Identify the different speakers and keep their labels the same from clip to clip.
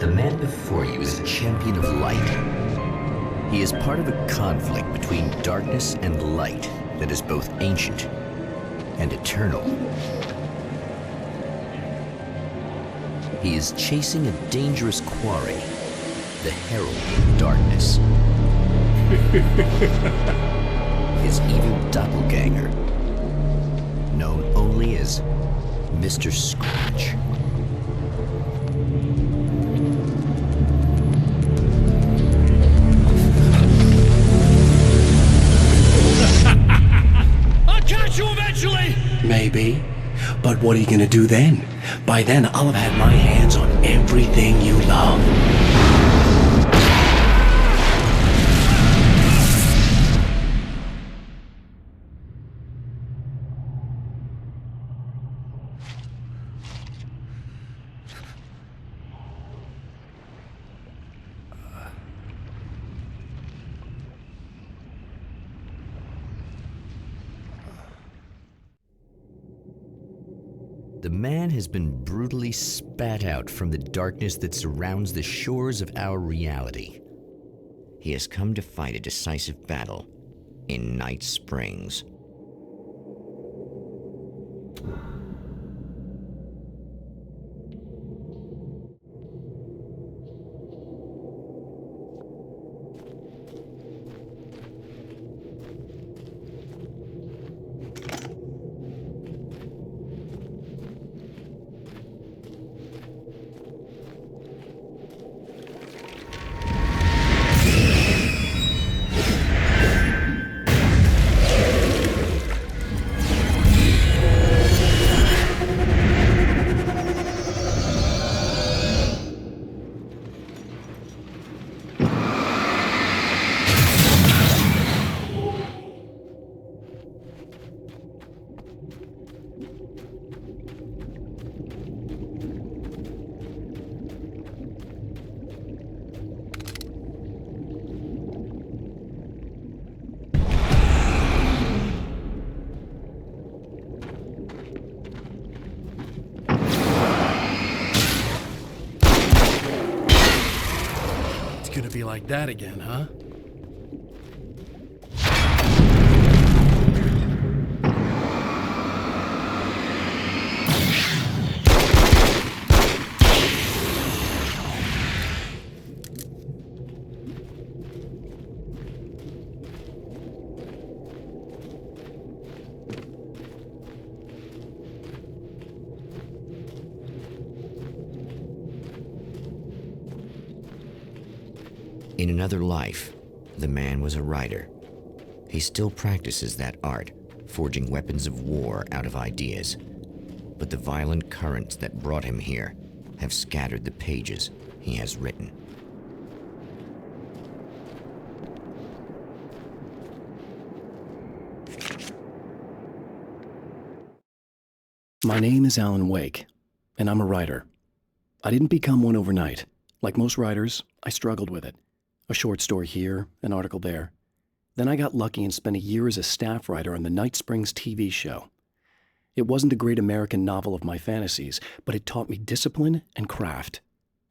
Speaker 1: The man before you is a champion of light. He is part of a conflict between darkness and light that is both ancient and eternal. He is chasing a dangerous quarry, the Herald of Darkness. His evil doppelganger, known only as Mr. Scratch.
Speaker 2: I'll catch you eventually!
Speaker 3: Maybe. But what are you gonna do then? By then, I'll have had my hands on everything you love.
Speaker 1: The man has been brutally spat out from the darkness that surrounds the shores of our reality. He has come to fight a decisive battle in Night Springs.
Speaker 2: Gonna be like that again, huh?
Speaker 1: In another life, the man was a writer. He still practices that art, forging weapons of war out of ideas. But the violent currents that brought him here have scattered the pages he has written.
Speaker 3: My name is Alan Wake, and I'm a writer. I didn't become one overnight. Like most writers, I struggled with it. A short story here, an article there. Then I got lucky and spent a year as a staff writer on the Night Springs TV show. It wasn't a great American novel of my fantasies, but it taught me discipline and craft,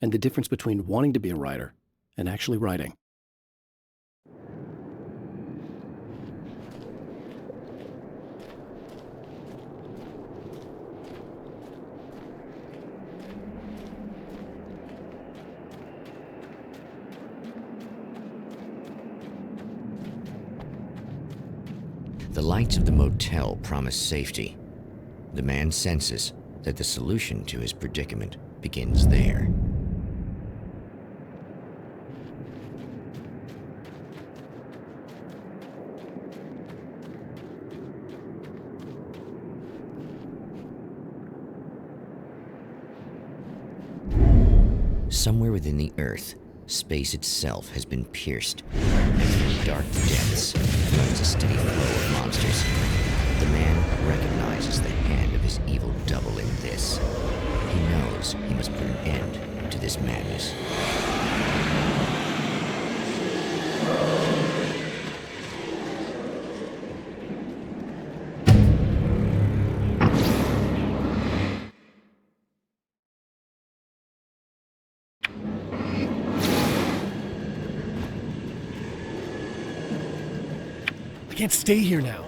Speaker 3: and the difference between wanting to be a writer and actually writing.
Speaker 1: The lights of the motel promise safety. The man senses that the solution to his predicament begins there. Somewhere within the Earth, space itself has been pierced, and from dark depths runs a steady flow of monsters. The man recognizes the hand of his evil double in this. He knows he must put an end to this madness.
Speaker 2: I can't stay here now.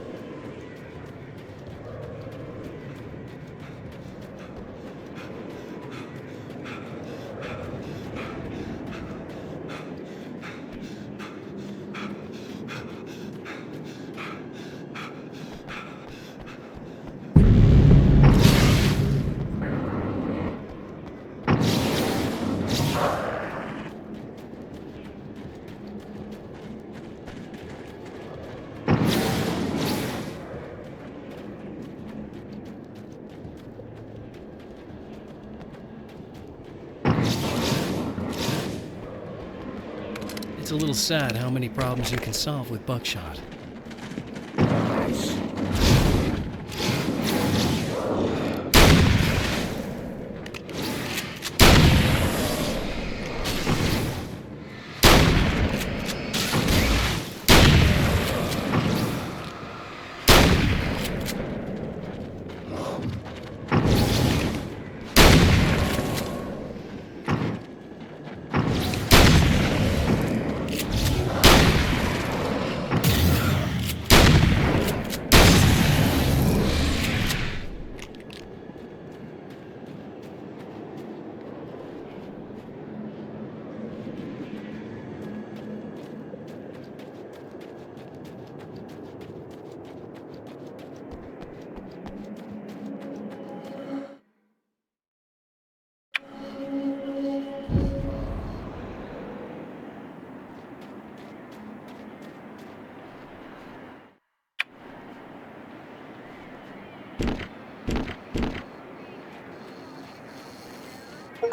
Speaker 2: It's a little sad how many problems you can solve with buckshot.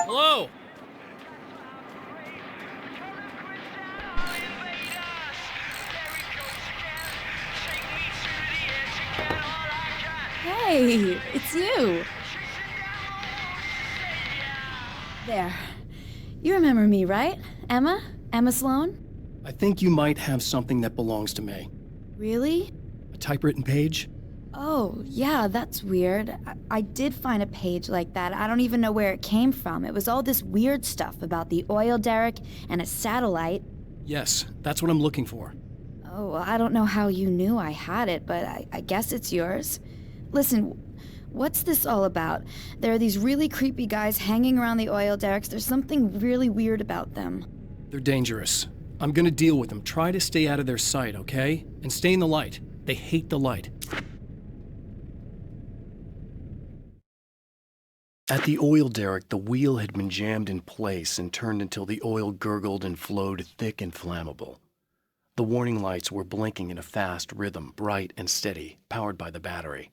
Speaker 2: Hello?
Speaker 4: Hey, it's you. There. You remember me, right? Emma? Emma Sloan?
Speaker 3: I think you might have something that belongs to me.
Speaker 4: Really?
Speaker 3: A typewritten page?
Speaker 4: Oh, yeah, that's weird. I did find a page like that. I don't even know where it came from. It was all this weird stuff about the oil derrick and a satellite.
Speaker 3: Yes, that's what I'm looking for.
Speaker 4: Oh, well, I don't know how you knew I had it, but I guess it's yours. Listen, what's this all about? There are these really creepy guys hanging around the oil derricks. There's something really weird about them.
Speaker 3: They're dangerous. I'm gonna deal with them. Try to stay out of their sight, okay? And stay in the light. They hate the light. At the oil derrick, the wheel had been jammed in place and turned until the oil gurgled and flowed thick and flammable. The warning lights were blinking in a fast rhythm, bright and steady, powered by the battery.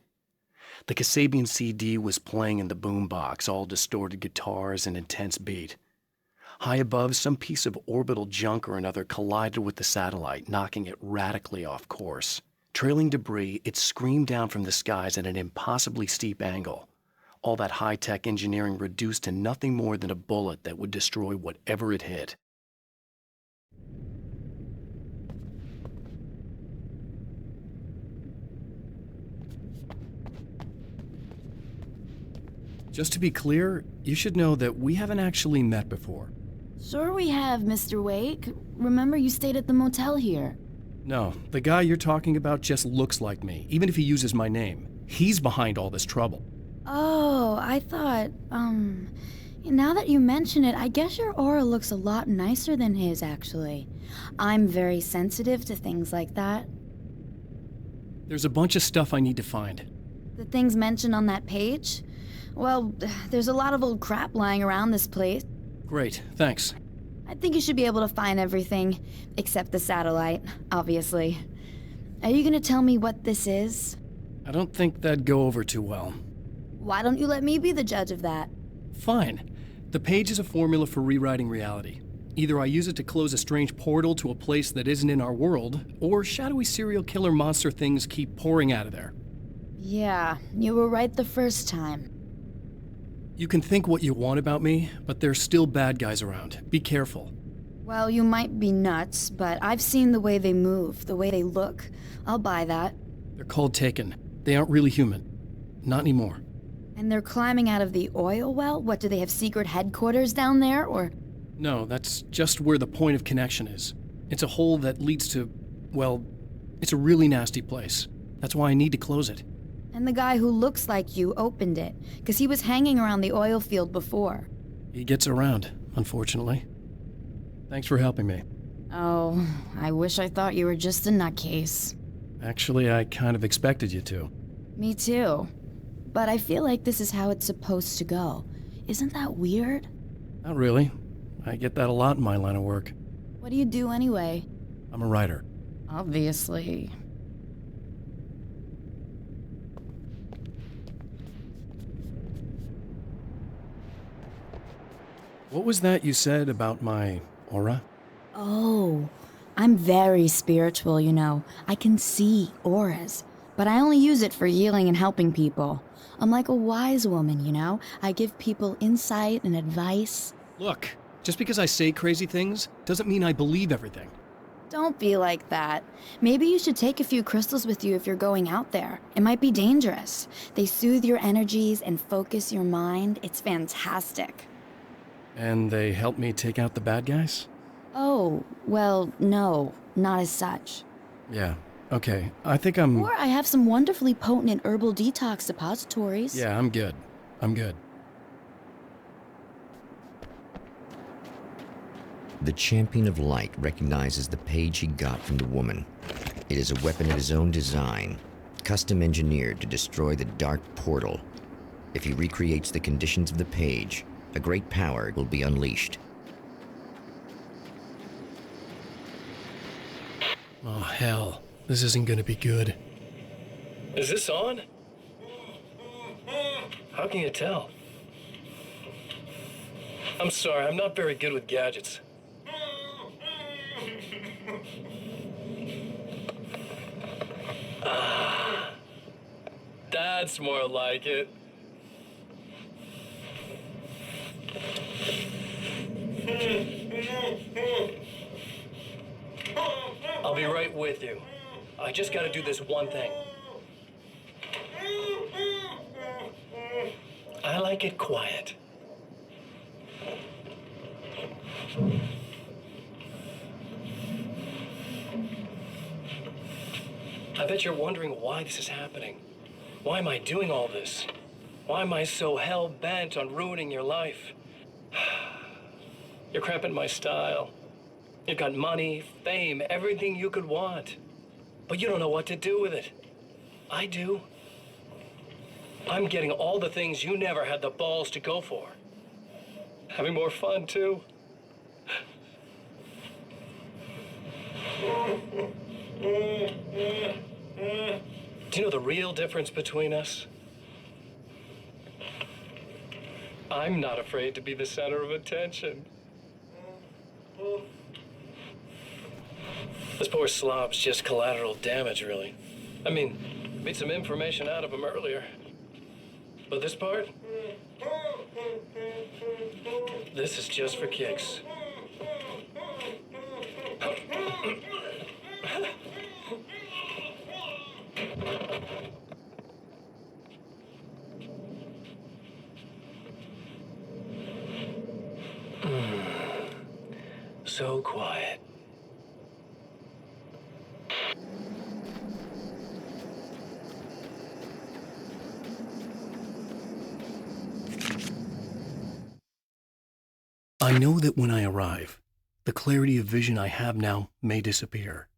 Speaker 3: The Kasabian CD was playing in the boombox, all distorted guitars and intense beat. High above, some piece of orbital junk or another collided with the satellite, knocking it radically off course. Trailing debris, it screamed down from the skies at an impossibly steep angle. All that high-tech engineering reduced to nothing more than a bullet that would destroy whatever it hit. Just to be clear, you should know that we haven't actually met before.
Speaker 4: Sure we have, Mr. Wake. Remember you stayed at the motel here.
Speaker 3: No, the guy you're talking about just looks like me, even if he uses my name. He's behind all this trouble.
Speaker 4: Oh, I thought, now that you mention it, I guess your aura looks a lot nicer than his, actually. I'm very sensitive to things like that.
Speaker 3: There's a bunch of stuff I need to find.
Speaker 4: The things mentioned on that page? Well, there's a lot of old crap lying around this place.
Speaker 3: Great, thanks.
Speaker 4: I think you should be able to find everything, except the satellite, obviously. Are you gonna tell me what this is?
Speaker 3: I don't think that'd go over too well.
Speaker 4: Why don't you let me be the judge of that?
Speaker 3: Fine. The page is a formula for rewriting reality. Either I use it to close a strange portal to a place that isn't in our world, or shadowy serial killer monster things keep pouring out of there.
Speaker 4: Yeah, you were right the first time.
Speaker 3: You can think what you want about me, but there's still bad guys around. Be careful.
Speaker 4: Well, you might be nuts, but I've seen the way they move, the way they look. I'll buy that.
Speaker 3: They're called Taken. They aren't really human. Not anymore.
Speaker 4: And they're climbing out of the oil well? What, do they have secret headquarters down there, or...?
Speaker 3: No, that's just where the point of connection is. It's a hole that leads to, well, It's a really nasty place. That's why I need to close it.
Speaker 4: And the guy who looks like you opened it, because he was hanging around the oil field before.
Speaker 3: He gets around, unfortunately. Thanks for helping me.
Speaker 4: Oh, I wish I thought you were just a nutcase.
Speaker 3: Actually, I kind of expected you to.
Speaker 4: Me too. But I feel like this is how it's supposed to go. Isn't that weird?
Speaker 3: Not really. I get that a lot in my line of work.
Speaker 4: What do you do anyway?
Speaker 3: I'm a writer.
Speaker 4: Obviously.
Speaker 3: What was that you said about my aura?
Speaker 4: Oh, I'm very spiritual, you know. I can see auras, but I only use it for healing and helping people. I'm like a wise woman, you know? I give people insight and advice.
Speaker 3: Look, just because I say crazy things doesn't mean I believe everything.
Speaker 4: Don't be like that. Maybe you should take a few crystals with you if you're going out there. It might be dangerous. They soothe your energies and focus your mind. It's fantastic.
Speaker 3: And they help me take out the bad guys?
Speaker 4: Oh, well, no, not as such.
Speaker 3: Yeah, okay. I think I'm...
Speaker 4: Or I have some wonderfully potent herbal detox suppositories.
Speaker 3: Yeah, I'm good. I'm good.
Speaker 1: The Champion of Light recognizes the page he got from the woman. It is a weapon of his own design, custom engineered to destroy the dark portal. If he recreates the conditions of the page, a great power will be unleashed.
Speaker 3: Oh, hell. This isn't gonna be good.
Speaker 2: Is this on? How can you tell? I'm sorry, I'm not very good with gadgets. That's more like it. I'll be right with you. I just gotta do this one thing. I like it quiet. I bet you're wondering why this is happening. Why am I doing all this? Why am I so hell-bent on ruining your life? You're cramping my style. You've got money, fame, everything you could want. But you don't know what to do with it. I do. I'm getting all the things you never had the balls to go for. Having more fun, too. Do you know the real difference between us? I'm not afraid to be the center of attention. This poor slob's just collateral damage, really. I mean, beat some information out of him earlier. But this part? This is just for kicks. So quiet.
Speaker 3: I know that when I arrive, the clarity of vision I have now may disappear.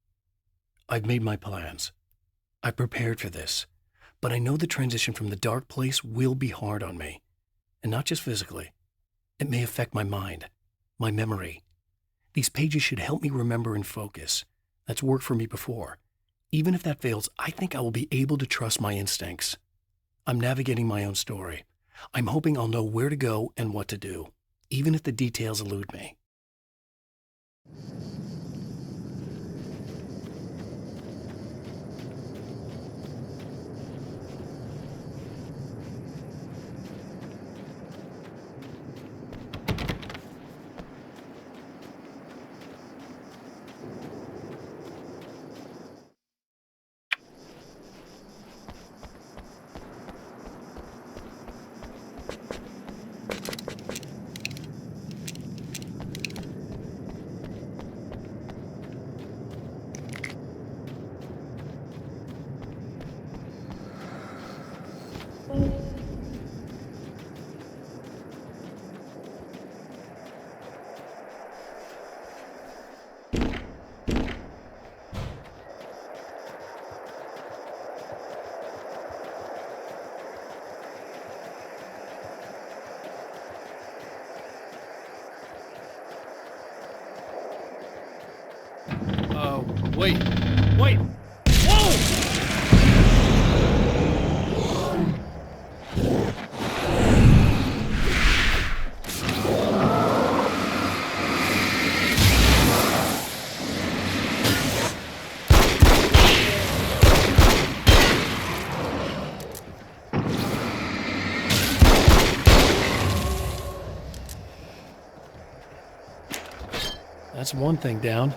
Speaker 3: I've made my plans. I've prepared for this, but I know the transition from the dark place will be hard on me, and not just physically. It may affect my mind, my memory. These pages should help me remember and focus. That's worked for me before. Even if that fails, I think I will be able to trust my instincts. I'm navigating my own story. I'm hoping I'll know where to go and what to do, even if the details elude me. Wait! Wait! Whoa! That's one thing down.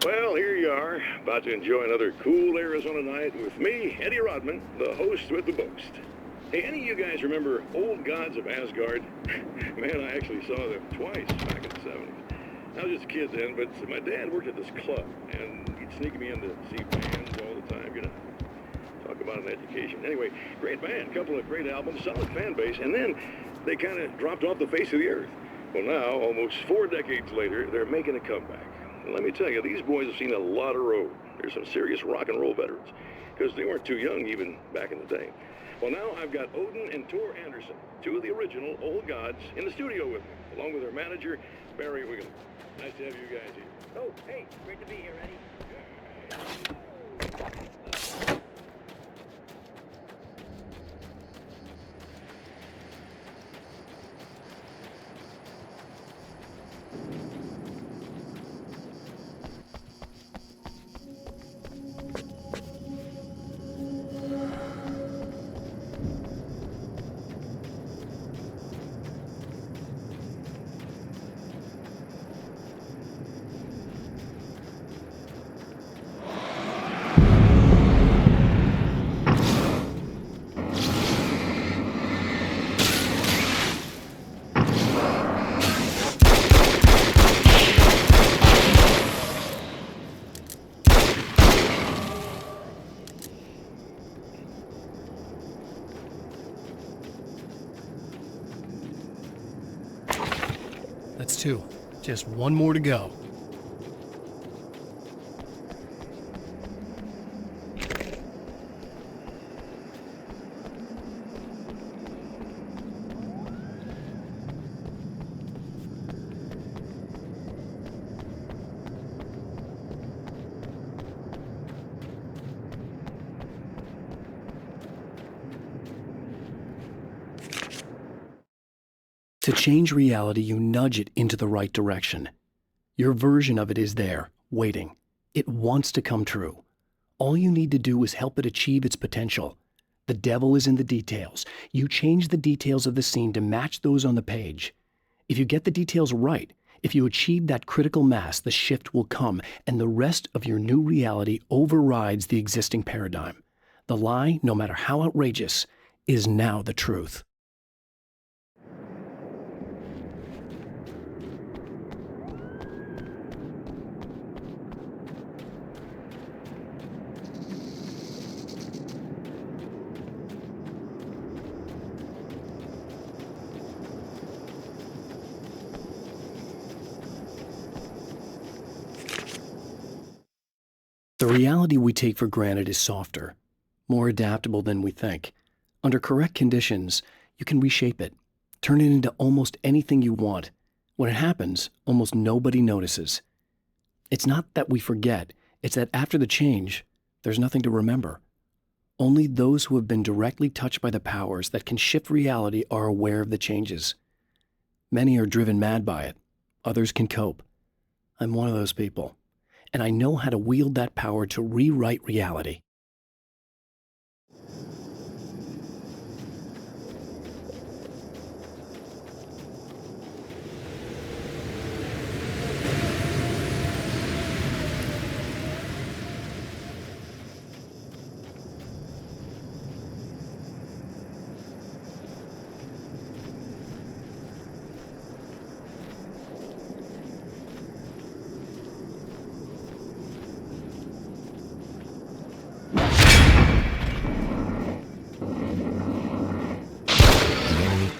Speaker 5: Well, here you are, about to enjoy another cool Arizona night with me, Eddie Rodman, the host with the boast. Hey, any of you guys remember Old Gods of Asgard? Man, I actually saw them twice back in the 70s. I was just a kid then, but my dad worked at this club, and he'd sneak me in to see bands all the time, you know. Talk about an education. Anyway, great band, couple of great albums, solid fan base, and then they kind of dropped off the face of the earth. Well, now, almost 4 decades later, they're making a comeback. And let me tell you, these boys have seen a lot of road. They're some serious rock and roll veterans, because they weren't too young even back in the day. Well, now I've got Odin and Tor Anderson, 2 of the original Old Gods, in the studio with me, along with their manager, Barry Wiggum. Nice to have you guys here.
Speaker 6: Oh, hey, great to be here, Eddie.
Speaker 3: That's 2. Just one more to go. To change reality, you nudge it into the right direction. Your version of it is there, waiting. It wants to come true. All you need to do is help it achieve its potential. The devil is in the details. You change the details of the scene to match those on the page. If you get the details right, if you achieve that critical mass, the shift will come, and the rest of your new reality overrides the existing paradigm. The lie, no matter how outrageous, is now the truth. The reality we take for granted is softer. more adaptable than we think. Under correct conditions, you can reshape it, turn it into almost anything you want. When it happens, almost nobody notices. It's not that we forget, it's that after the change, there's nothing to remember. Only those who have been directly touched by the powers that can shift reality are aware of the changes. Many are driven mad by it. Others can cope. I'm one of those people, and I know how to wield that power to rewrite reality.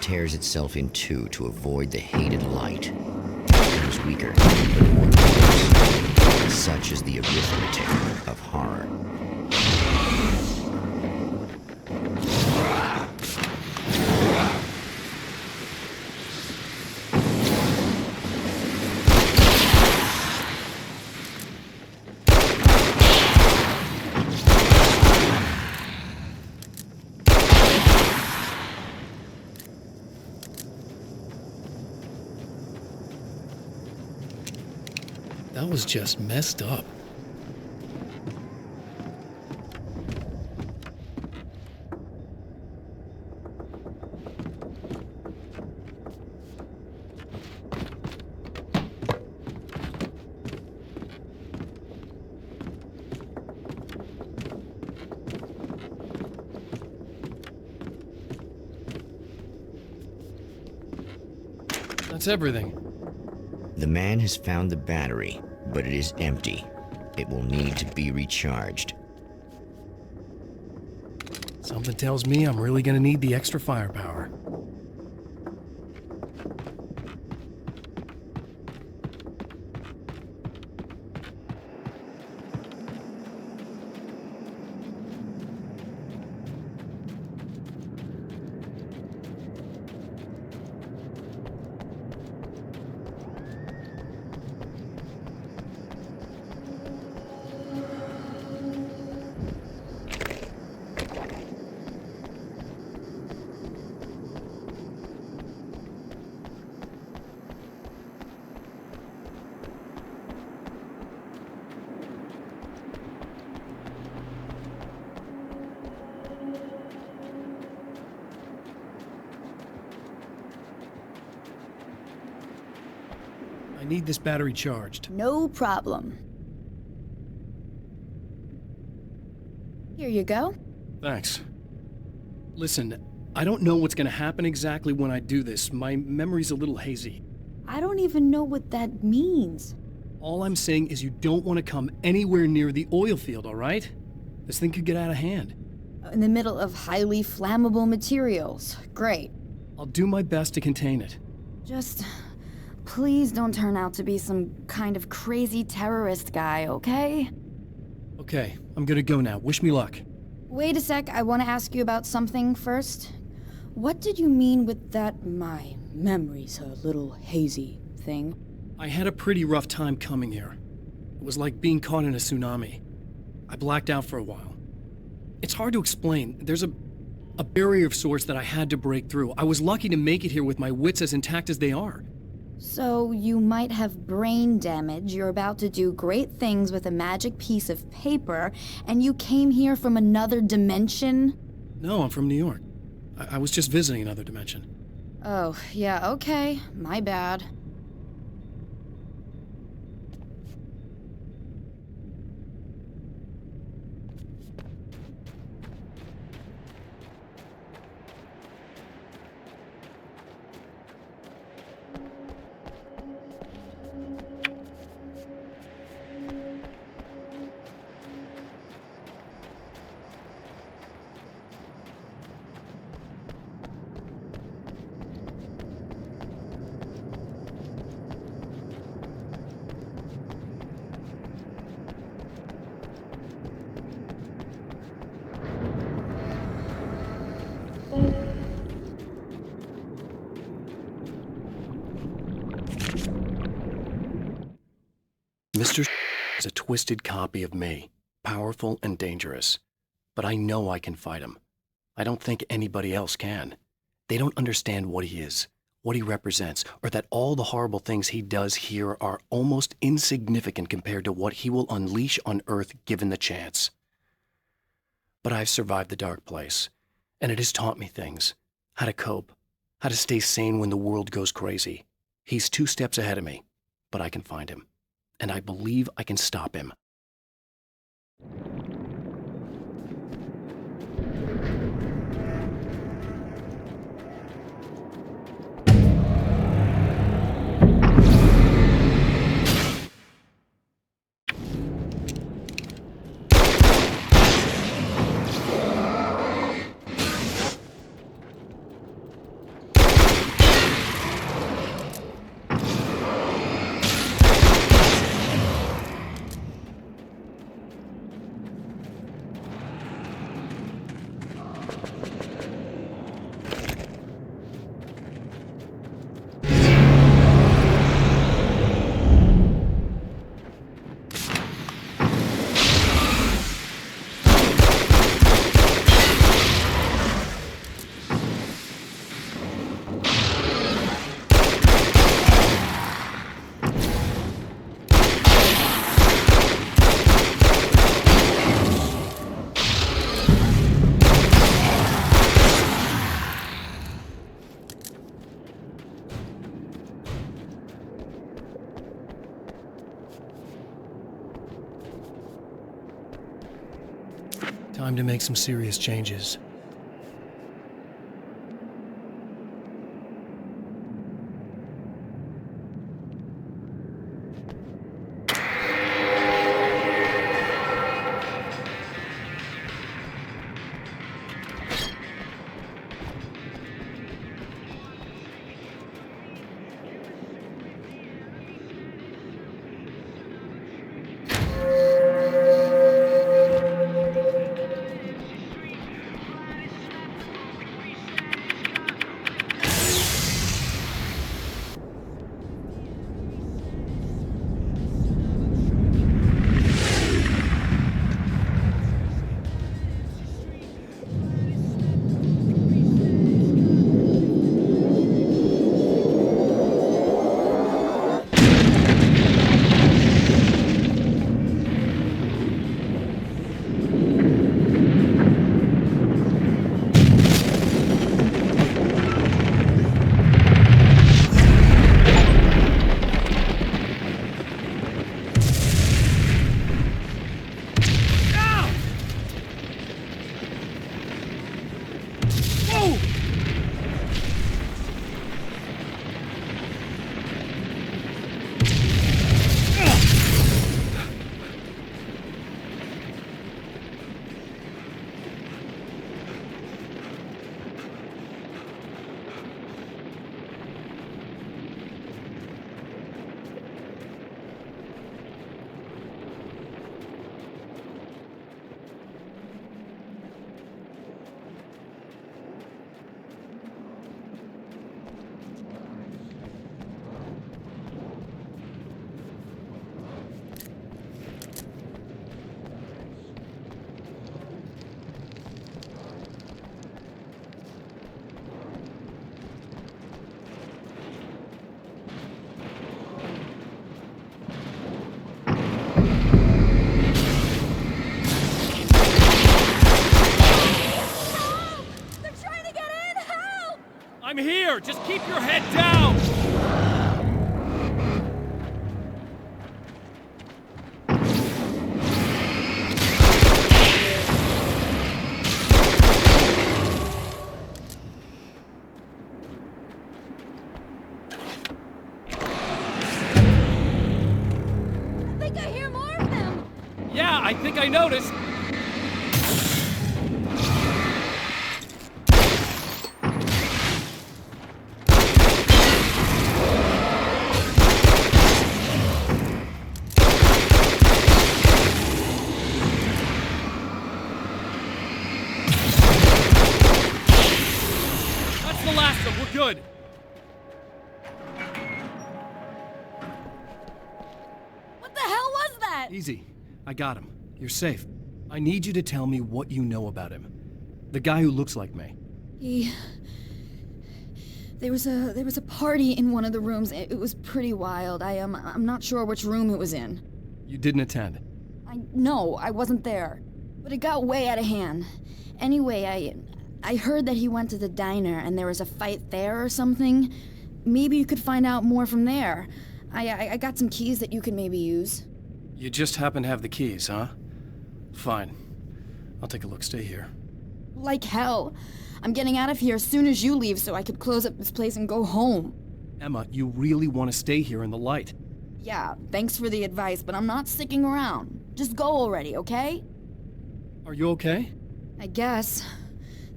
Speaker 1: Tears itself in two to avoid the hated light. It becomes weaker, but more dangerous. Such is the arithmetic of horror.
Speaker 3: That was just messed up. That's everything.
Speaker 1: The man has found the battery, but it is empty. It will need to be recharged.
Speaker 3: Something tells me I'm really gonna need the extra firepower. I need this battery charged.
Speaker 4: No problem. Here you go.
Speaker 3: Thanks. Listen, I don't know what's gonna happen exactly when I do this. My memory's a little hazy.
Speaker 4: I don't even know what that means.
Speaker 3: All I'm saying is you don't want to come anywhere near the oil field, all right? This thing could get out of hand.
Speaker 4: In the middle of highly flammable materials. Great.
Speaker 3: I'll do my best to contain it.
Speaker 4: Just please don't turn out to be some kind of crazy terrorist guy, okay?
Speaker 3: Okay, I'm gonna go now. Wish me luck.
Speaker 4: Wait a sec, I want to ask you about something first. What did you mean with that my memory's a little hazy thing?
Speaker 3: I had a pretty rough time coming here. It was like being caught in a tsunami. I blacked out for a while. It's hard to explain. There's a barrier of sorts that I had to break through. I was lucky to make it here with my wits as intact as they are.
Speaker 4: So you might have brain damage, you're about to do great things with a magic piece of paper, and you came here from another dimension?
Speaker 3: No, I'm from New York. I was just visiting another dimension.
Speaker 4: Oh, yeah, okay. My bad.
Speaker 3: Mr. is a twisted copy of me, powerful and dangerous. But I know I can fight him. I don't think anybody else can. They don't understand what he is, what he represents, or that all the horrible things he does here are almost insignificant compared to what he will unleash on Earth given the chance. But I've survived the dark place, and it has taught me things. How to cope, how to stay sane when the world goes crazy. He's 2 steps ahead of me, but I can find him. And I believe I can stop him. Time to make some serious changes.
Speaker 7: I'm here! Just keep your head down!
Speaker 4: I think I hear more of them!
Speaker 7: Yeah, I think I noticed. Good.
Speaker 4: What the hell was that?
Speaker 3: Easy. I got him. You're safe. I need you to tell me what you know about him. The guy who looks like me.
Speaker 4: There was a party in one of the rooms. It was pretty wild. I'm not sure which room it was in.
Speaker 3: You didn't attend.
Speaker 4: No, I wasn't there. But it got way out of hand. Anyway, I heard that he went to the diner and there was a fight there or something. Maybe you could find out more from there. I got some keys that you could maybe use.
Speaker 3: You just happen to have the keys, huh? Fine. I'll take a look. Stay here.
Speaker 4: Like hell. I'm getting out of here as soon as you leave so I could close up this place and go home.
Speaker 3: Emma, you really want to stay here in the light?
Speaker 4: Yeah, thanks for the advice, but I'm not sticking around. Just go already, okay?
Speaker 3: Are you okay?
Speaker 4: I guess.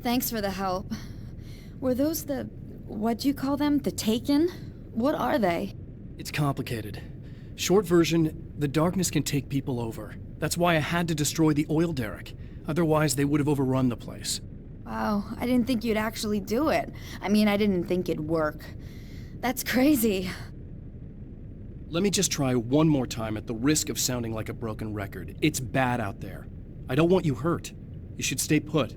Speaker 4: Thanks for the help. Were those what'd you call them? The Taken? What are they?
Speaker 3: It's complicated. Short version, the darkness can take people over. That's why I had to destroy the oil derrick. Otherwise, they would have overrun the place.
Speaker 4: Wow, I didn't think you'd actually do it. I mean, I didn't think it'd work. That's crazy.
Speaker 3: Let me just try one more time at the risk of sounding like a broken record. It's bad out there. I don't want you hurt. You should stay put.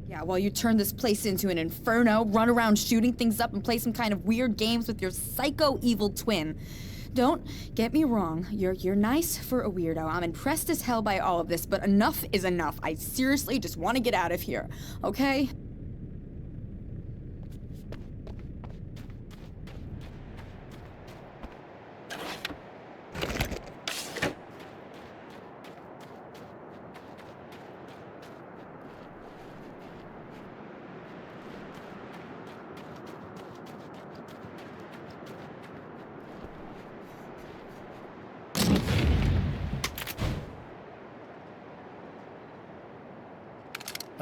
Speaker 4: Yeah, while you turn this place into an inferno, run around shooting things up and play some kind of weird games with your psycho evil twin. Don't get me wrong, you're nice for a weirdo. I'm impressed as hell by all of this, but enough is enough. I seriously just want to get out of here, okay?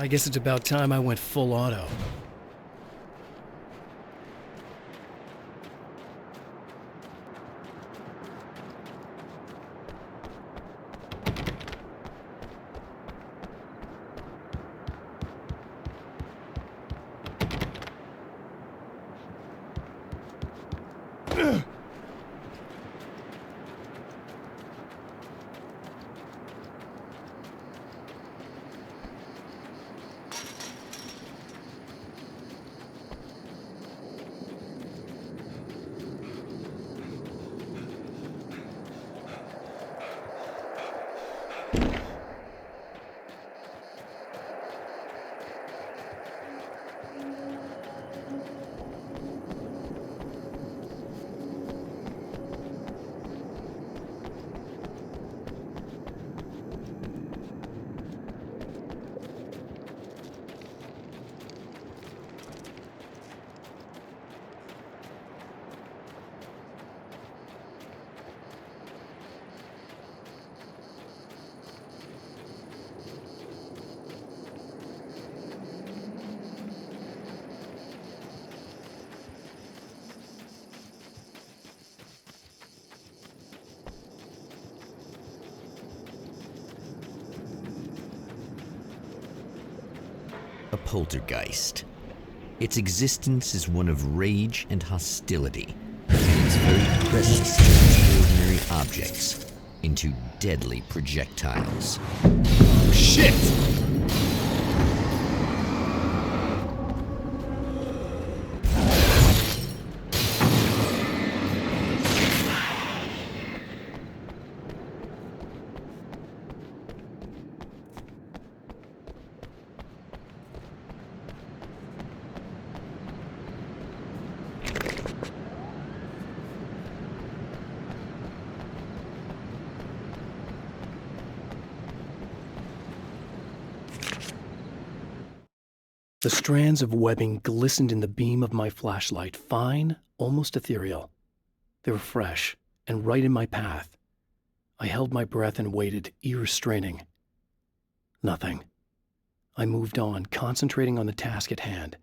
Speaker 3: I guess it's about time I went full auto.
Speaker 1: A poltergeist. Its existence is one of rage and hostility, and its very presence turns ordinary objects into deadly projectiles.
Speaker 3: Shit! The strands of webbing glistened in the beam of my flashlight, fine, almost ethereal. They were fresh and right in my path. I held my breath and waited, ears straining. Nothing. I moved on, concentrating on the task at hand.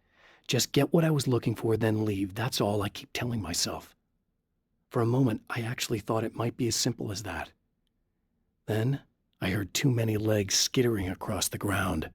Speaker 3: Just get what I was looking for, then leave. That's all I keep telling myself. For a moment, I actually thought it might be as simple as that. Then, I heard too many legs skittering across the ground.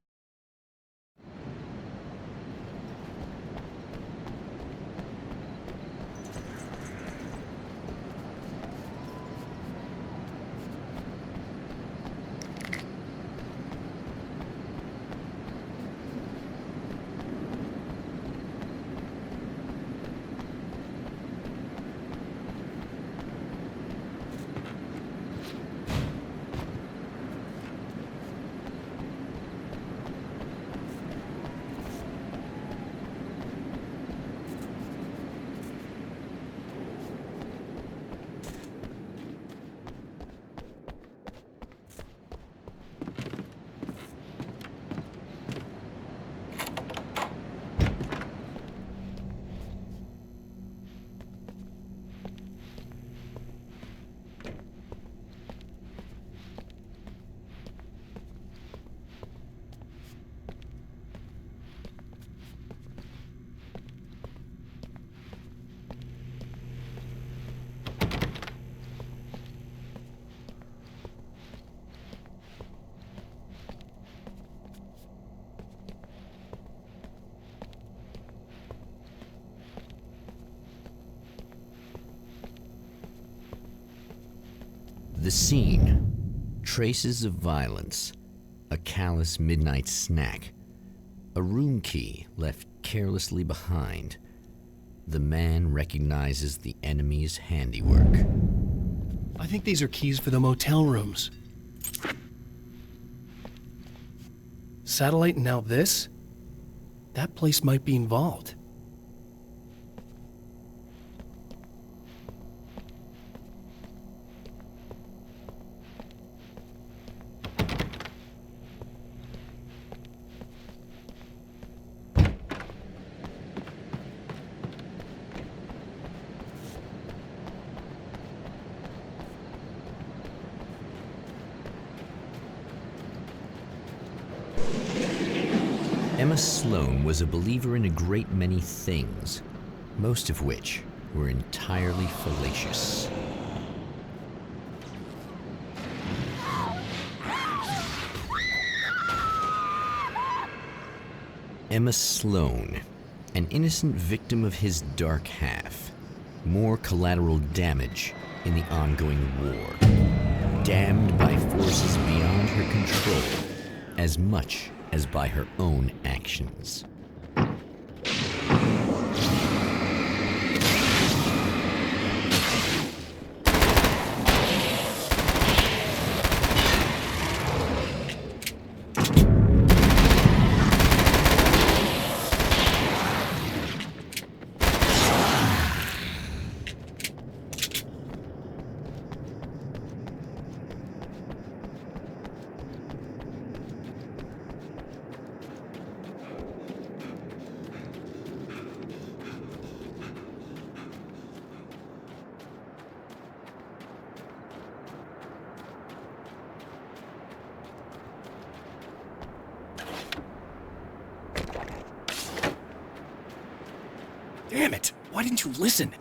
Speaker 1: The scene. Traces of violence. A callous midnight snack. A room key left carelessly behind. The man recognizes the enemy's handiwork.
Speaker 3: I think these are keys for the motel rooms. Satellite and now this? That place might be involved.
Speaker 1: Emma Sloan was a believer in a great many things, most of which were entirely fallacious. Emma Sloan, an innocent victim of his dark half. More collateral damage in the ongoing war. Damned by forces beyond her control, as much as by her own actions.
Speaker 3: Damn it! Why didn't you listen?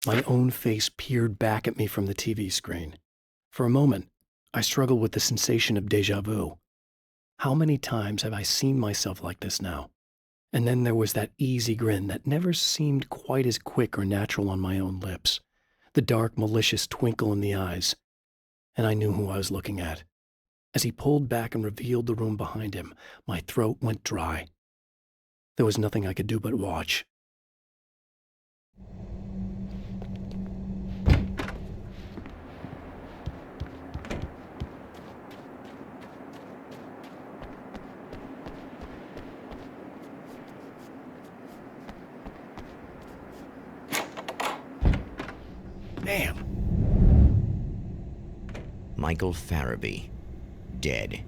Speaker 3: My own face peered back at me from the TV screen. For a moment, I struggled with the sensation of déjà vu. How many times have I seen myself like this now? And then there was that easy grin that never seemed quite as quick or natural on my own lips, the dark, malicious twinkle in the eyes. And I knew who I was looking at. As he pulled back and revealed the room behind him, my throat went dry. There was nothing I could do but watch. Damn.
Speaker 1: Michael Farabee, dead,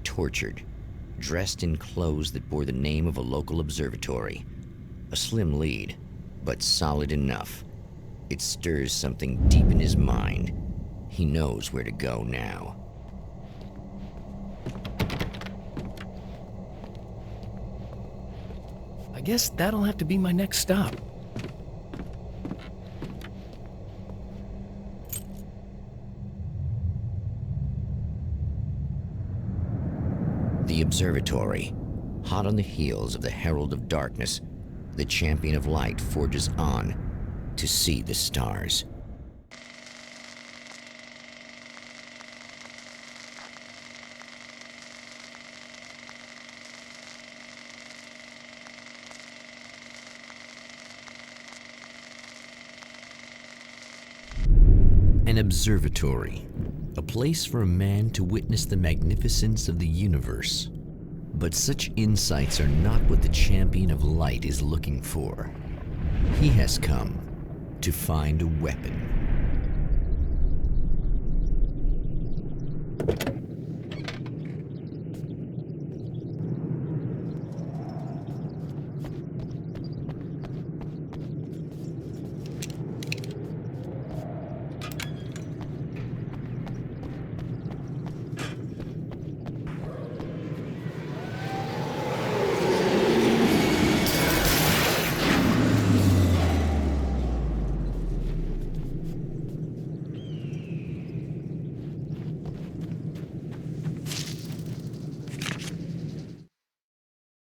Speaker 1: tortured, dressed in clothes that bore the name of a local observatory. A slim lead, but solid enough. It stirs something deep in his mind. He knows where to go now.
Speaker 3: I guess that'll have to be my next stop.
Speaker 1: The observatory, hot on the heels of the Herald of Darkness, the champion of light forges on to see the stars. An observatory, a place for a man to witness the magnificence of the universe. But such insights are not what the champion of light is looking for. He has come to find a weapon.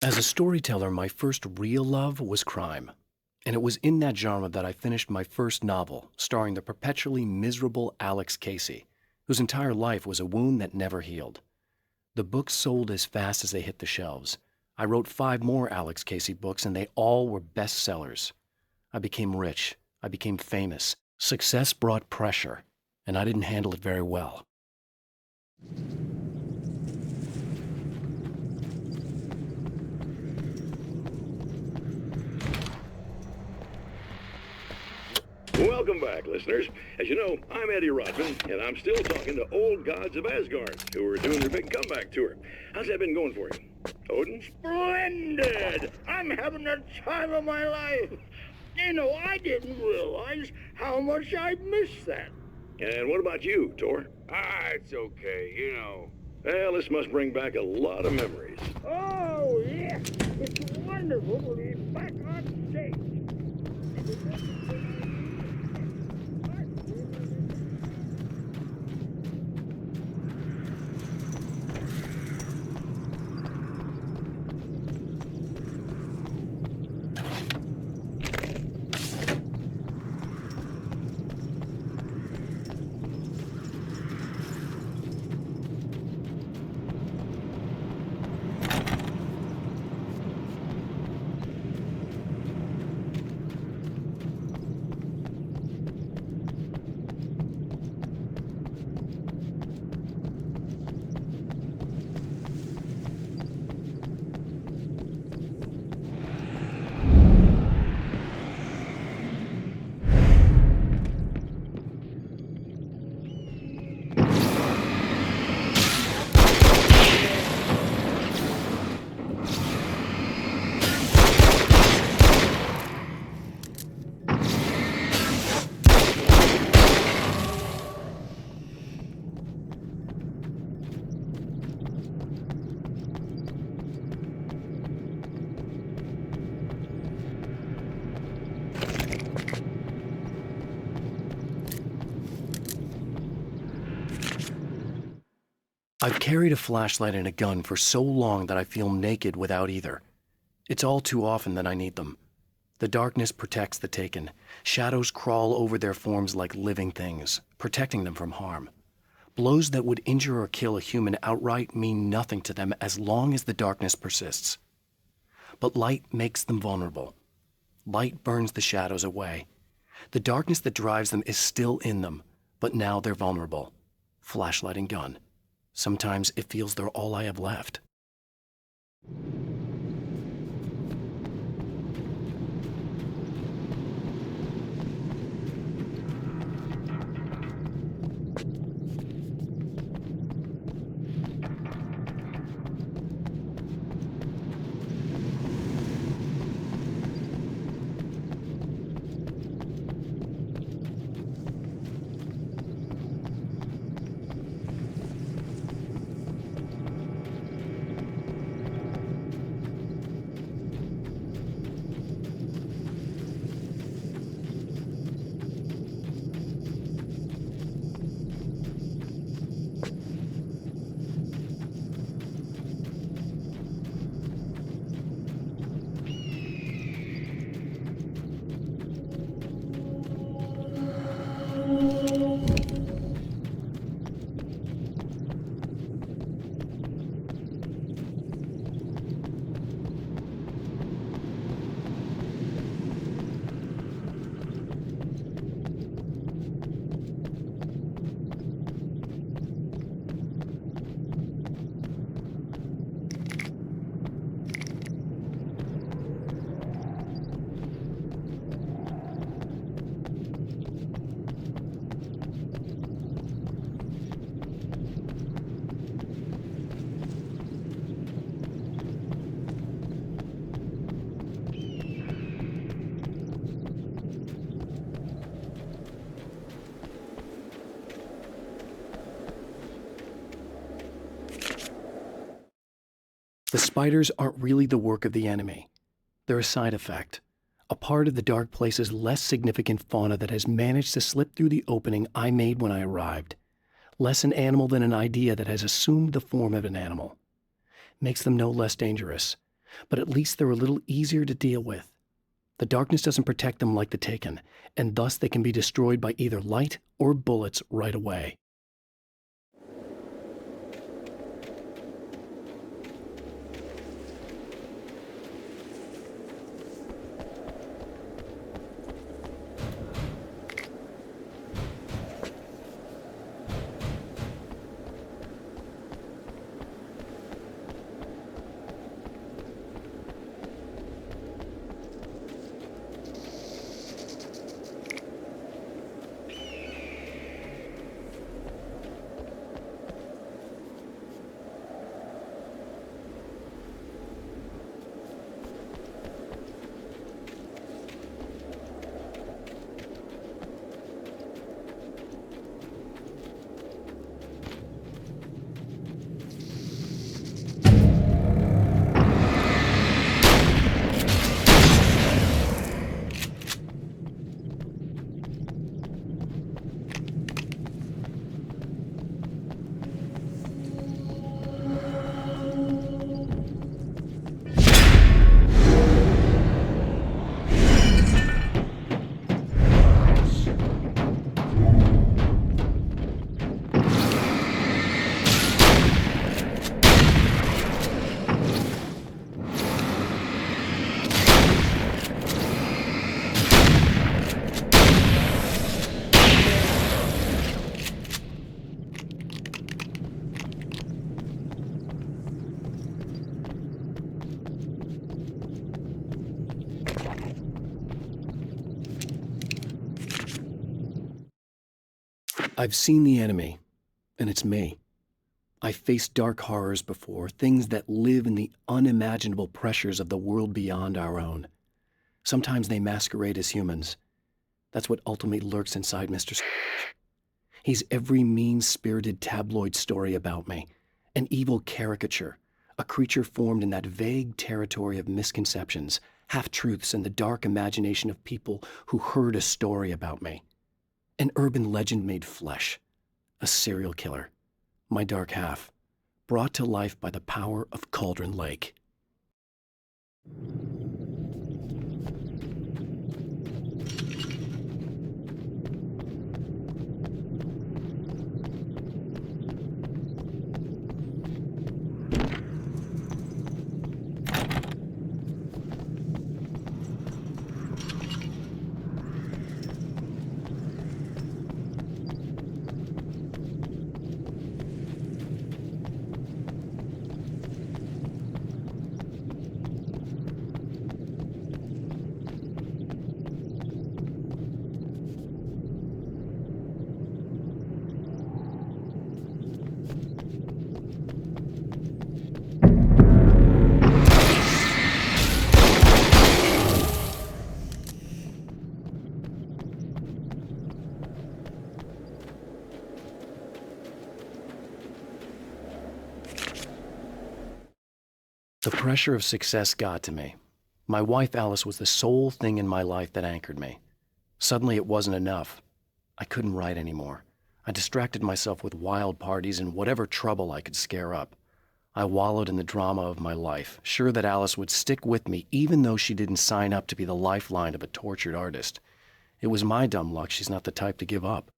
Speaker 3: As a storyteller, my first real love was crime. And it was in that genre that I finished my first novel, starring the perpetually miserable Alex Casey, whose entire life was a wound that never healed. The books sold as fast as they hit the shelves. I wrote 5 more Alex Casey books, and they all were bestsellers. I became rich. I became famous. Success brought pressure, and I didn't handle it very well.
Speaker 5: Welcome back, listeners. As you know, I'm Eddie Rodman, and I'm still talking to old gods of Asgard, who are doing their big comeback tour. How's that been going for you, Odin?
Speaker 8: Splendid! I'm having the time of my life. You know, I didn't realize how much I'd missed that.
Speaker 5: And what about you, Thor?
Speaker 8: It's okay, you know.
Speaker 5: Well, this must bring back a lot of memories.
Speaker 8: Oh, yeah. It's wonderful to be back on stage.
Speaker 3: I've carried a flashlight and a gun for so long that I feel naked without either. It's all too often that I need them. The darkness protects the taken. Shadows crawl over their forms like living things, protecting them from harm. Blows that would injure or kill a human outright mean nothing to them as long as the darkness persists. But light makes them vulnerable. Light burns the shadows away. The darkness that drives them is still in them, but now they're vulnerable. Flashlight and gun. Sometimes it feels they're all I have left. The spiders aren't really the work of the enemy. They're a side effect, a part of the dark place's less significant fauna that has managed to slip through the opening I made when I arrived. Less an animal than an idea that has assumed the form of an animal. Makes them no less dangerous. but at least they're a little easier to deal with. The darkness doesn't protect them like the Taken, and thus they can be destroyed by either light or bullets right away. I've seen the enemy, and it's me. I've faced dark horrors before, things that live in the unimaginable pressures of the world beyond our own. Sometimes they masquerade as humans. That's what ultimately lurks inside Mr. Scrooge. He's every mean-spirited tabloid story about me, an evil caricature, a creature formed in that vague territory of misconceptions, half-truths, and the dark imagination of people who heard a story about me. An urban legend made flesh, a serial killer, my dark half, brought to life by the power of Cauldron Lake. The pressure of success got to me. My wife Alice was the sole thing in my life that anchored me. Suddenly it wasn't enough. I couldn't write anymore. I distracted myself with wild parties and whatever trouble I could scare up. I wallowed in the drama of my life, sure that Alice would stick with me even though she didn't sign up to be the lifeline of a tortured artist. It was my dumb luck she's not the type to give up.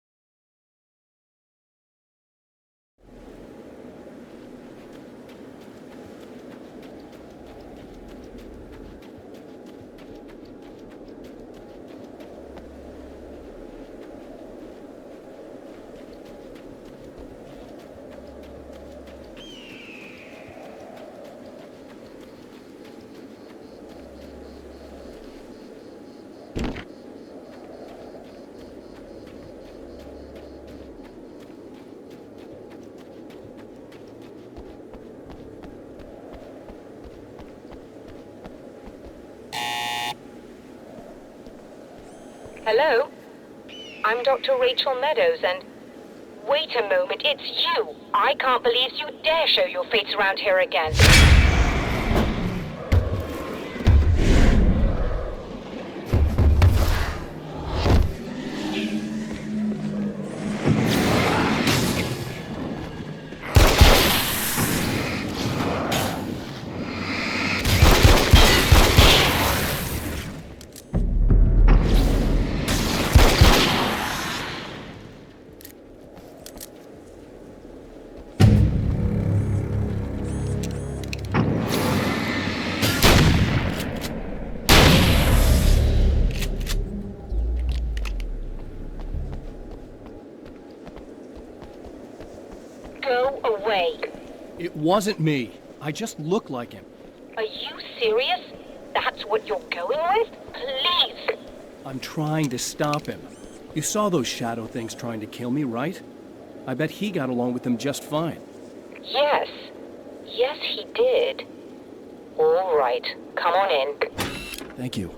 Speaker 9: Hello? I'm Dr. Rachel Meadows, and... Wait a moment, it's you! I can't believe you dare show your face around here again. away.
Speaker 7: It wasn't me. I just look like him.
Speaker 9: Are you serious? That's what you're going with? Please!
Speaker 7: I'm trying to stop him. You saw those shadow things trying to kill me, right? I bet he got along with them just fine.
Speaker 9: Yes. Yes, he did. All right. Come on in.
Speaker 3: Thank you.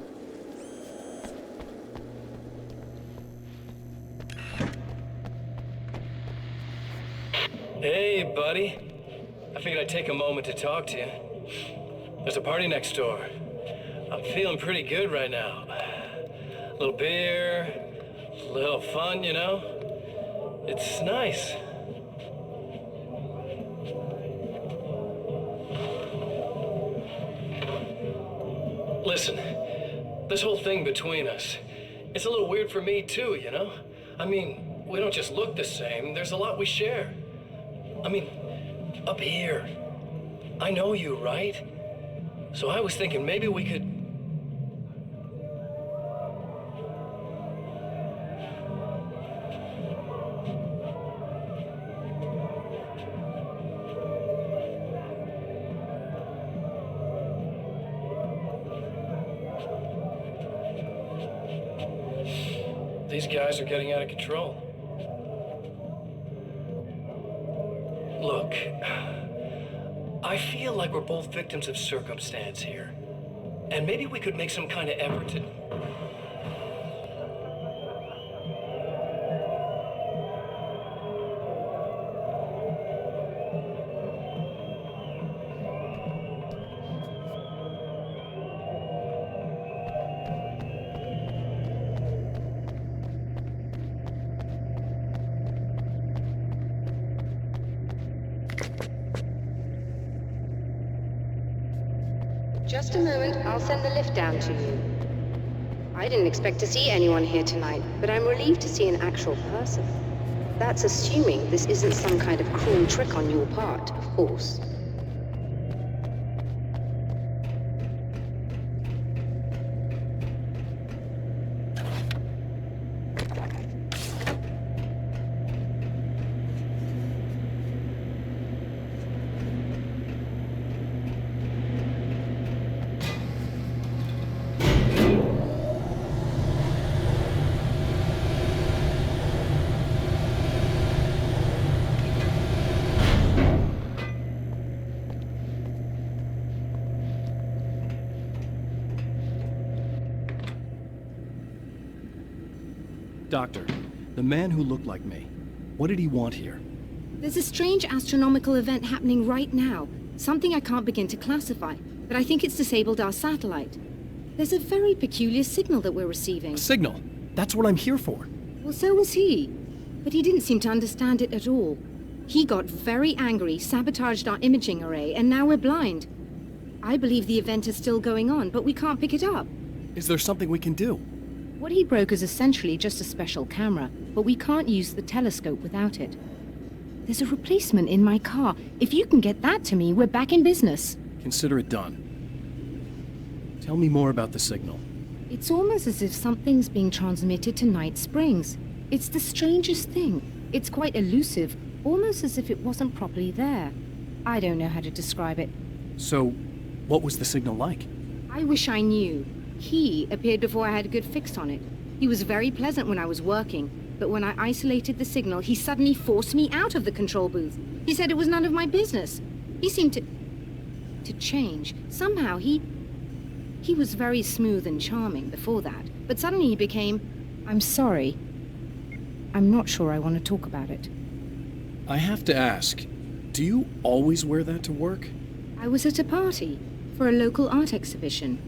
Speaker 2: Hey, buddy. I figured I'd take a moment to talk to you. There's a party next door. I'm feeling pretty good right now. A little beer, a little fun, you know? It's nice. Listen, this whole thing between us, it's a little weird for me too, you know? I mean, we don't just look the same, there's a lot we share. I mean, up here, I know you, right? So I was thinking maybe we could... These guys are getting out of control. Look, I feel like we're both victims of circumstance here. And maybe we could make some kind of effort to...
Speaker 10: Just a moment, I'll send the lift down to you. I didn't expect to see anyone here tonight, but I'm relieved to see an actual person. That's assuming this isn't some kind of cruel trick on your part, of course.
Speaker 7: Doctor, the man who looked like me, what did he want here?
Speaker 10: There's a strange astronomical event happening right now. Something I can't begin to classify, but I think it's disabled our satellite. There's a very peculiar signal that we're receiving.
Speaker 7: A signal? That's what I'm here for.
Speaker 10: Well, so was he. But he didn't seem to understand it at all. He got very angry, sabotaged our imaging array, and now we're blind. I believe the event is still going on, but we can't pick it up.
Speaker 7: Is there something we can do?
Speaker 10: What he broke is essentially just a special camera, but we can't use the telescope without it. There's a replacement in my car. If you can get that to me, we're back in business.
Speaker 3: Consider it done. Tell me more about the signal.
Speaker 10: It's almost as if something's being transmitted to Night Springs. It's the strangest thing. It's quite elusive, almost as if it wasn't properly there. I don't know how to describe it.
Speaker 3: So, what was the signal like?
Speaker 10: I wish I knew. He appeared before I had a good fix on it. He was very pleasant when I was working, but when I isolated the signal, he suddenly forced me out of the control booth. He said it was none of my business. He seemed to change. Somehow he was very smooth and charming before that, but suddenly he became, I'm sorry. I'm not sure I want to talk about it.
Speaker 3: I have to ask, do you always wear that to work?
Speaker 10: I was at a party for a local art exhibition.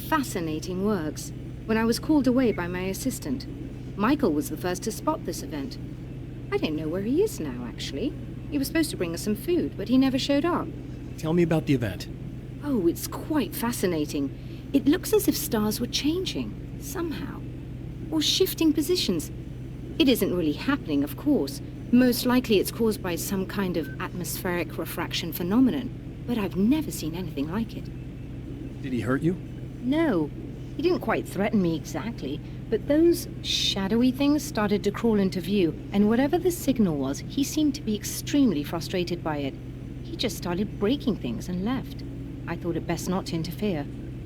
Speaker 10: Fascinating works. When I was called away by my assistant, Michael was the first to spot this event. I don't know where he is now, actually. He was supposed to bring us some food, but he never showed up.
Speaker 3: Tell me about the event.
Speaker 10: Oh, it's quite fascinating. It looks as if stars were changing, somehow. Or shifting positions. It isn't really happening, of course. Most likely it's caused by some kind of atmospheric refraction phenomenon, but I've never seen anything like it.
Speaker 3: Did he hurt you?
Speaker 10: No. He didn't quite threaten me exactly, but those shadowy things started to crawl into view, and whatever the signal was, he seemed to be extremely frustrated by it. He just started breaking things and left. I thought it best not to interfere.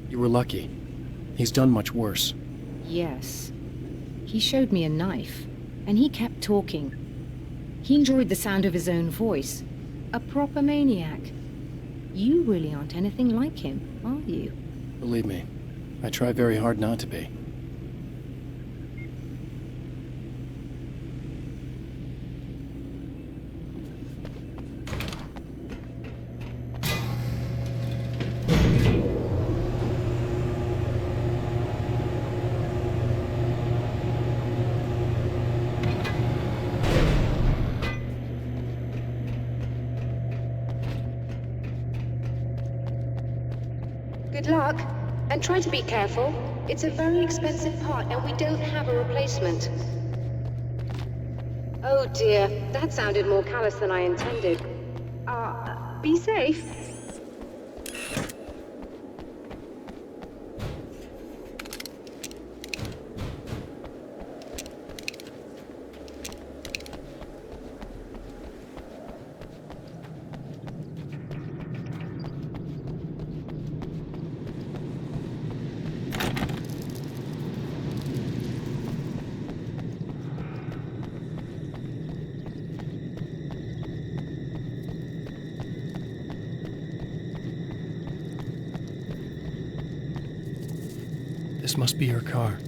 Speaker 3: You were lucky. He's done much worse.
Speaker 10: Yes. He showed me a knife, and he kept talking. He enjoyed the sound of his own voice. A proper maniac. You really aren't anything like him, are you?
Speaker 3: Believe me, I try very hard not to be.
Speaker 10: Good luck, and try to be careful. It's a very expensive part, and we don't have a replacement. Oh dear, that sounded more callous than I intended. Be safe.
Speaker 3: This must be her car.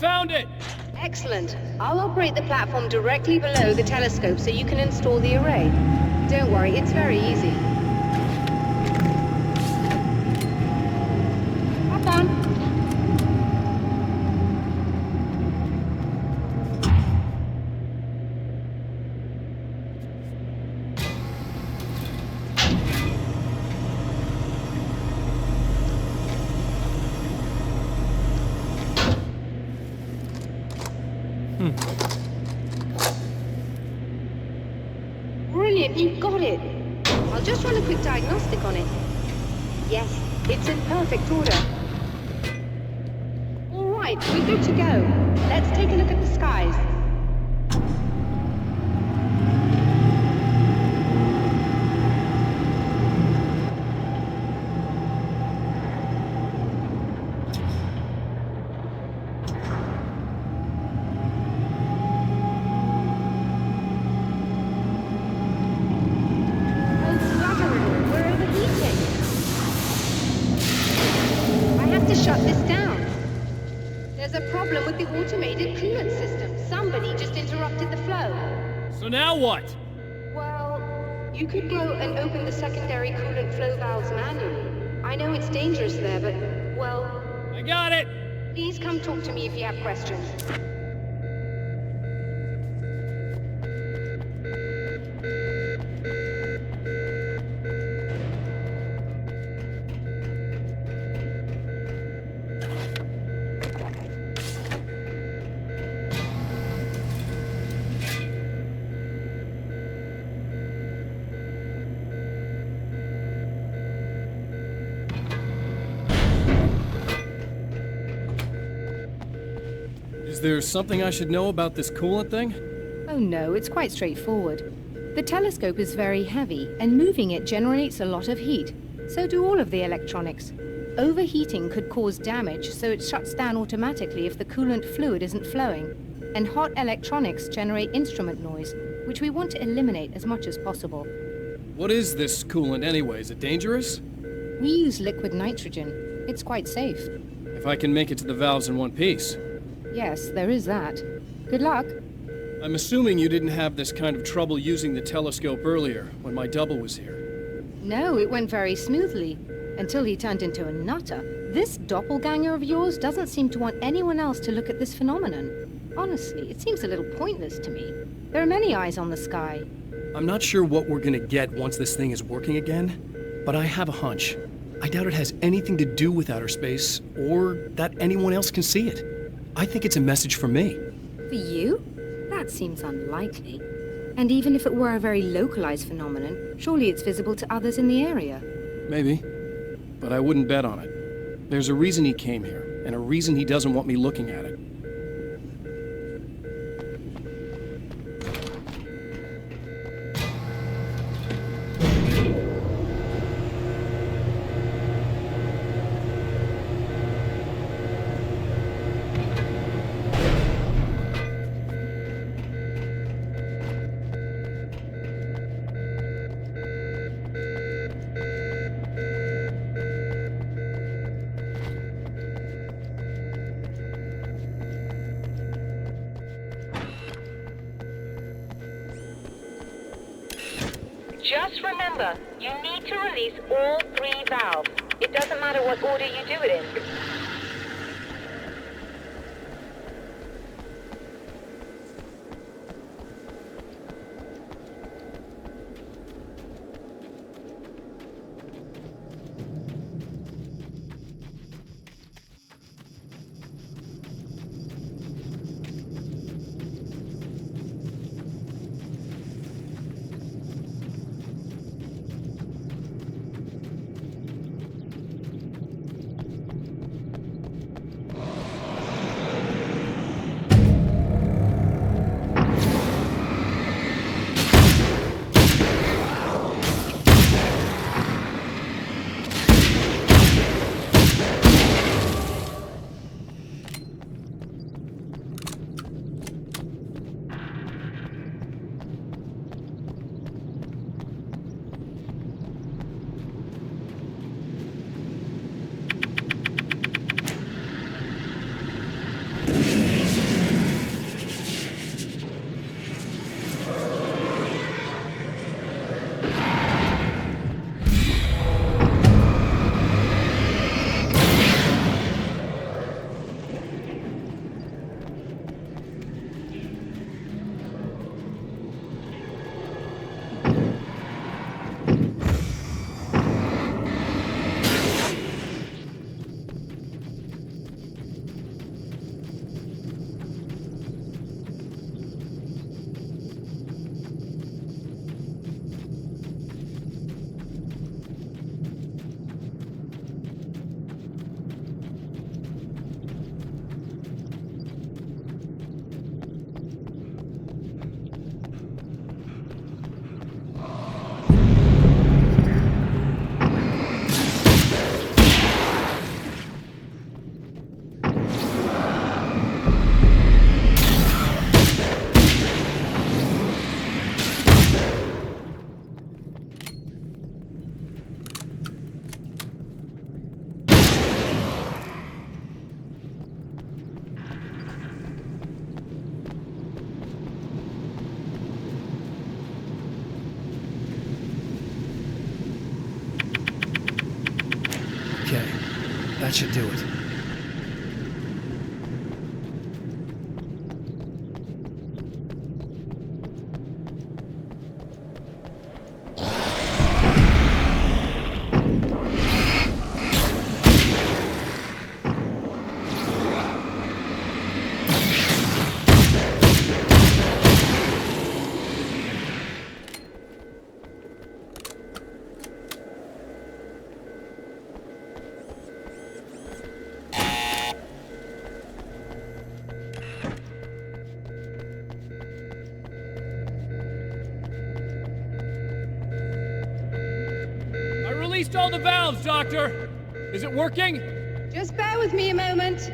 Speaker 7: Found it!
Speaker 10: Excellent. I'll operate the platform directly below the telescope so you can install the array. Don't worry, it's very easy. Hop on. Brilliant, you got it. I'll just run a quick diagnostic on it. Yes, it's in perfect order. All right, we're good to go. Let's take a look at the skies. Shut this down. There's a problem with the automated coolant system. Somebody just interrupted the flow.
Speaker 7: So now what?
Speaker 10: Well, you could go and open the secondary coolant flow valves manually. I know it's dangerous there, but, well...
Speaker 7: I got it!
Speaker 10: Please come talk to me if you have questions.
Speaker 7: Is there something I should know about this coolant thing?
Speaker 10: Oh no, it's quite straightforward. The telescope is very heavy, and moving it generates a lot of heat. So do all of the electronics. Overheating could cause damage, so it shuts down automatically if the coolant fluid isn't flowing. And hot electronics generate instrument noise, which we want to eliminate as much as possible.
Speaker 7: What is this coolant anyway? Is it dangerous?
Speaker 10: We use liquid nitrogen. It's quite safe.
Speaker 7: If I can make it to the valves in one piece.
Speaker 10: Yes, there is that. Good luck.
Speaker 7: I'm assuming you didn't have this kind of trouble using the telescope earlier, when my double was here.
Speaker 10: No, it went very smoothly. Until he turned into a nutter. This doppelganger of yours doesn't seem to want anyone else to look at this phenomenon. Honestly, it seems a little pointless to me. There are many eyes on the sky.
Speaker 3: I'm not sure what we're gonna get once this thing is working again, but I have a hunch. I doubt it has anything to do with outer space, or that anyone else can see it. I think it's a message for me.
Speaker 10: For you? That seems unlikely. And even if it were a very localized phenomenon, surely it's visible to others in the area.
Speaker 3: Maybe, but I wouldn't bet on it. There's a reason he came here, and a reason he doesn't want me looking at it.
Speaker 9: Just remember, you need to release all 3 valves. It doesn't matter what order you do it in.
Speaker 3: That should do it.
Speaker 7: Install the valves, Doctor! Is it working?
Speaker 10: Just bear with me a moment.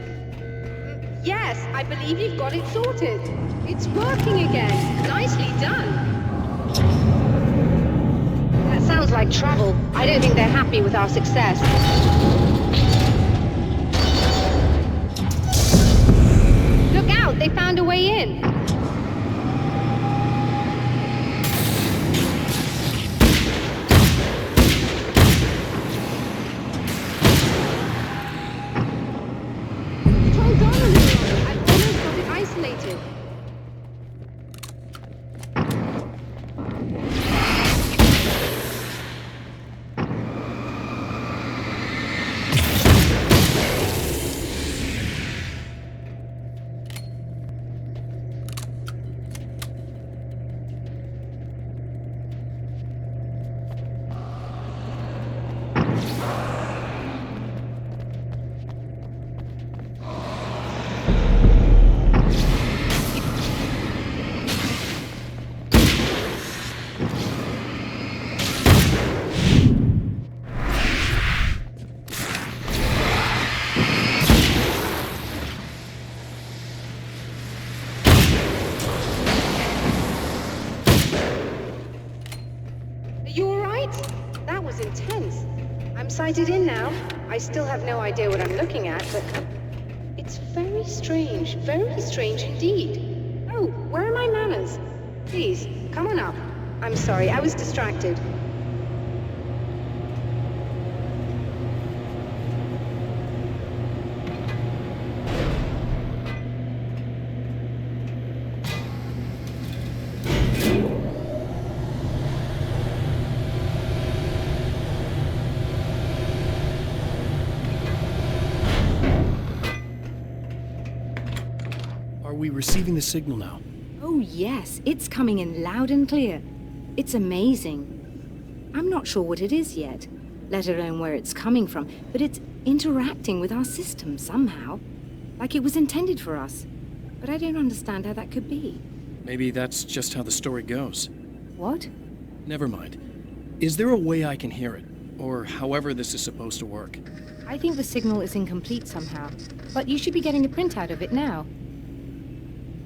Speaker 10: Yes, I believe you've got it sorted. It's working again. Nicely done. That sounds like trouble. I don't think they're happy with our success. Look out, they found a way in. Hold on a little longer. I've almost got it isolated. Intense. I'm sighted in now. I still have no idea what I'm looking at, but it's very strange indeed. Oh, where are my manners? Please, come on up. I'm sorry, I was distracted.
Speaker 3: Are we receiving the signal now?
Speaker 10: Oh yes, it's coming in loud and clear. It's amazing. I'm not sure what it is yet, let alone where it's coming from, but it's interacting with our system somehow. Like it was intended for us. But I don't understand how that could be.
Speaker 3: Maybe that's just how the story goes.
Speaker 10: What?
Speaker 3: Never mind. Is there a way I can hear it? Or however this is supposed to work?
Speaker 10: I think the signal is incomplete somehow, but you should be getting a printout of it now.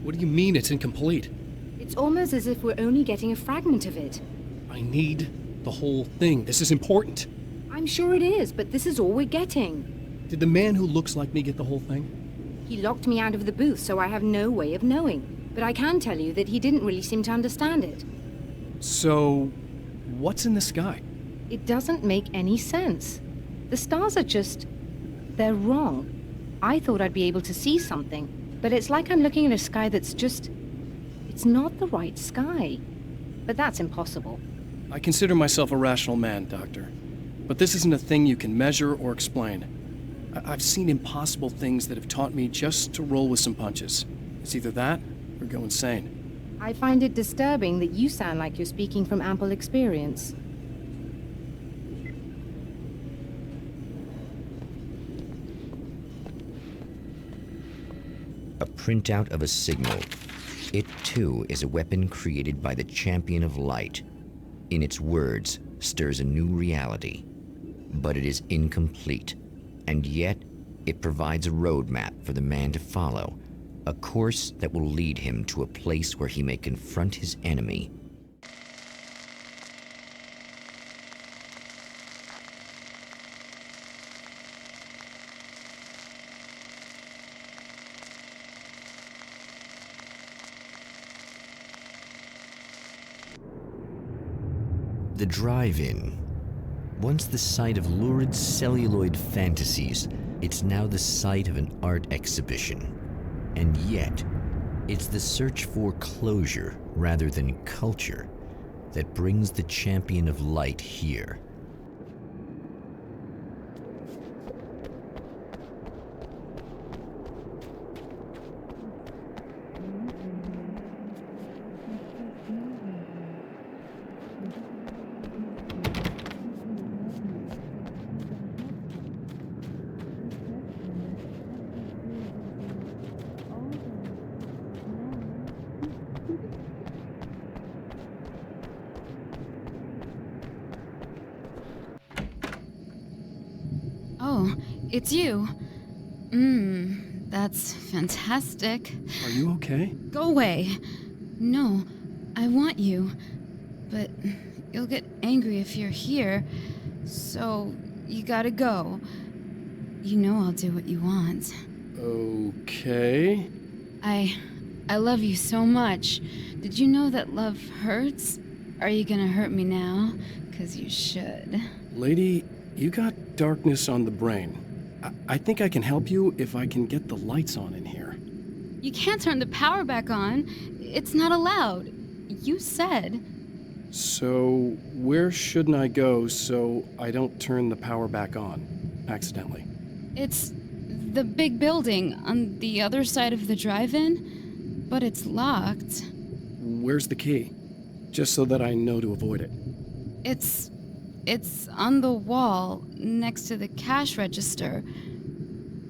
Speaker 3: What do you mean it's incomplete?
Speaker 10: It's almost as if we're only getting a fragment of it.
Speaker 3: I need the whole thing. This is important.
Speaker 10: I'm sure it is, but this is all we're getting.
Speaker 3: Did the man who looks like me get the whole thing?
Speaker 10: He locked me out of the booth, so I have no way of knowing. But I can tell you that he didn't really seem to understand it.
Speaker 3: So, what's in the sky?
Speaker 10: It doesn't make any sense. The stars are just... they're wrong. I thought I'd be able to see something. But it's like I'm looking at a sky that's just... it's not the right sky. But that's impossible.
Speaker 3: I consider myself a rational man, Doctor. But this isn't a thing you can measure or explain. I've seen impossible things that have taught me just to roll with some punches. It's either that, or go insane.
Speaker 10: I find it disturbing that you sound like you're speaking from ample experience.
Speaker 1: A printout of a signal. It, too, is a weapon created by the Champion of Light. In its words, stirs a new reality. But it is incomplete, and yet it provides a roadmap for the man to follow, a course that will lead him to a place where he may confront his enemy. The drive-in. Once the site of lurid celluloid fantasies, it's now the site of an art exhibition. And yet, it's the search for closure rather than culture that brings the Champion of Light here.
Speaker 4: It's you. That's fantastic.
Speaker 3: Are you okay?
Speaker 4: Go away. No, I want you. But you'll get angry if you're here. So, you gotta go. You know I'll do what you want.
Speaker 3: Okay.
Speaker 4: I love you so much. Did you know that love hurts? Are you gonna hurt me now? 'Cause you should.
Speaker 3: Lady, you got darkness on the brain. I think I can help you if I can get the lights on in here.
Speaker 4: You can't turn the power back on. It's not allowed. You said.
Speaker 3: So, where shouldn't I go so I don't turn the power back on accidentally?
Speaker 4: It's the big building on the other side of the drive-in, but it's locked.
Speaker 3: Where's the key? Just so that I know to avoid it.
Speaker 4: It's on the wall next to the cash register.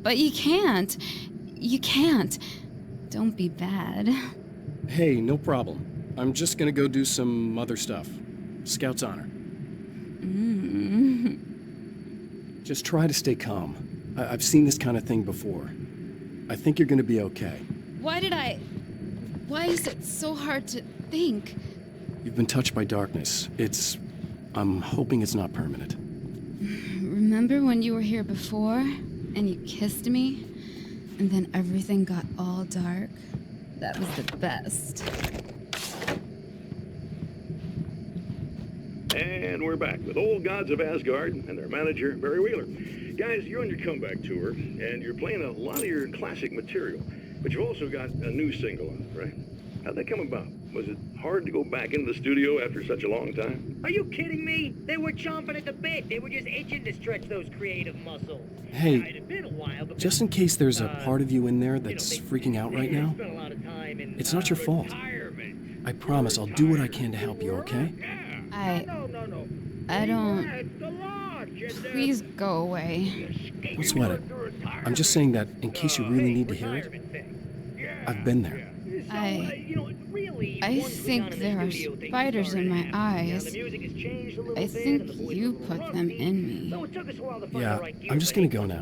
Speaker 4: But you can't. You can't. Don't be bad.
Speaker 3: Hey, no problem. I'm just gonna go do some other stuff. Scout's honor. Just try to stay calm. I've seen this kind of thing before. I think you're gonna be okay.
Speaker 4: Why is it so hard to think?
Speaker 3: You've been touched by darkness. I'm hoping it's not permanent.
Speaker 4: Remember when you were here before and you kissed me? And then everything got all dark? That was the best.
Speaker 5: And we're back with Old Gods of Asgard and their manager, Barry Wheeler. Guys, you're on your comeback tour, and you're playing a lot of your classic material, but you've also got a new single out, right? How'd that come about? Was it hard to go back into the studio after such a long time?
Speaker 6: Are you kidding me? They were chomping at the bit. They were just itching to stretch those creative muscles.
Speaker 3: Hey,
Speaker 6: It had been a while, but
Speaker 3: just in case there's a part of you in there that's freaking out right now,
Speaker 6: spent a lot of time in,
Speaker 3: it's not your fault. I promise I'll do what I can to help you, okay?
Speaker 6: No.
Speaker 4: I don't...
Speaker 6: At the lodge, and,
Speaker 4: Please go away.
Speaker 3: Don't sweat it. I'm just saying that in case you really need to hear it, I've been there.
Speaker 4: I think there are spiders in my eyes. I think you put them in me.
Speaker 3: Yeah, I'm just gonna go now.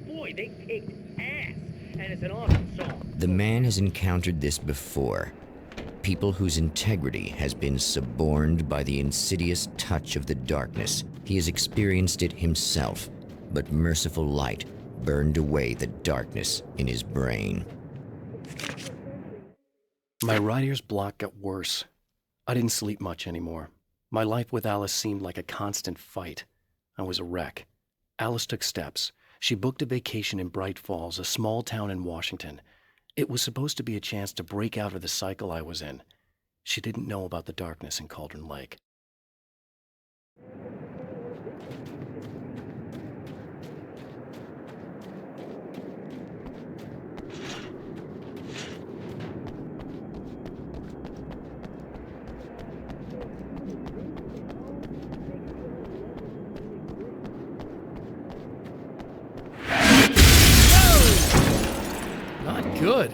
Speaker 6: Boy, they kicked ass, and it's an awesome song.
Speaker 1: The man has encountered this before. People whose integrity has been suborned by the insidious touch of the darkness. He has experienced it himself, but merciful light burned away the darkness in his brain.
Speaker 3: My writer's block got worse. I didn't sleep much anymore. My life with Alice seemed like a constant fight. I was a wreck. Alice took steps. She booked a vacation in Bright Falls, a small town in Washington. It was supposed to be a chance to break out of the cycle I was in. She didn't know about the darkness in Cauldron Lake. Not good.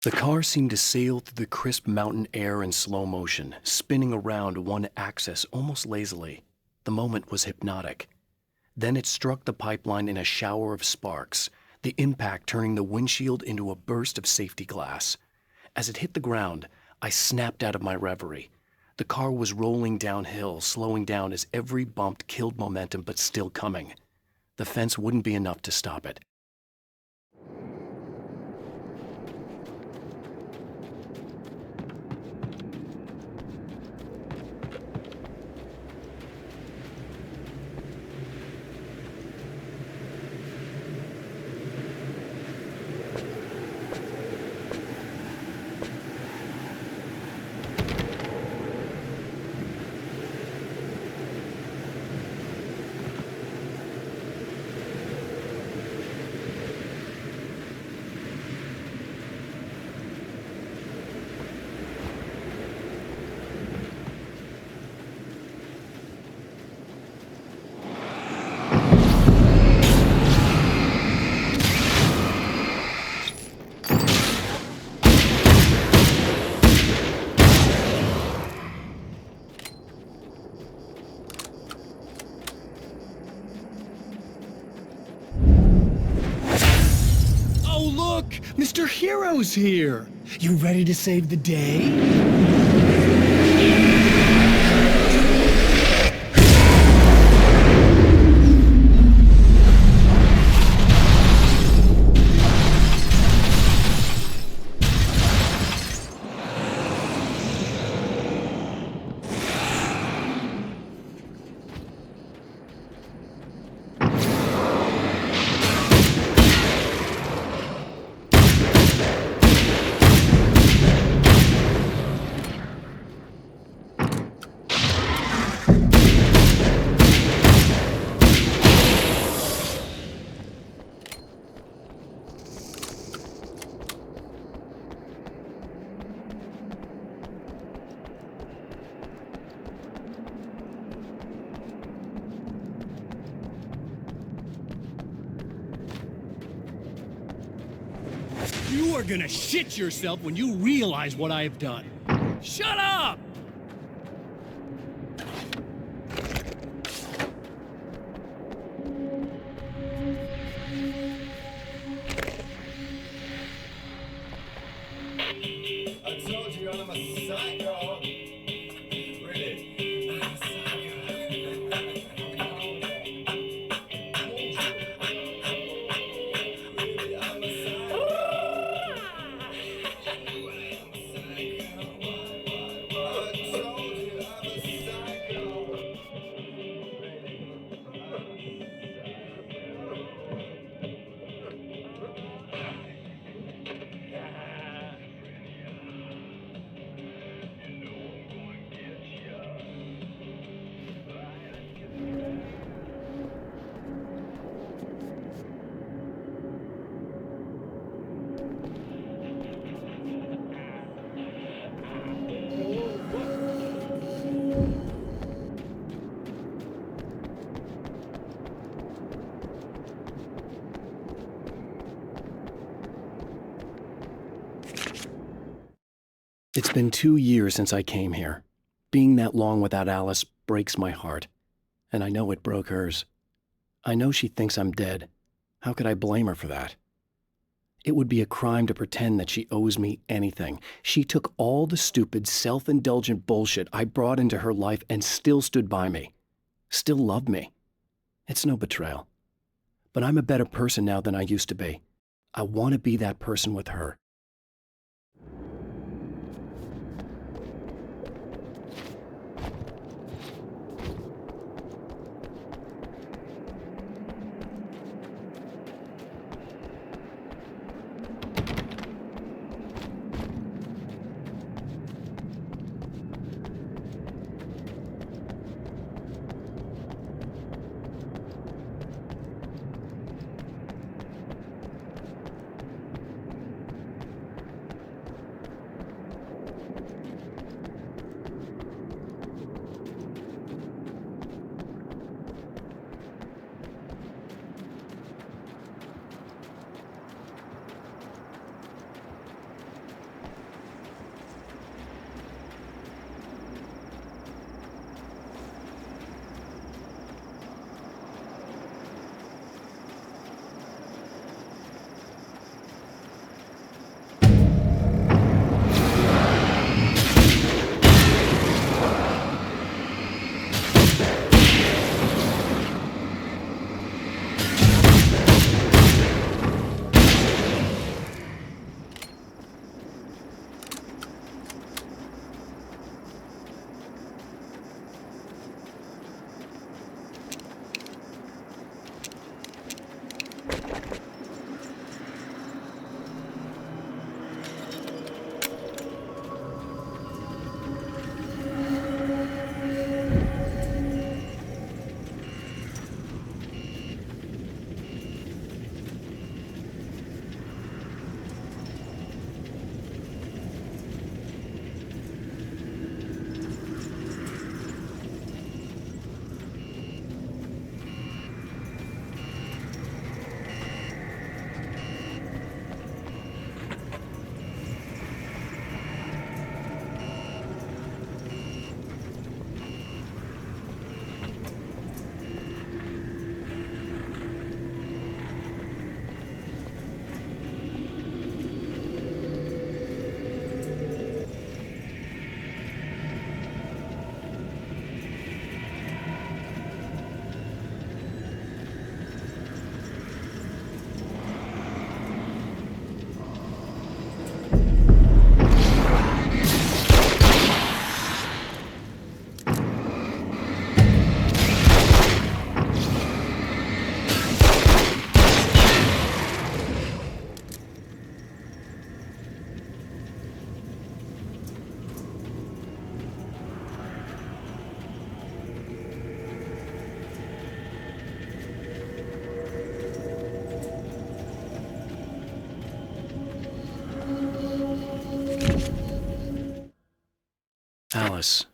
Speaker 3: The car seemed to sail through the crisp mountain air in slow motion, spinning around one axis almost lazily. The moment was hypnotic. Then it struck the pipeline in a shower of sparks, the impact turning the windshield into a burst of safety glass. As it hit the ground, I snapped out of my reverie. The car was rolling downhill, slowing down as every bump killed momentum but still coming. The fence wouldn't be enough to stop it.
Speaker 11: Mr. Hero's here! You ready to save the day? You are gonna shit yourself when you realize what I have done. Shut up!
Speaker 12: I told you I'm a psycho. Really? I'm a
Speaker 3: It's been 2 years since I came here. Being that long without Alice breaks my heart. And I know it broke hers. I know she thinks I'm dead. How could I blame her for that? It would be a crime to pretend that she owes me anything. She took all the stupid, self-indulgent bullshit I brought into her life and still stood by me. Still loved me. It's no betrayal. But I'm a better person now than I used to be. I want to be that person with her. Alice,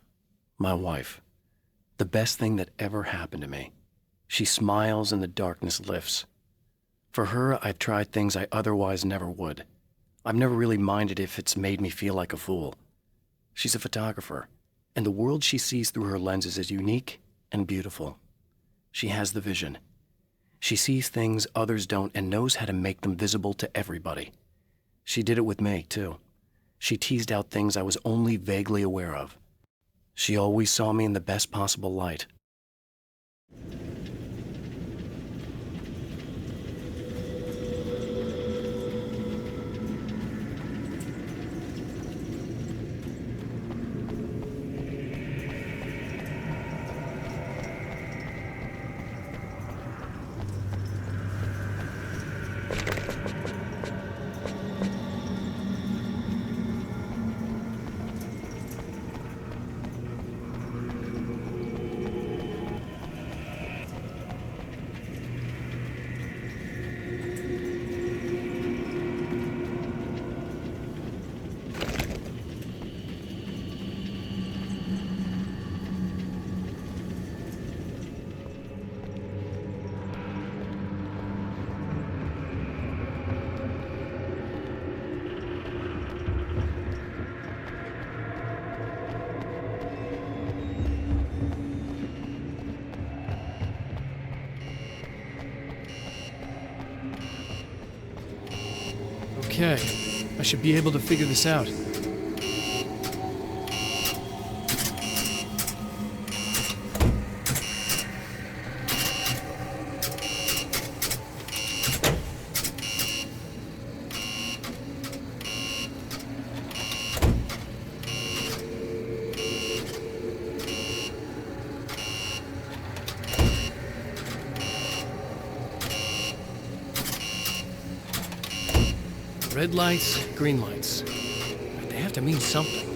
Speaker 3: my wife, the best thing that ever happened to me. She smiles and the darkness lifts. For her, I've tried things I otherwise never would. I've never really minded if it's made me feel like a fool. She's a photographer, and the world she sees through her lenses is unique and beautiful. She has the vision. She sees things others don't and knows how to make them visible to everybody. She did it with me, too. She teased out things I was only vaguely aware of. She always saw me in the best possible light.
Speaker 11: Okay, I should be able to figure this out. Red lights, green lights. They have to mean something.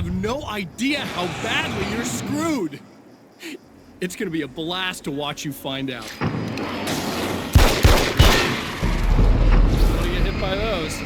Speaker 11: have no idea how badly you're screwed. It's gonna be a blast to watch you find out. Don't get hit by those.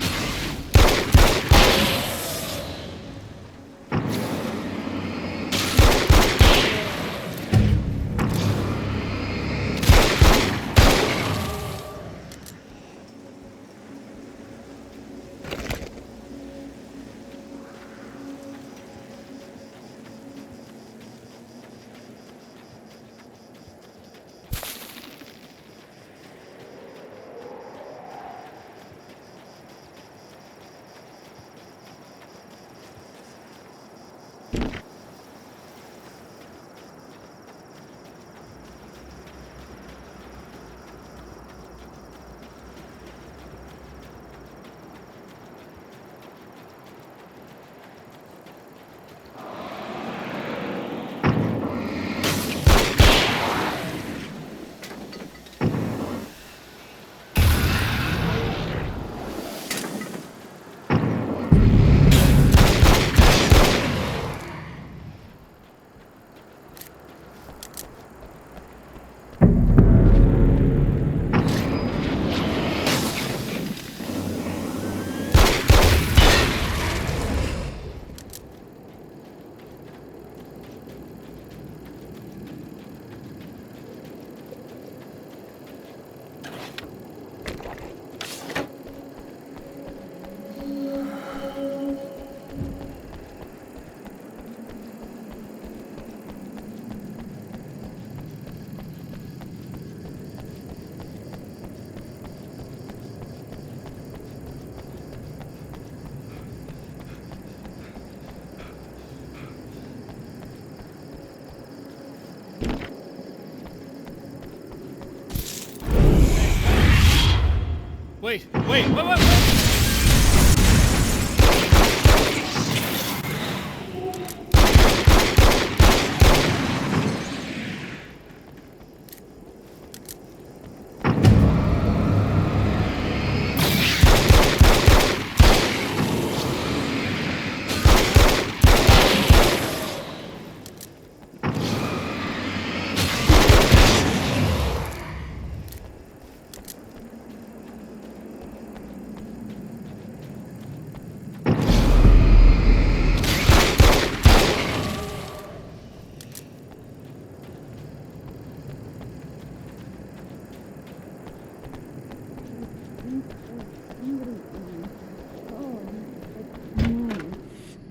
Speaker 11: Wait.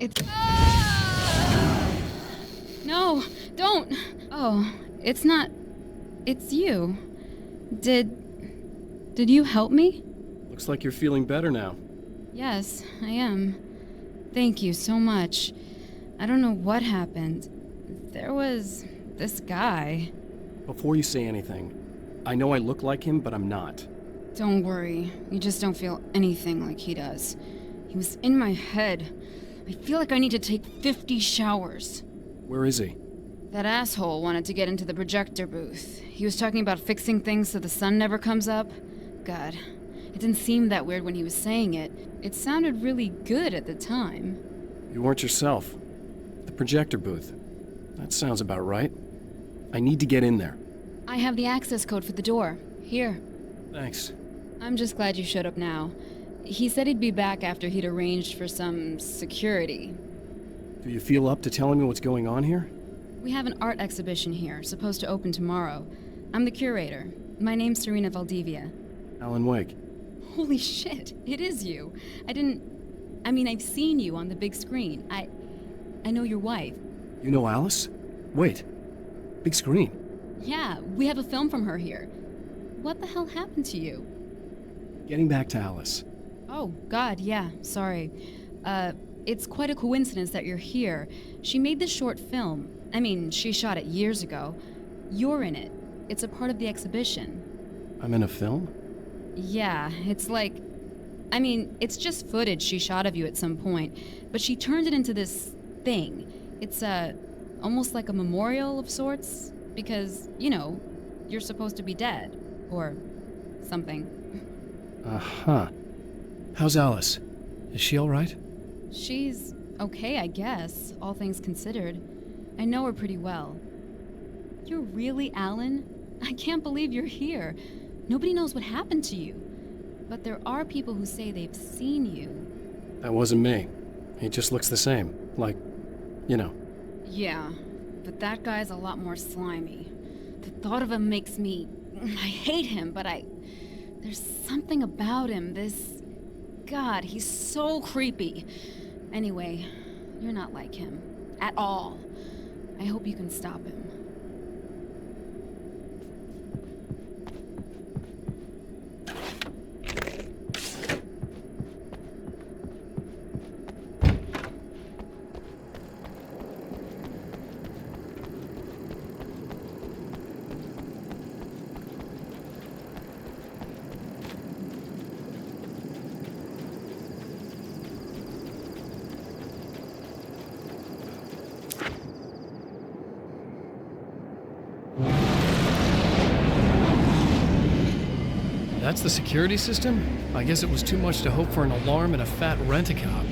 Speaker 4: It's... No, don't! Oh, it's not... It's you. Did you help me?
Speaker 3: Looks like you're feeling better now.
Speaker 4: Yes, I am. Thank you so much. I don't know what happened. There was this guy.
Speaker 3: Before you say anything, I know I look like him, but I'm not.
Speaker 4: Don't worry. You just don't feel anything like he does. He was in my head. I feel like I need to take 50 showers.
Speaker 3: Where is he?
Speaker 4: That asshole wanted to get into the projector booth. He was talking about fixing things so the sun never comes up. God, it didn't seem that weird when he was saying it. It sounded really good at the time.
Speaker 3: You weren't yourself. The projector booth. That sounds about right. I need to get in there.
Speaker 4: I have the access code for the door. Here.
Speaker 3: Thanks.
Speaker 4: I'm just glad you showed up now. He said he'd be back after he'd arranged for some security.
Speaker 3: Do you feel up to telling me what's going on here?
Speaker 4: We have an art exhibition here, supposed to open tomorrow. I'm the curator. My name's Serena Valdivia.
Speaker 3: Alan Wake.
Speaker 4: Holy shit, it is you. I've seen you on the big screen. I know your wife.
Speaker 3: You know Alice? Wait. Big screen.
Speaker 4: Yeah, we have a film from her here. What the hell happened to you?
Speaker 3: Getting back to Alice.
Speaker 4: Oh, God, yeah, sorry. It's quite a coincidence that you're here. She made this short film. She shot it years ago. You're in it. It's a part of the exhibition.
Speaker 3: I'm in a film?
Speaker 4: Yeah, it's like... it's just footage she shot of you at some point, but she turned it into this thing. It's, almost like a memorial of sorts, because, you're supposed to be dead. Or something.
Speaker 3: Uh-huh. How's Alice? Is she all right?
Speaker 4: She's okay, I guess.
Speaker 13: all things considered. I know her pretty well. You're really Alan? I can't believe you're here. Nobody knows what happened to you. But there are people who say they've seen you.
Speaker 3: That wasn't me. He just looks the same. Like, you know.
Speaker 13: Yeah, but that guy's a lot more slimy. The thought of him makes me... I hate him, but there's something about him, God, he's so creepy. Anyway, you're not like him. At all. I hope you can stop him.
Speaker 3: That's the security system? I guess it was too much to hope for an alarm and a fat rent-a-cop.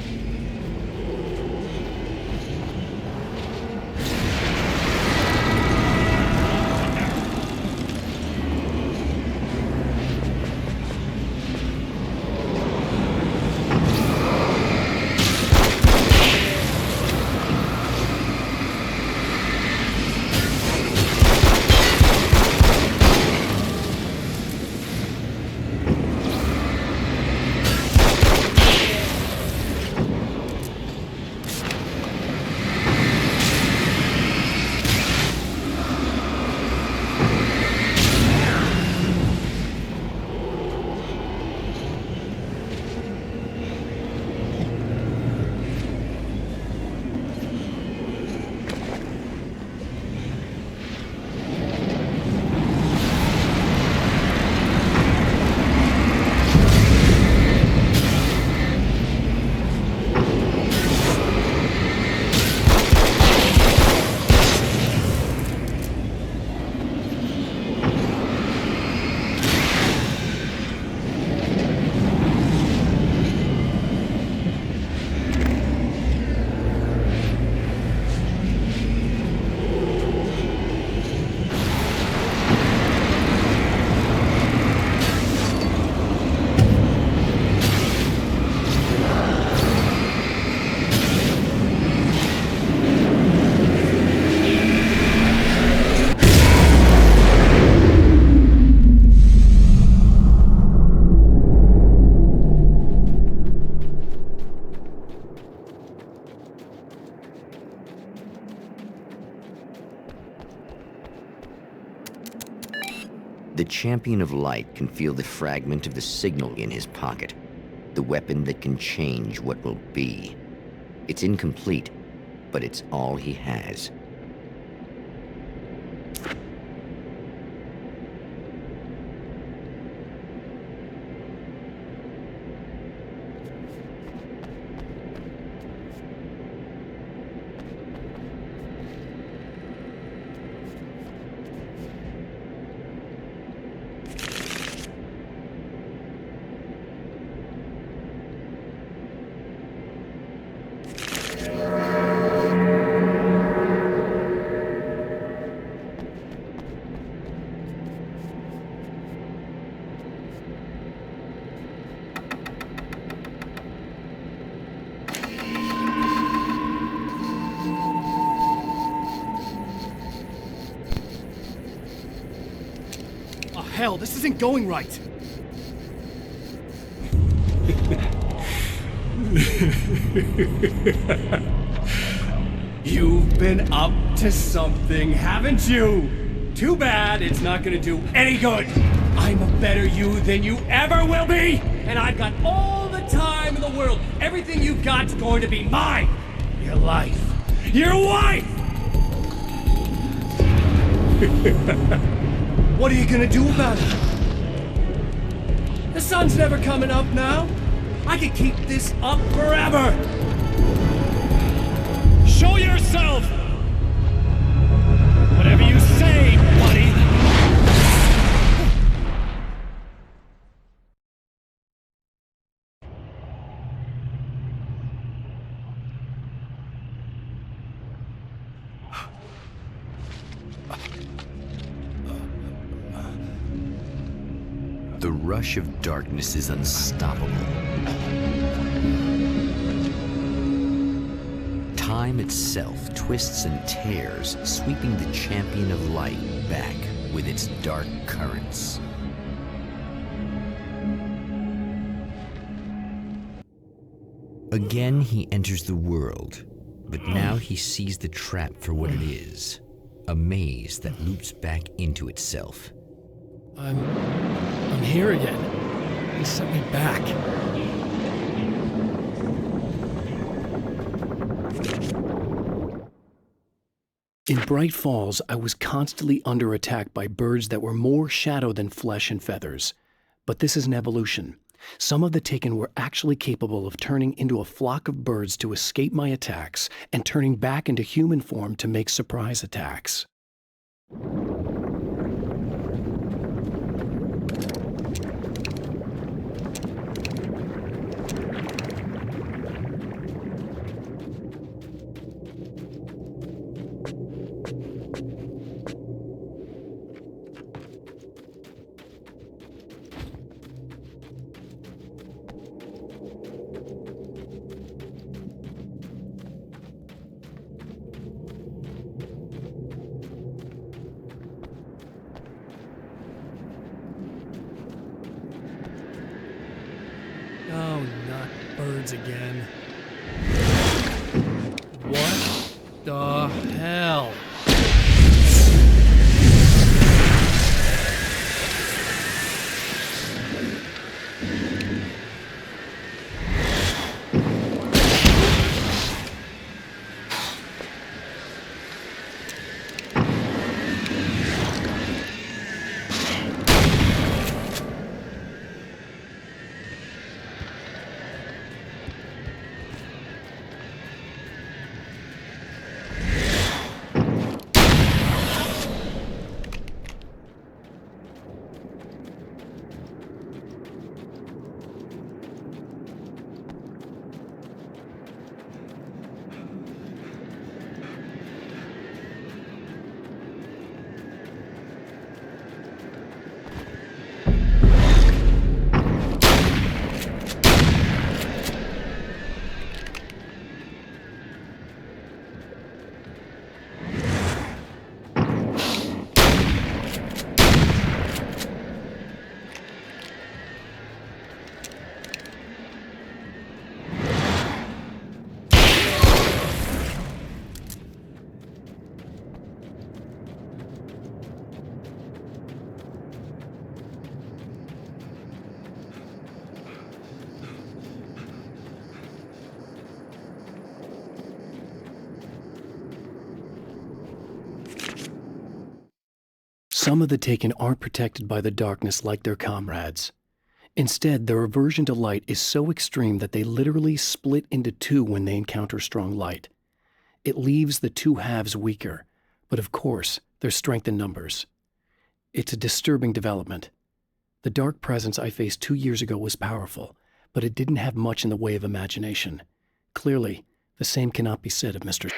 Speaker 1: The champion of light can feel the fragment of the signal in his pocket, the weapon that can change what will be. It's incomplete, but it's all he has.
Speaker 11: Hell, this isn't going right. You've been up to something, haven't you? Too bad it's not gonna do any good. I'm a better you than you ever will be, and I've got all the time in the world. Everything you've got's going to be mine. Your life. Your wife! What are you gonna do about it? The sun's never coming up now. I can keep this up forever. Show yourself! Whatever you say, buddy.
Speaker 1: The rush of darkness is unstoppable. Time itself twists and tears, sweeping the champion of light back with its dark currents. Again, he enters the world, but now he sees the trap for what it is, a maze that loops back into itself.
Speaker 3: I'm here again. He sent me back. In Bright Falls, I was constantly under attack by birds that were more shadow than flesh and feathers. But this is an evolution. Some of the Taken were actually capable of turning into a flock of birds to escape my attacks and turning back into human form to make surprise attacks.
Speaker 11: Oh, not birds again. What the hell?
Speaker 3: Some of the Taken aren't protected by the darkness like their comrades. Instead, their aversion to light is so extreme that they literally split into two when they encounter strong light. It leaves the two halves weaker, but of course, there's strength in numbers. It's a disturbing development. The dark presence I faced 2 years ago was powerful, but it didn't have much in the way of imagination. Clearly, the same cannot be said of Mr.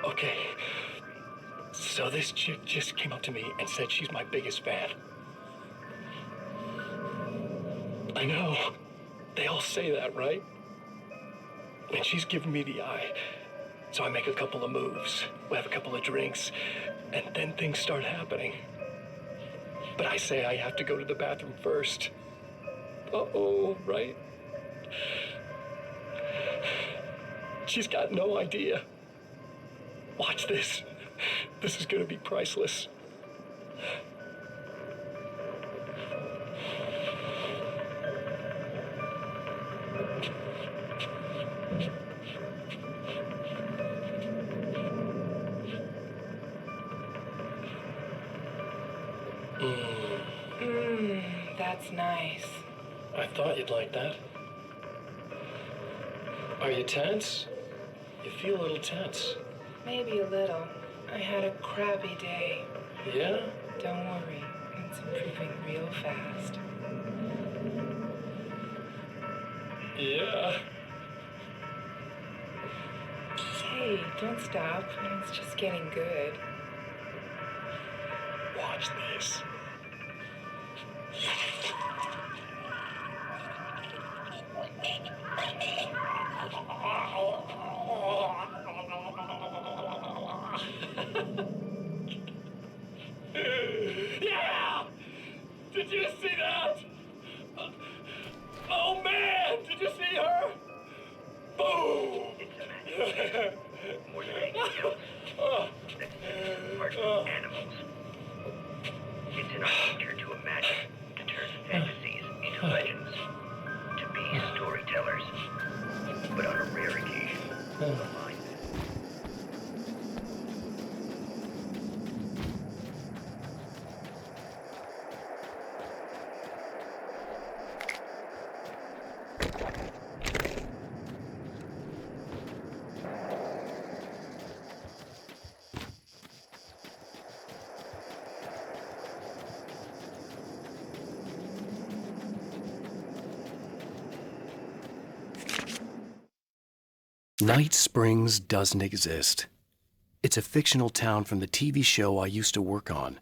Speaker 2: Okay, so this chick just came up to me and said she's my biggest fan. I know, they all say that, right? And she's giving me the eye. So I make a couple of moves, we have a couple of drinks, and then things start happening. But I say I have to go to the bathroom first. Uh-oh, right? She's got no idea. Watch this. This is gonna be priceless.
Speaker 14: That's nice.
Speaker 2: I thought you'd like that. Are you tense? You feel a little tense.
Speaker 14: Maybe a little. I had a crappy day.
Speaker 2: Yeah?
Speaker 14: Don't worry. It's improving real fast.
Speaker 2: Yeah.
Speaker 14: Hey, don't stop. It's just getting good.
Speaker 2: Watch this. Yeah! Did you see that? Oh man! Did you see her? Boom!
Speaker 15: More than anything else, that's animals. It's in our nature to imagine, to turn fantasies into legends, to be storytellers. But on a rare occasion, a mind.
Speaker 3: Night Springs doesn't exist. It's a fictional town from the TV show I used to work on.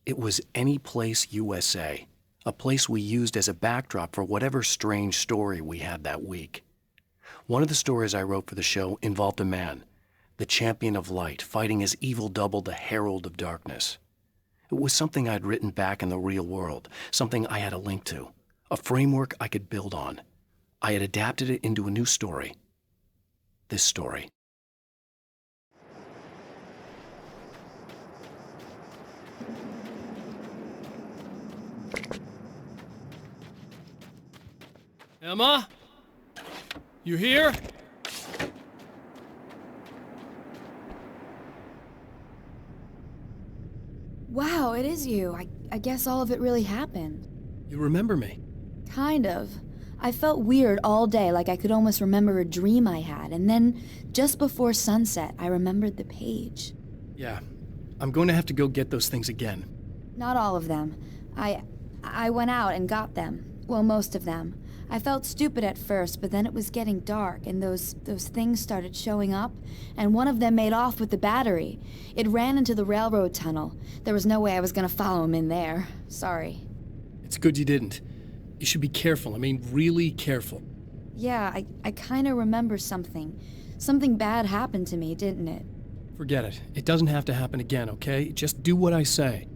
Speaker 3: It was Any Place USA, a place we used as a backdrop for whatever strange story we had that week. One of the stories I wrote for the show involved a man, the champion of light, fighting his evil double, the Herald of Darkness. It was something I'd written back in the real world, something I had a link to, a framework I could build on. I had adapted it into a new story. This story.
Speaker 7: Emma? You here?
Speaker 4: Wow, it is you. I guess all of it really happened.
Speaker 3: You remember me?
Speaker 4: Kind of. I felt weird all day, like I could almost remember a dream I had, and then, just before sunset, I remembered the page.
Speaker 3: Yeah. I'm going to have to go get those things again.
Speaker 4: Not all of them. I went out and got them. Well, most of them. I felt stupid at first, but then it was getting dark, and those things started showing up, and one of them made off with the battery. It ran into the railroad tunnel. There was no way I was gonna follow him in there. Sorry.
Speaker 3: It's good you didn't. You should be careful. I mean, really careful.
Speaker 4: Yeah, I kinda remember something. Something bad happened to me, didn't it?
Speaker 3: Forget it. It doesn't have to happen again, okay? Just do what I say.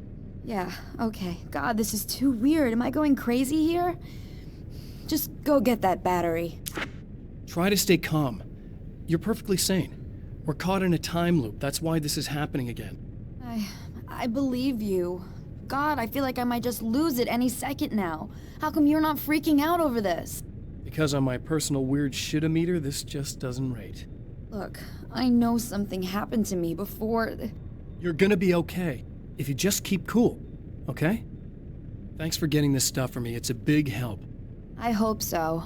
Speaker 4: Yeah, okay. God, this is too weird. Am I going crazy here? Just go get that battery.
Speaker 3: Try to stay calm. You're perfectly sane. We're caught in a time loop. That's why this is happening again.
Speaker 4: I believe you. God, I feel like I might just lose it any second now. How come you're not freaking out over this?
Speaker 3: Because on my personal weird shit-o-meter, this just doesn't rate.
Speaker 4: Look, I know something happened to me before...
Speaker 3: You're gonna be okay, if you just keep cool, okay? Thanks for getting this stuff for me. It's a big help.
Speaker 4: I hope so.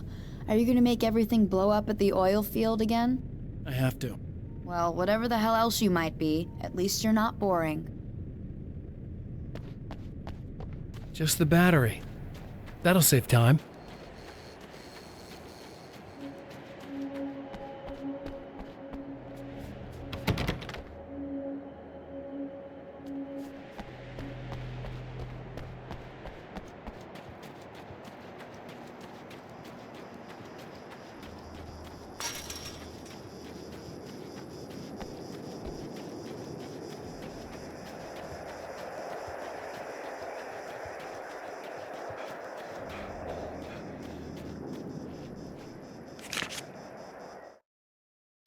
Speaker 4: Are you gonna make everything blow up at the oil field again?
Speaker 3: I have to.
Speaker 4: Well, whatever the hell else you might be, at least you're not boring.
Speaker 3: Just the battery. That'll save time.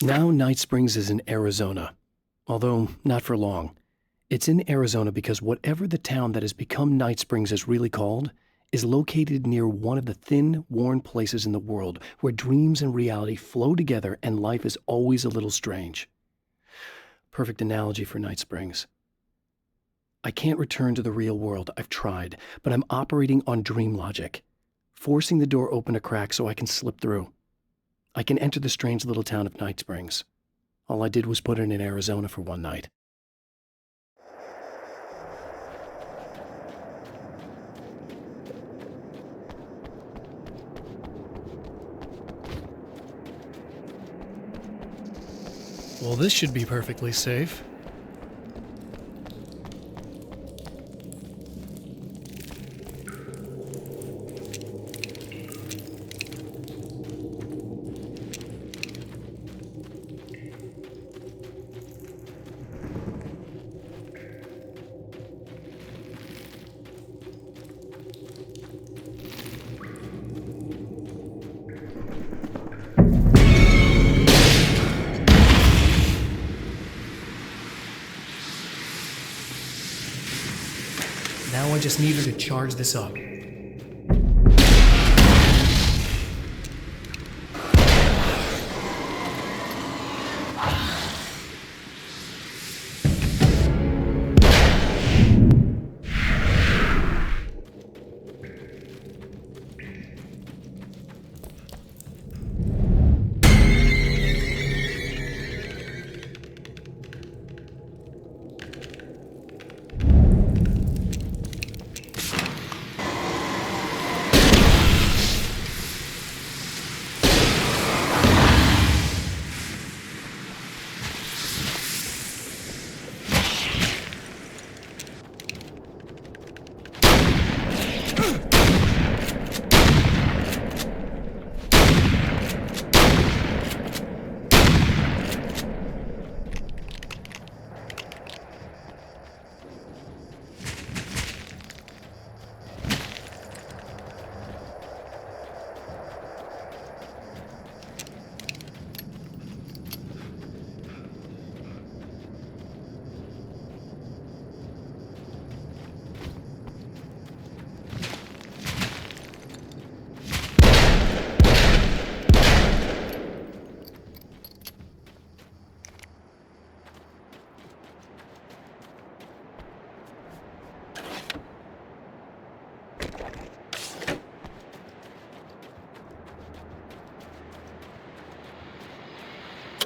Speaker 3: Now Night Springs is in Arizona, although not for long. It's in Arizona because whatever the town that has become Night Springs is really called is located near one of the thin, worn places in the world where dreams and reality flow together and life is always a little strange. Perfect analogy for Night Springs. I can't return to the real world. I've tried, but I'm operating on dream logic, forcing the door open a crack so I can slip through. I can enter the strange little town of Night Springs. All I did was put it in Arizona for one night.
Speaker 16: Well, this should be perfectly safe. Now I just needed to charge this up.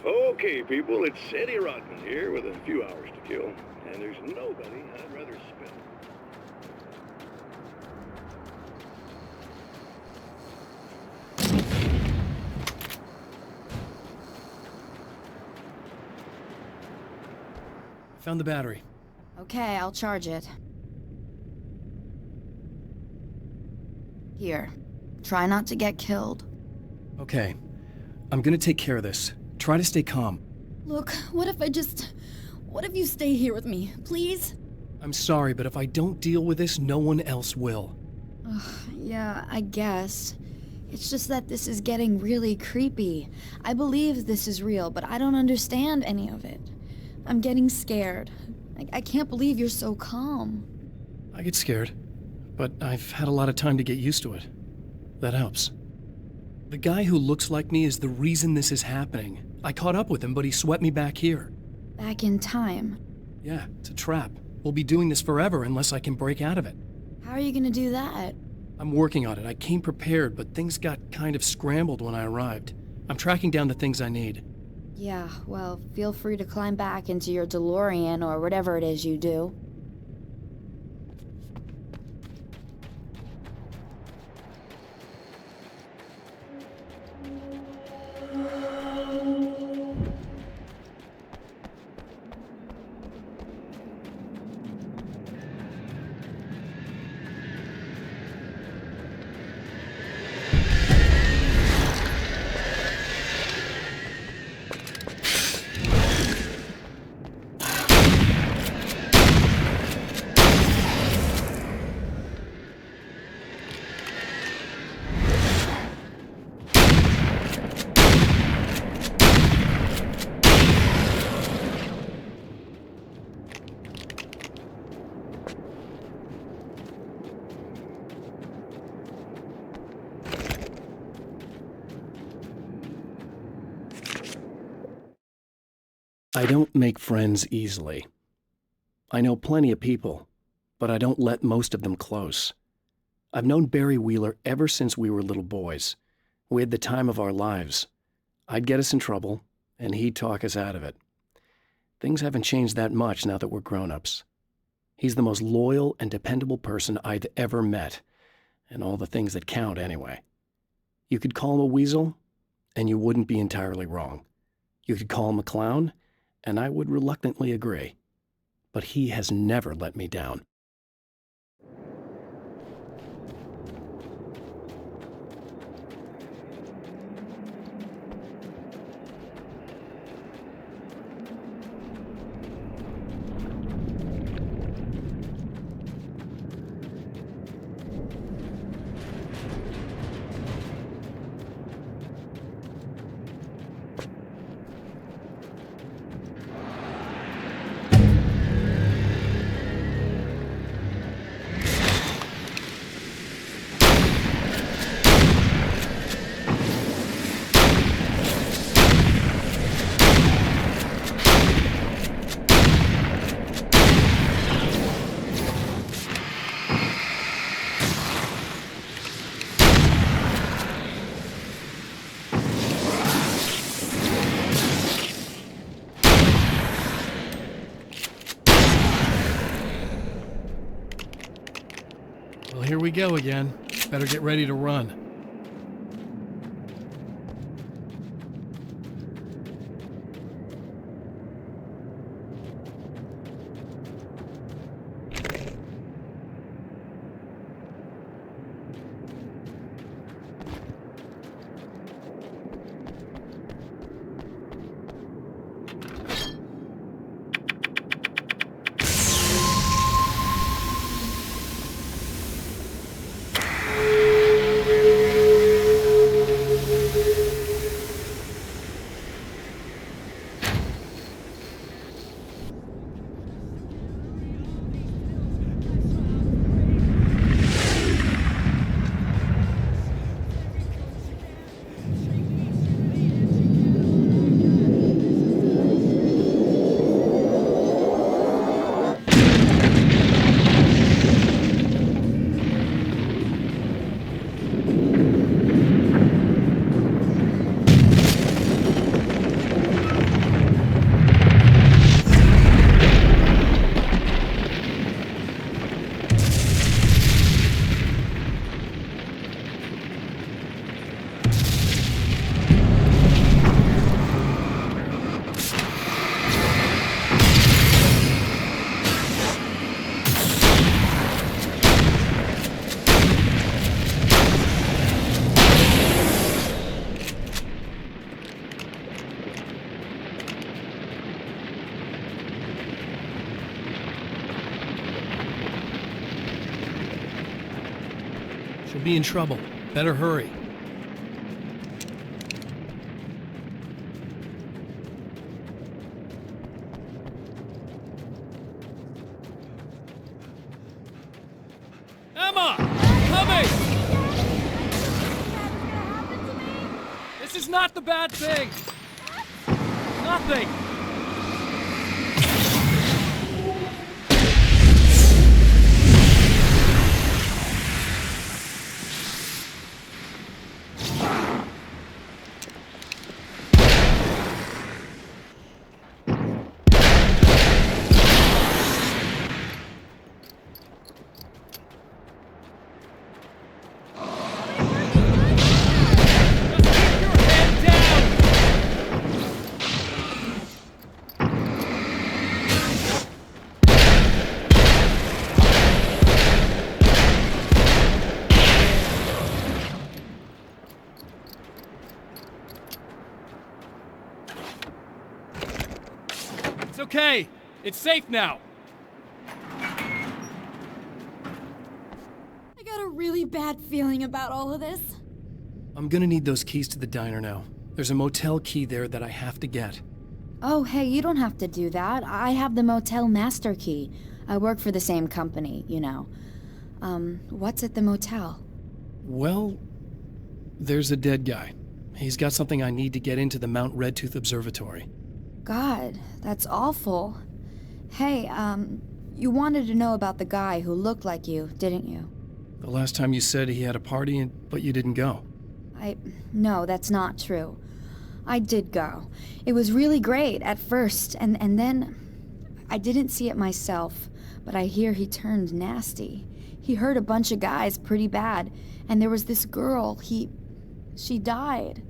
Speaker 5: Okay, people, it's Eddie Rodman here with a few hours to kill, and there's nobody I'd rather spend.
Speaker 16: Found the battery.
Speaker 4: Okay, I'll charge it. Here. Try not to get killed.
Speaker 3: Okay. I'm gonna take care of this. Try to stay calm.
Speaker 4: Look, what if you stay here with me, please?
Speaker 3: I'm sorry, but if I don't deal with this, no one else will.
Speaker 4: Yeah, I guess. It's just that this is getting really creepy. I believe this is real, but I don't understand any of it. I'm getting scared. I can't believe you're so calm.
Speaker 3: I get scared, but I've had a lot of time to get used to it. That helps. The guy who looks like me is the reason this is happening. I caught up with him, but he swept me back here.
Speaker 4: Back in time.
Speaker 3: Yeah, it's a trap. We'll be doing this forever unless I can break out of it.
Speaker 4: How are you gonna do that?
Speaker 3: I'm working on it. I came prepared, but things got kind of scrambled when I arrived. I'm tracking down the things I need.
Speaker 4: Yeah, well, feel free to climb back into your DeLorean or whatever it is you do.
Speaker 3: I don't make friends easily. I know plenty of people, but I don't let most of them close. I've known Barry Wheeler ever since we were little boys. We had the time of our lives. I'd get us in trouble, and he'd talk us out of it. Things haven't changed that much now that we're grown-ups. He's the most loyal and dependable person I've ever met, and all the things that count anyway. You could call him a weasel, and you wouldn't be entirely wrong. You could call him a clown, and I would reluctantly agree. But he has never let me down.
Speaker 16: Well, here we go again. Better get ready to run. She'll be in trouble. Better hurry. Emma! Coming! This is not the bad thing! Nothing! It's okay. It's safe now.
Speaker 4: I got a really bad feeling about all of this.
Speaker 3: I'm gonna need those keys to the diner now. There's a motel key there that I have to get.
Speaker 4: Oh, hey, you don't have to do that. I have the motel master key. I work for the same company, you know. What's at the motel?
Speaker 3: Well, there's a dead guy. He's got something I need to get into the Mount Redtooth Observatory.
Speaker 4: God, that's awful. Hey, you wanted to know about the guy who looked like you, didn't you?
Speaker 3: The last time you said he had a party, but you didn't go.
Speaker 4: No, that's not true. I did go. It was really great at first, and then I didn't see it myself, but I hear he turned nasty. He hurt a bunch of guys pretty bad, and there was this girl, she died.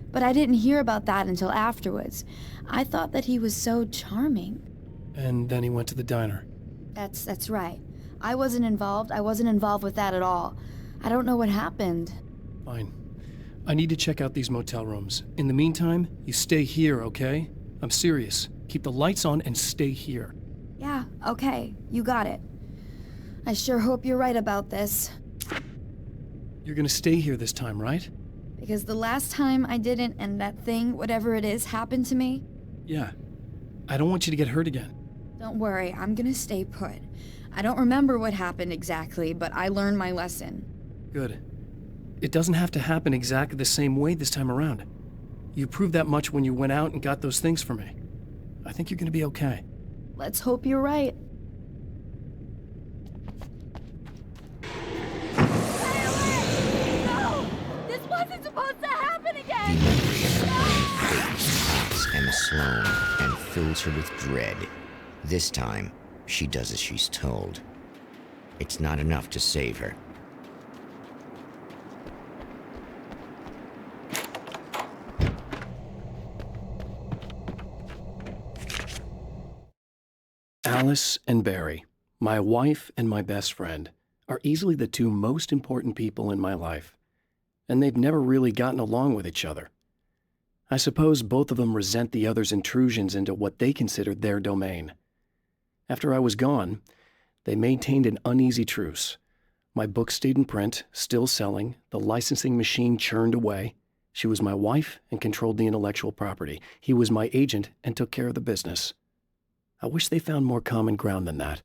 Speaker 4: But I didn't hear about that until afterwards. I thought that he was so charming.
Speaker 3: And then he went to the diner.
Speaker 4: That's right. I wasn't involved. I wasn't involved with that at all. I don't know what happened.
Speaker 3: Fine. I need to check out these motel rooms. In the meantime, you stay here, okay? I'm serious. Keep the lights on and stay here.
Speaker 4: Yeah, okay. You got it. I sure hope you're right about this.
Speaker 3: You're gonna stay here this time, right?
Speaker 4: Because the last time I didn't, and that thing, whatever it is, happened to me.
Speaker 3: Yeah. I don't want you to get hurt again.
Speaker 4: Don't worry, I'm gonna stay put. I don't remember what happened exactly, but I learned my lesson.
Speaker 3: Good. It doesn't have to happen exactly the same way this time around. You proved that much when you went out and got those things for me. I think you're gonna be okay.
Speaker 4: Let's hope you're right.
Speaker 17: No! This wasn't supposed to happen again!
Speaker 1: The memory of her life wakes Emma Sloan and fills her with dread. This time, she does as she's told. It's not enough to save her.
Speaker 3: Alice and Barry, my wife and my best friend, are easily the two most important people in my life, and they've never really gotten along with each other. I suppose both of them resent the other's intrusions into what they considered their domain. After I was gone, they maintained an uneasy truce. My book stayed in print, still selling, the licensing machine churned away. She was my wife and controlled the intellectual property. He was my agent and took care of the business. I wish they found more common ground than that.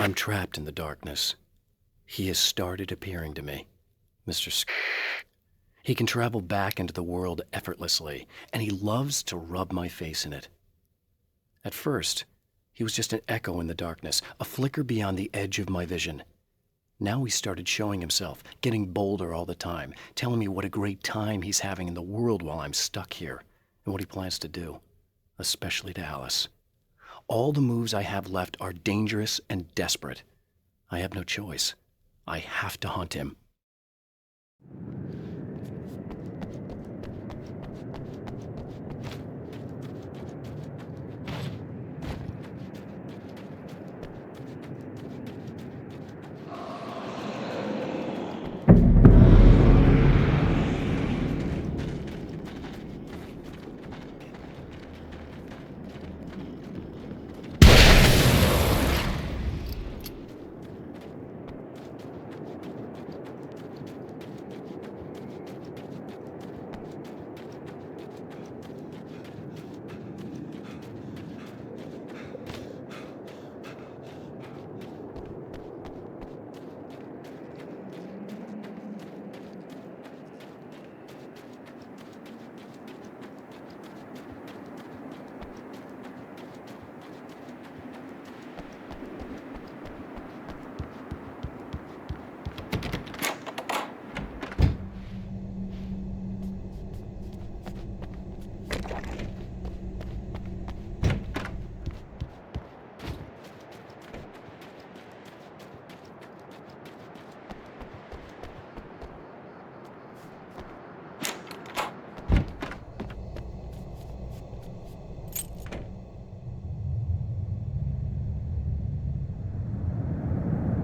Speaker 3: I'm trapped in the darkness. He has started appearing to me, Mr. He can travel back into the world effortlessly, and he loves to rub my face in it. At first, he was just an echo in the darkness, a flicker beyond the edge of my vision. Now he started showing himself, getting bolder all the time, telling me what a great time he's having in the world while I'm stuck here, and what he plans to do, especially to Alice. All the moves I have left are dangerous and desperate. I have no choice. I have to hunt him.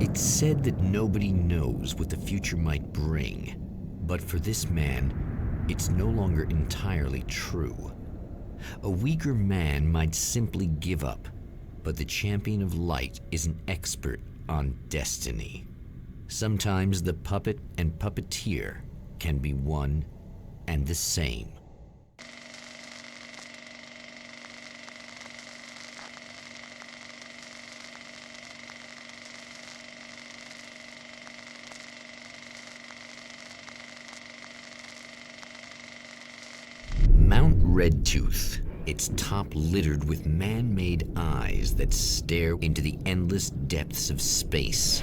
Speaker 1: It's said that nobody knows what the future might bring, but for this man, it's no longer entirely true. A weaker man might simply give up, but the champion of light is an expert on destiny. Sometimes the puppet and puppeteer can be one and the same. Mount Redtooth, its top littered with man-made eyes that stare into the endless depths of space.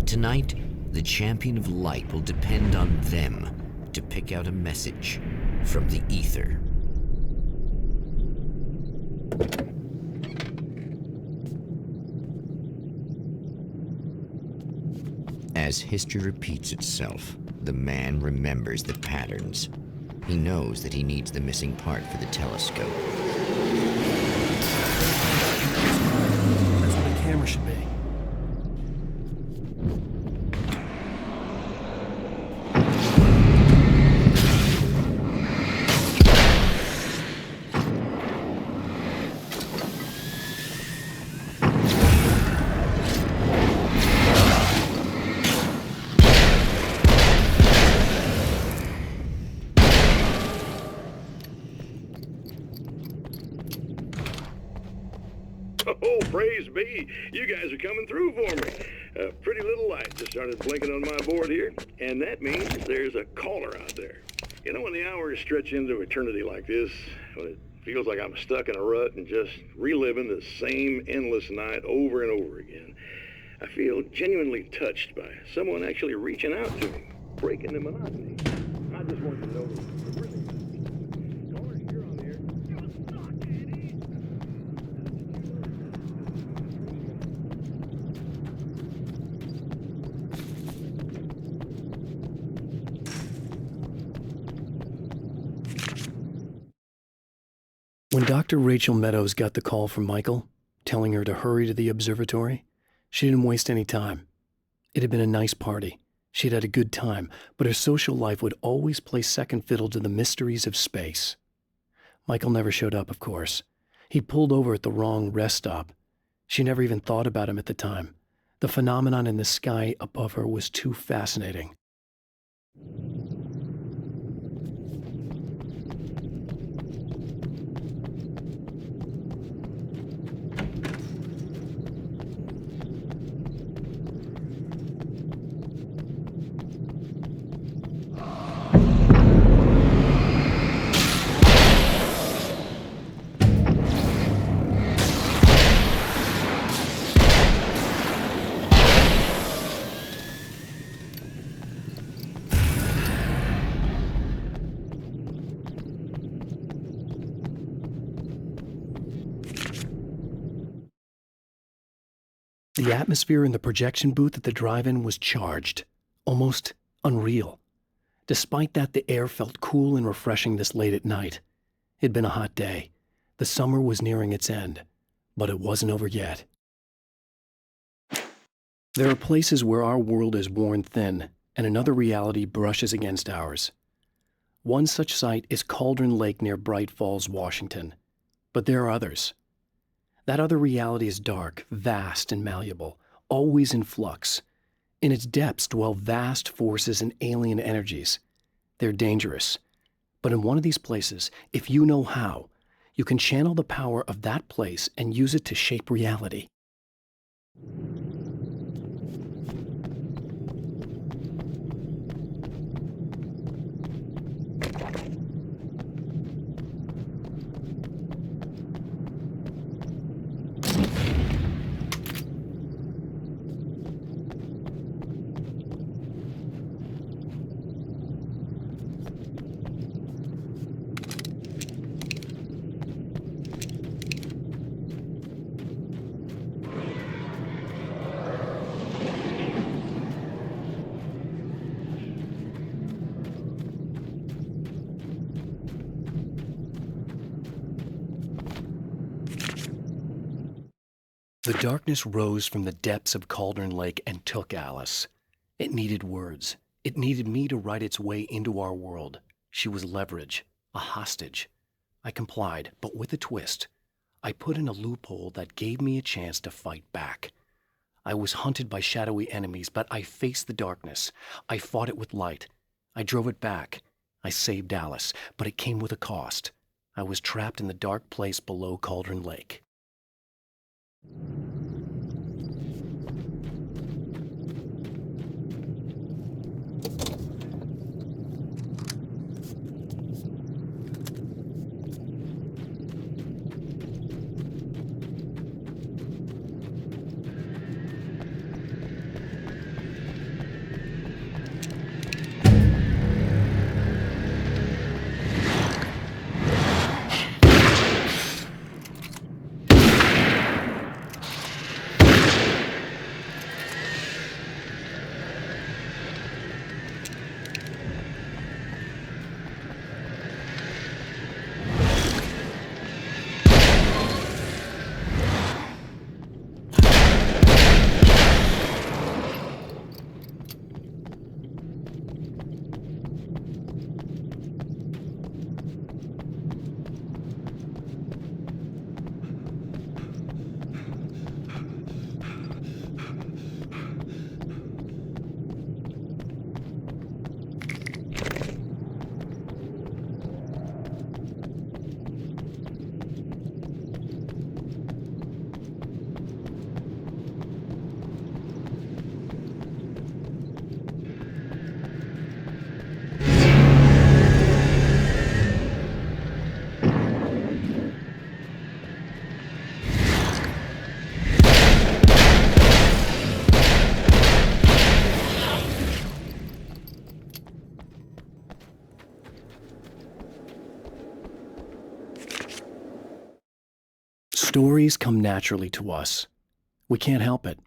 Speaker 1: Tonight, the champion of light will depend on them to pick out a message from the ether. As history repeats itself, the man remembers the patterns. He knows that he needs the missing part for the telescope.
Speaker 3: That's what a camera should be.
Speaker 5: Oh, praise be. You guys are coming through for me. A pretty little light just started blinking on my board here, and that means there's a caller out there. You know, when the hours stretch into eternity like this, when it feels like I'm stuck in a rut and just reliving the same endless night over and over again, I feel genuinely touched by someone actually reaching out to me, breaking the monotony. I just want to know the really callers here on the air. You suck, Eddie!
Speaker 3: When Dr. Rachel Meadows got the call from Michael, telling her to hurry to the observatory, she didn't waste any time. It had been a nice party. She'd had a good time, but her social life would always play second fiddle to the mysteries of space. Michael never showed up, of course. He pulled over at the wrong rest stop. She never even thought about him at the time. The phenomenon in the sky above her was too fascinating. The atmosphere in the projection booth at the drive-in was charged, almost unreal. Despite that, the air felt cool and refreshing this late at night. It'd been a hot day. The summer was nearing its end, but it wasn't over yet. There are places where our world is worn thin, and another reality brushes against ours. One such site is Cauldron Lake near Bright Falls, Washington. But there are others. That other reality is dark, vast, and malleable, always in flux. In its depths dwell vast forces and alien energies. They're dangerous. But in one of these places, if you know how, you can channel the power of that place and use it to shape reality. The darkness rose from the depths of Cauldron Lake and took Alice. It needed words. It needed me to write its way into our world. She was leverage, a hostage. I complied, but with a twist. I put in a loophole that gave me a chance to fight back. I was hunted by shadowy enemies, but I faced the darkness. I fought it with light. I drove it back. I saved Alice, but it came with a cost. I was trapped in the dark place below Cauldron Lake. Stories come naturally to us. We can't help it.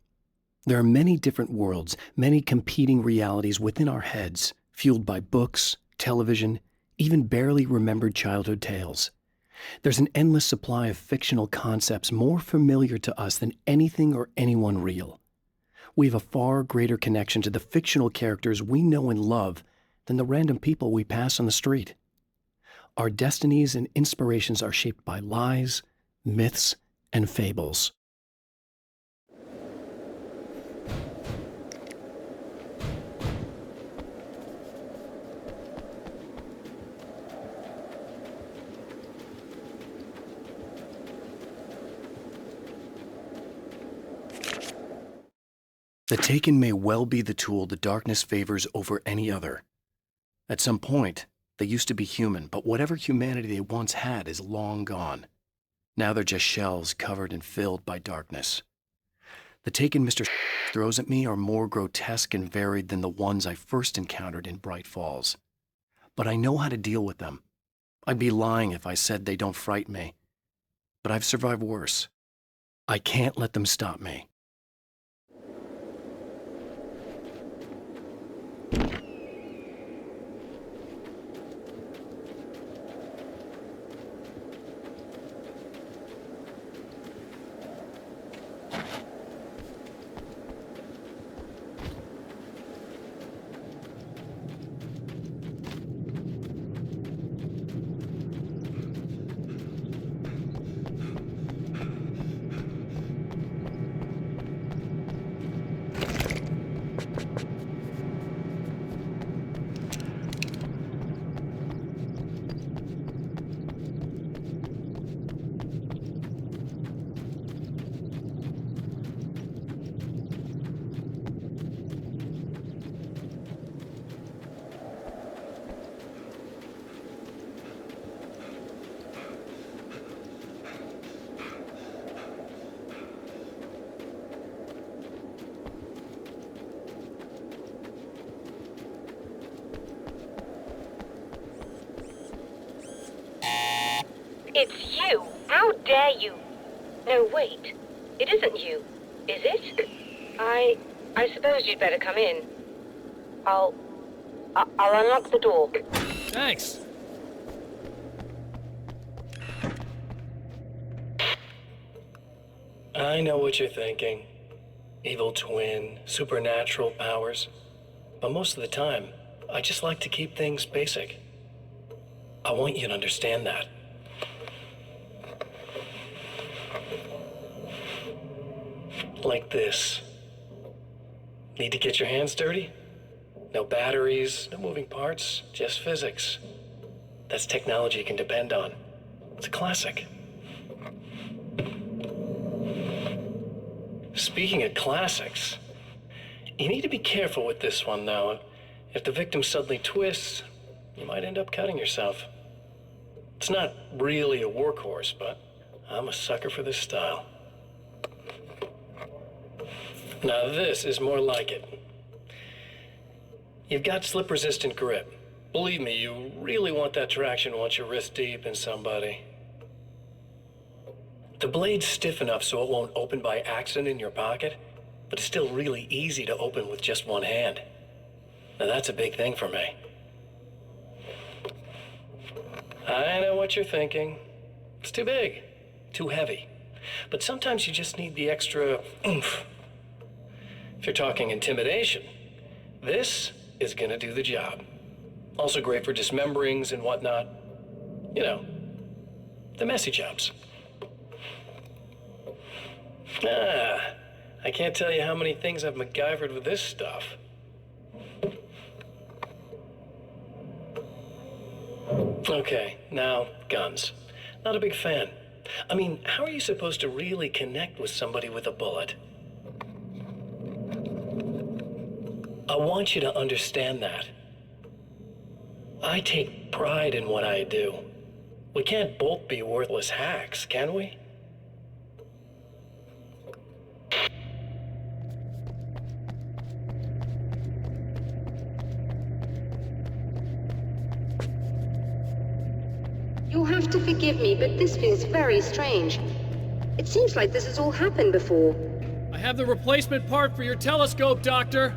Speaker 3: There are many different worlds, many competing realities within our heads, fueled by books, television, even barely remembered childhood tales. There's an endless supply of fictional concepts more familiar to us than anything or anyone real. We have a far greater connection to the fictional characters we know and love than the random people we pass on the street. Our destinies and inspirations are shaped by lies, myths, and fables. The Taken may well be the tool the darkness favors over any other. At some point, they used to be human, but whatever humanity they once had is long gone. Now they're just shells covered and filled by darkness. The Taken Mr. throws at me are more grotesque and varied than the ones I first encountered in Bright Falls. But I know how to deal with them. I'd be lying if I said they don't frighten me. But I've survived worse. I can't let them stop me.
Speaker 9: It's you! How dare you! No, wait. It isn't you, is it? I suppose you'd better come in. I'll unlock the door.
Speaker 16: Thanks.
Speaker 2: I know what you're thinking. Evil twin, supernatural powers. But most of the time, I just like to keep things basic. I want you to understand that. Like this. Need to get your hands dirty? No batteries, no moving parts, just physics. That's technology you can depend on. It's a classic. Speaking of classics, you need to be careful with this one, though. If the victim suddenly twists, you might end up cutting yourself. It's not really a workhorse, but I'm a sucker for this style. Now this is more like it. You've got slip-resistant grip. Believe me, you really want that traction once you're wrist deep in somebody. The blade's stiff enough so it won't open by accident in your pocket, but it's still really easy to open with just one hand. Now that's a big thing for me. I know what you're thinking. It's too big, too heavy. But sometimes you just need the extra oomph. If you're talking intimidation, this is gonna do the job. Also great for dismemberings and whatnot. You know, the messy jobs. I can't tell you how many things I've MacGyvered with this stuff. Okay, now, guns. Not a big fan. I mean, how are you supposed to really connect with somebody with a bullet? I want you to understand that. I take pride in what I do. We can't both be worthless hacks, can we?
Speaker 10: You'll have to forgive me, but this feels very strange. It seems like this has all happened before.
Speaker 16: I have the replacement part for your telescope, Doctor.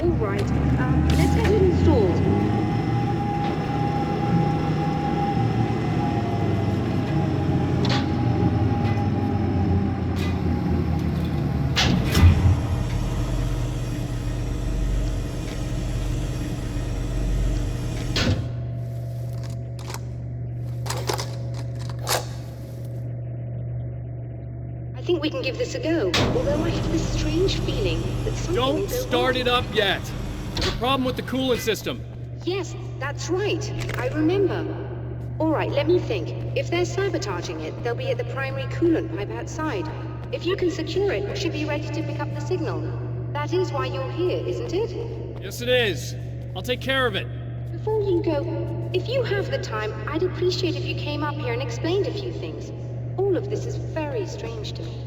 Speaker 10: All right. Let's get it installed. I think we can give this a go, although I have this strange feeling that something...
Speaker 16: Don't start it up yet! There's a problem with the coolant system.
Speaker 10: Yes, that's right. I remember. All right, let me think. If they're sabotaging it, they'll be at the primary coolant pipe outside. If you can secure it, we should be ready to pick up the signal. That is why you're here, isn't it?
Speaker 16: Yes, it is. I'll take care of it.
Speaker 10: Before you go, if you have the time, I'd appreciate if you came up here and explained a few things. All of this is very strange to me.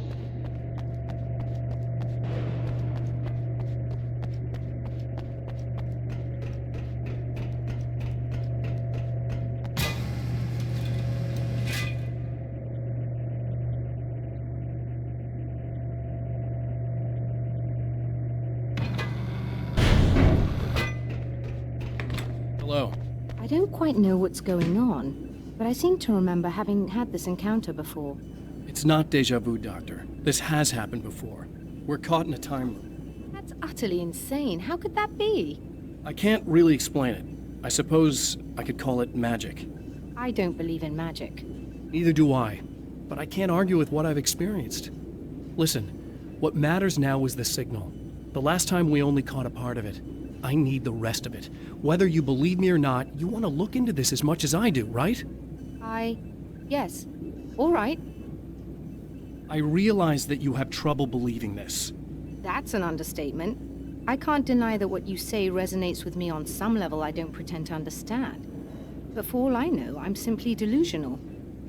Speaker 16: Hello.
Speaker 10: I don't quite know what's going on, but I seem to remember having had this encounter before.
Speaker 3: It's not deja vu, Doctor. This has happened before. We're caught in a time loop.
Speaker 10: That's utterly insane. How could that be?
Speaker 3: I can't really explain it. I suppose I could call it magic.
Speaker 10: I don't believe in magic.
Speaker 3: Neither do I. But I can't argue with what I've experienced. Listen, what matters now is the signal. The last time we only caught a part of it. I need the rest of it. Whether you believe me or not, you want to look into this as much as I do, right?
Speaker 10: Yes. All right.
Speaker 3: I realize that you have trouble believing this.
Speaker 10: That's an understatement. I can't deny that what you say resonates with me on some level I don't pretend to understand. But for all I know, I'm simply delusional.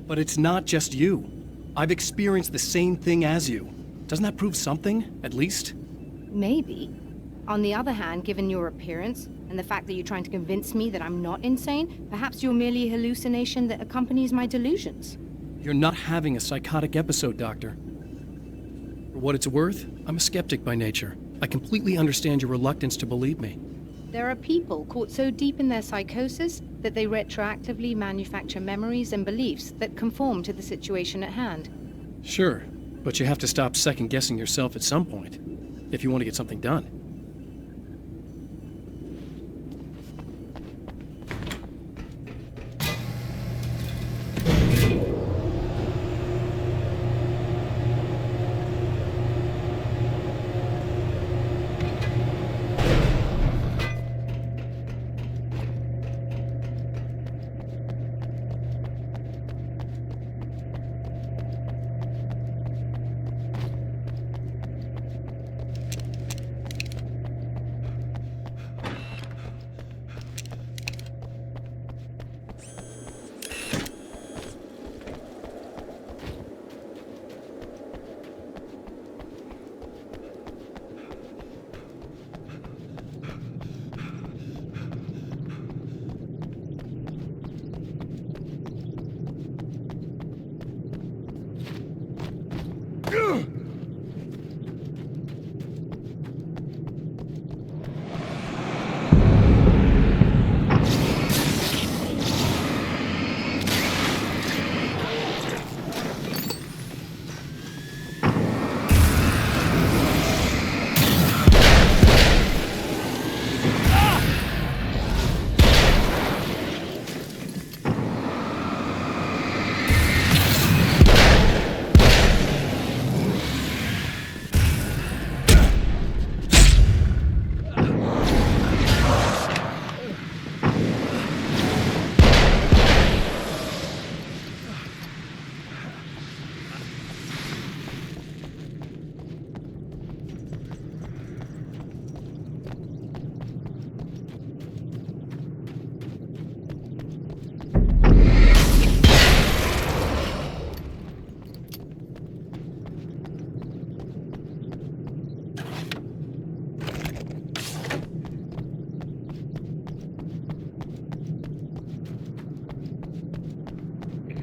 Speaker 3: But it's not just you. I've experienced the same thing as you. Doesn't that prove something, at least?
Speaker 10: Maybe. On the other hand, given your appearance, and the fact that you're trying to convince me that I'm not insane, perhaps you're merely a hallucination that accompanies my delusions.
Speaker 3: You're not having a psychotic episode, Doctor. For what it's worth, I'm a skeptic by nature. I completely understand your reluctance to believe me.
Speaker 10: There are people caught so deep in their psychosis that they retroactively manufacture memories and beliefs that conform to the situation at hand.
Speaker 3: Sure, But you have to stop second-guessing yourself at some point, if you want to get something done.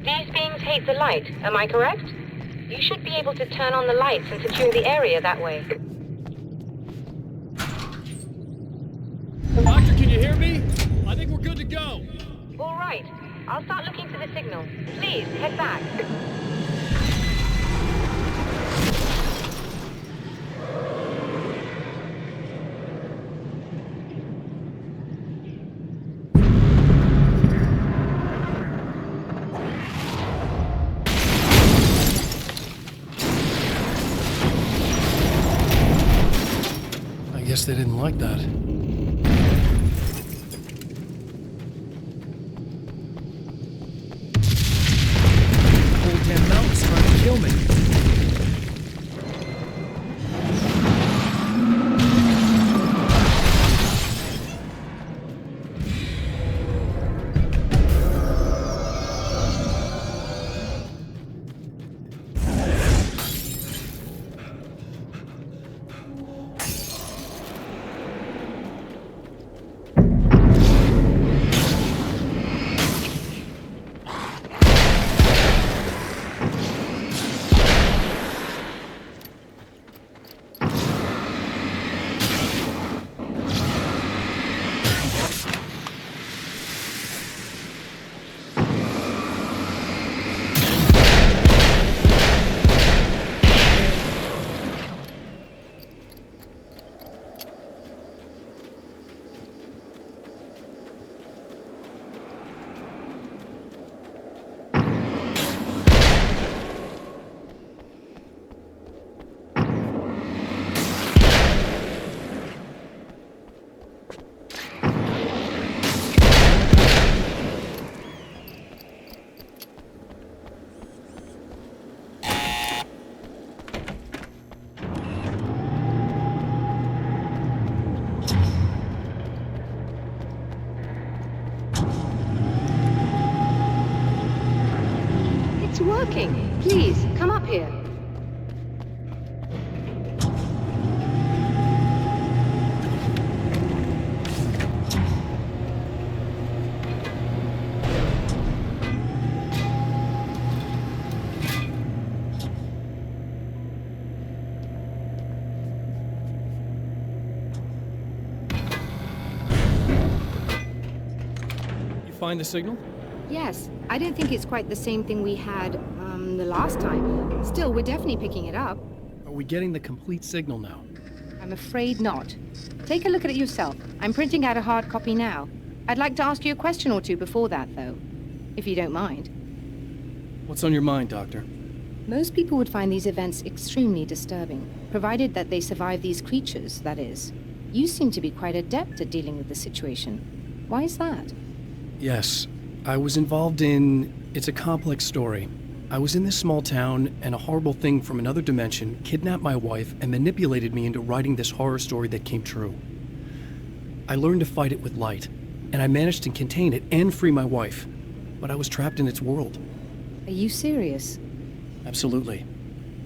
Speaker 9: These beings hate the light, am I correct? You should be able to turn on the lights and secure the area that way.
Speaker 16: Doctor, can you hear me? I think we're good to go.
Speaker 9: All right. I'll start looking for the signal. Please, head back.
Speaker 3: I guess they didn't like that.
Speaker 16: Whole damn mountain's trying to kill me.
Speaker 10: It's working. Please, come up here.
Speaker 3: You find the signal?
Speaker 10: Yes, I don't think it's quite the same thing we had, the last time. Still, we're definitely picking it up.
Speaker 3: Are we getting the complete signal now?
Speaker 10: I'm afraid not. Take a look at it yourself. I'm printing out a hard copy now. I'd like to ask you a question or two before that, though, if you don't mind.
Speaker 3: What's on your mind, Doctor?
Speaker 10: Most people would find these events extremely disturbing, provided that they survive these creatures, that is. You seem to be quite adept at dealing with the situation. Why is that?
Speaker 3: Yes, I was involved in... It's a complex story. I was in this small town, and a horrible thing from another dimension kidnapped my wife and manipulated me into writing this horror story that came true. I learned to fight it with light, and I managed to contain it and free my wife, but I was trapped in its world.
Speaker 10: Are you serious?
Speaker 3: Absolutely.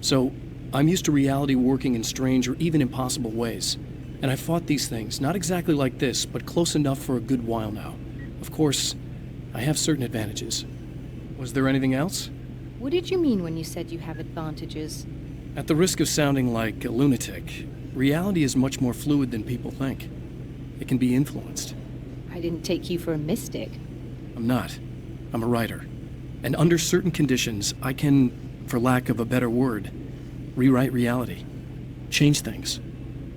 Speaker 3: So, I'm used to reality working in strange or even impossible ways, and I fought these things, not exactly like this, but close enough for a good while now. Of course, I have certain advantages. Was there anything else?
Speaker 10: What did you mean when you said you have advantages?
Speaker 3: At the risk of sounding like a lunatic, reality is much more fluid than people think. It can be influenced.
Speaker 10: I didn't take you for a mystic.
Speaker 3: I'm not. I'm a writer. And under certain conditions, I can, for lack of a better word, rewrite reality. Change things.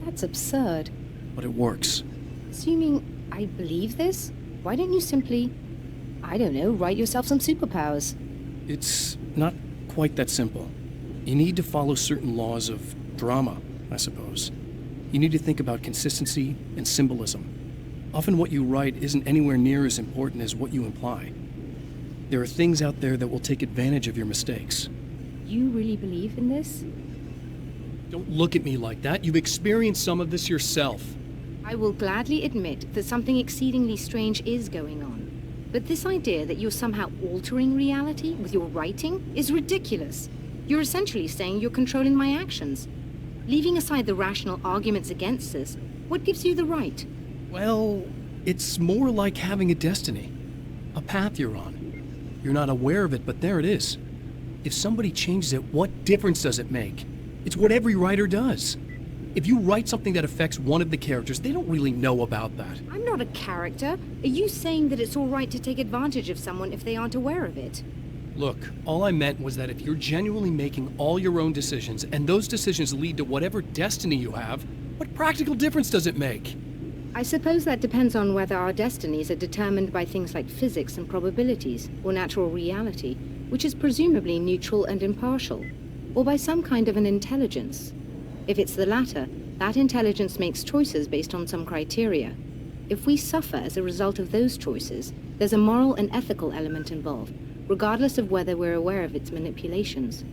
Speaker 10: That's absurd.
Speaker 3: But it works.
Speaker 10: Assuming I believe this, why don't you simply, I don't know, write yourself some superpowers?
Speaker 3: It's not quite that simple. You need to follow certain laws of drama, I suppose. You need to think about consistency and symbolism. Often what you write isn't anywhere near as important as what you imply. There are things out there that will take advantage of your mistakes.
Speaker 10: You really believe in this?
Speaker 3: Don't look at me like that. You've experienced some of this yourself.
Speaker 10: I will gladly admit that something exceedingly strange is going on. But this idea that you're somehow altering reality with your writing is ridiculous. You're essentially saying you're controlling my actions. Leaving aside the rational arguments against this, what gives you the right?
Speaker 3: Well, it's more like having a destiny. A path you're on. You're not aware of it, but there it is. If somebody changes it, what difference does it make? It's what every writer does. If you write something that affects one of the characters, they don't really know about that.
Speaker 10: I'm not a character. Are you saying that it's all right to take advantage of someone if they aren't aware of it?
Speaker 3: Look, all I meant was that if you're genuinely making all your own decisions, and those decisions lead to whatever destiny you have, what practical difference does it make?
Speaker 10: I suppose that depends on whether our destinies are determined by things like physics and probabilities, or natural reality, which is presumably neutral and impartial, or by some kind of an intelligence. If it's the latter, that intelligence makes choices based on some criteria. If we suffer as a result of those choices, there's a moral and ethical element involved, regardless of whether we're aware of its manipulations.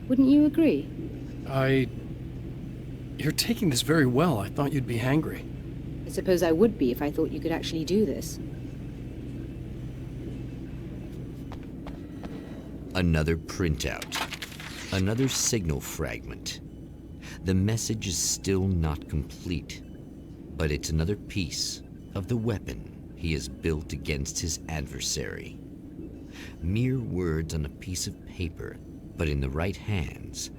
Speaker 10: Wouldn't you agree?
Speaker 3: You're taking this very well. I thought you'd be angry.
Speaker 10: I suppose I would be if I thought you could actually do this.
Speaker 1: Another printout. Another signal fragment. The message is still not complete, but it's another piece of the weapon he has built against his adversary. Mere words on a piece of paper, but in the right hands,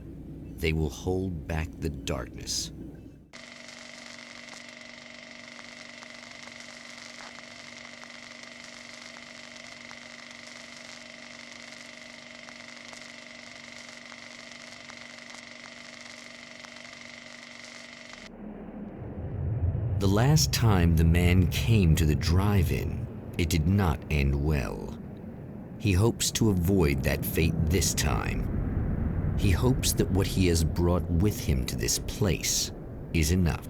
Speaker 1: they will hold back the darkness. The last time the man came to the drive-in, it did not end well. He hopes to avoid that fate this time. He hopes that what he has brought with him to this place is enough.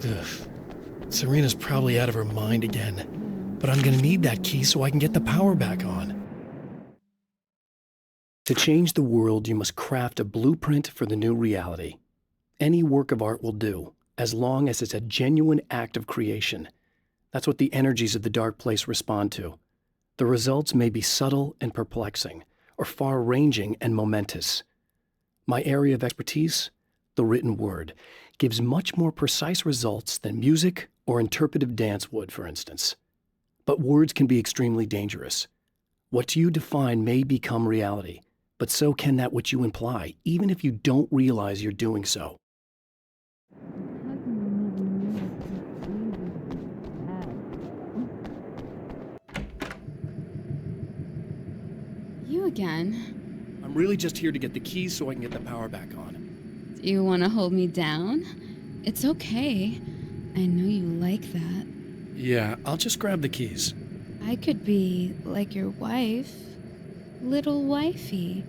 Speaker 3: Ugh. Serena's probably out of her mind again, but I'm gonna need that key so I can get the power back on. To change the world, you must craft a blueprint for the new reality. Any work of art will do, as long as it's a genuine act of creation. That's what the energies of the dark place respond to. The results may be subtle and perplexing, or far-ranging and momentous. My area of expertise, the written word, gives much more precise results than music or interpretive dance would, for instance. But words can be extremely dangerous. What you define may become reality, but so can that which you imply, even if you don't realize you're doing so.
Speaker 13: again?
Speaker 3: I'm really just here to get the keys so I can get the power back on.
Speaker 13: Do you want to hold me down? It's okay. I know you like that.
Speaker 3: Yeah, I'll just grab the keys.
Speaker 13: I could be like your wife. Little wifey.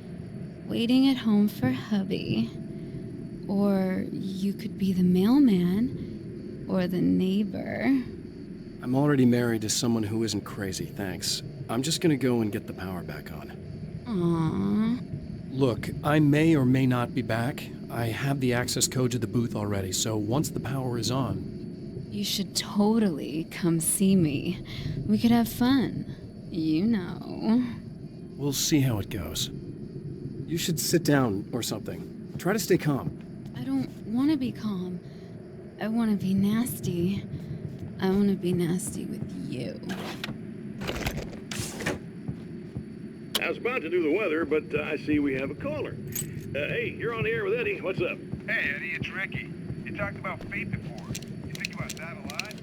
Speaker 13: Waiting at home for hubby. Or you could be the mailman. Or the neighbor.
Speaker 3: I'm already married to someone who isn't crazy, thanks. I'm just gonna go and get the power back on.
Speaker 13: Aww.
Speaker 3: Look, I may or may not be back. I have the access code to the booth already, so once the power is on...
Speaker 13: You should totally come see me. We could have fun. You know.
Speaker 3: We'll see how it goes. You should sit down or something. Try to stay calm.
Speaker 13: I don't want to be calm. I want to be nasty. I want to be nasty with you.
Speaker 5: I was about to do the weather, but I see we have a caller. Hey, you're on the air with Eddie. What's up?
Speaker 18: Hey, Eddie, it's Ricky. You talked about fate before. You think about that a lot?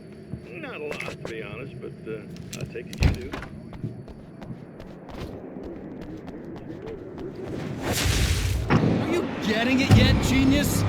Speaker 5: Not a lot, to be honest, but I take it you do.
Speaker 11: Are you getting it yet, genius?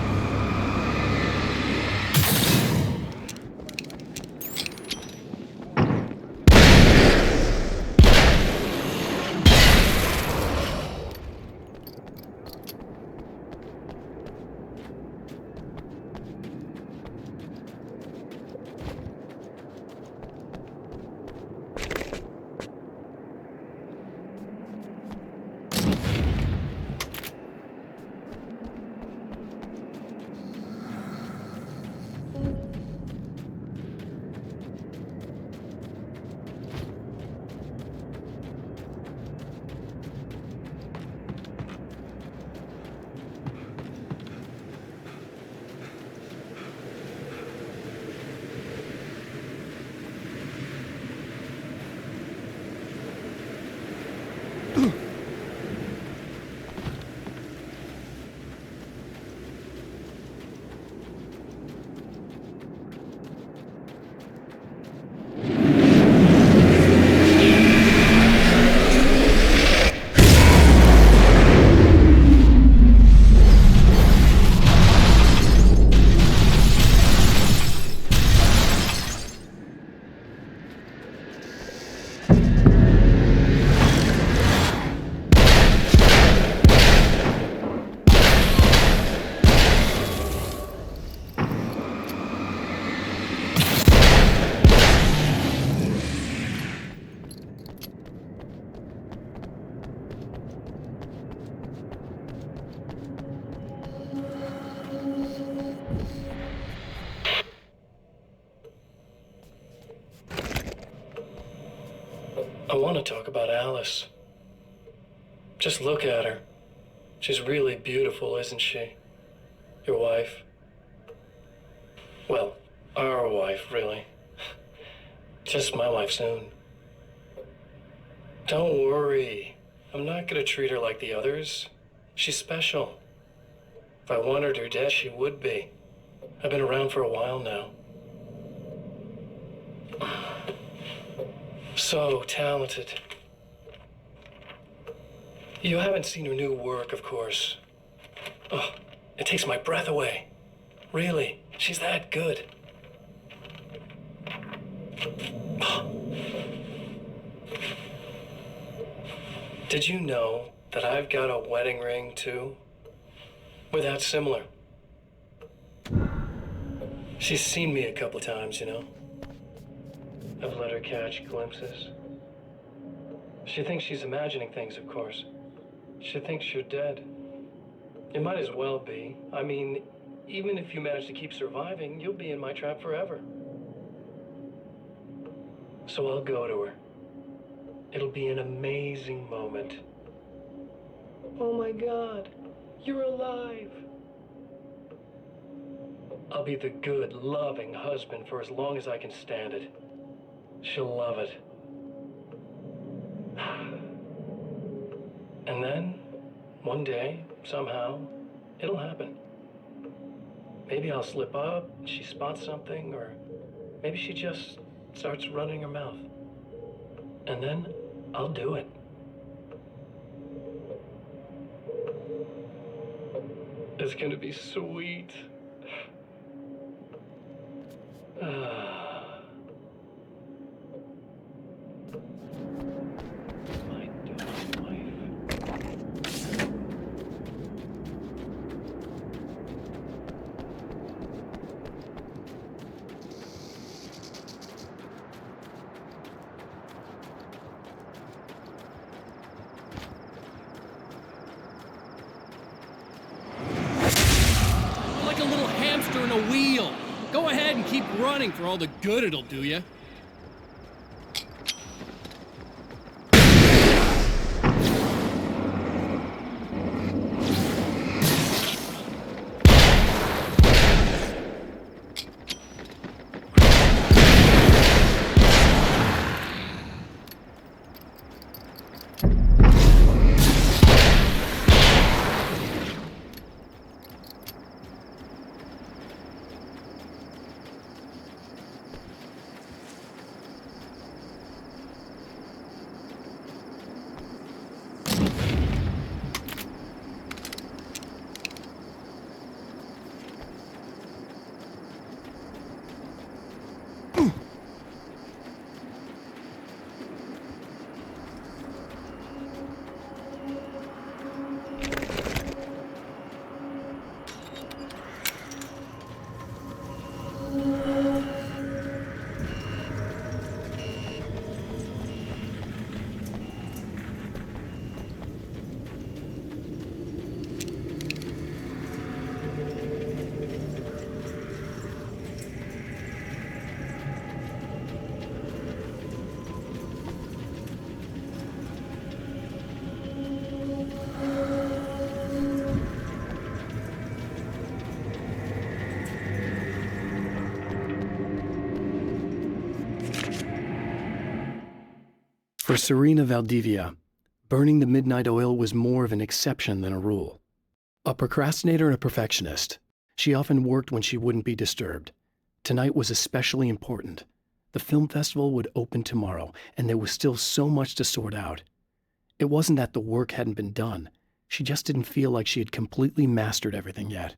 Speaker 2: I want to talk about Alice. Just look at her. She's really beautiful, isn't she? Your wife. Well, our wife, really. Just my wife soon. Don't worry. I'm not gonna treat her like the others. She's special. If I wanted her dead, she would be. I've been around for a while now. So talented. You haven't seen her new work, of course. Oh, it takes my breath away. Really, she's that good. Did you know that I've got a wedding ring, too? We're that similar. She's seen me a couple times, you know. I've let her catch glimpses. She thinks she's imagining things, of course. She thinks you're dead. It might as well be. I mean, even if you manage to keep surviving, you'll be in my trap forever. So I'll go to her. It'll be an amazing moment. Oh my God, you're alive. I'll be the good, loving husband for as long as I can stand it. She'll love it. And then, one day, somehow, it'll happen. Maybe I'll slip up, she spots something, or maybe she just starts running her mouth. And then, I'll do it. is going to be sweet.
Speaker 16: Like a little hamster in a wheel. Go ahead and keep running for all the good it'll do you.
Speaker 3: For Serena Valdivia, burning the midnight oil was more of an exception than a rule. A procrastinator and a perfectionist, she often worked when she wouldn't be disturbed. Tonight was especially important. The film festival would open tomorrow, and there was still so much to sort out. It wasn't that the work hadn't been done. She just didn't feel like she had completely mastered everything yet.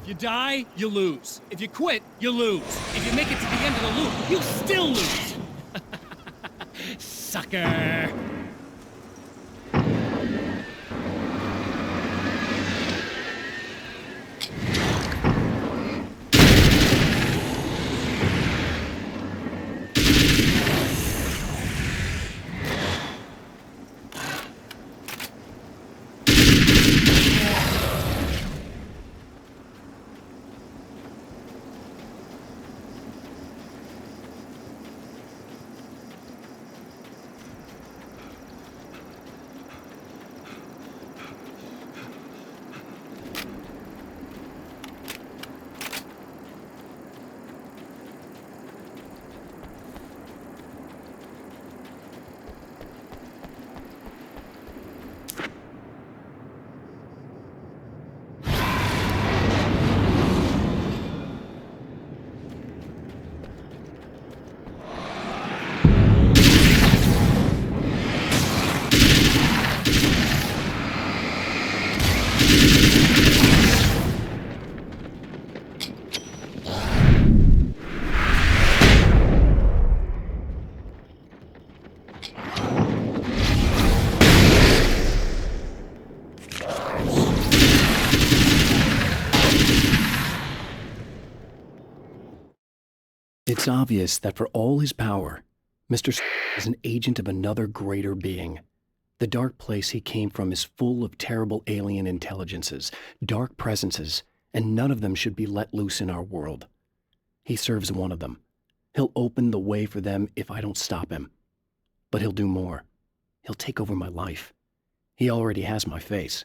Speaker 16: If you die, you lose. If you quit, you lose. If you make it to the end of the loop, you'll still lose. Sucker.
Speaker 3: It's obvious that for all his power, Mr. is an agent of another greater being. The dark place he came from is full of terrible alien intelligences, dark presences, and none of them should be let loose in our world. He serves one of them. He'll open the way for them if I don't stop him. But he'll do more. He'll take over my life. He already has my face.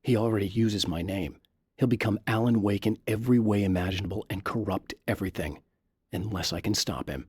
Speaker 3: He already uses my name. He'll become Alan Wake in every way imaginable and corrupt everything. Unless I can stop him.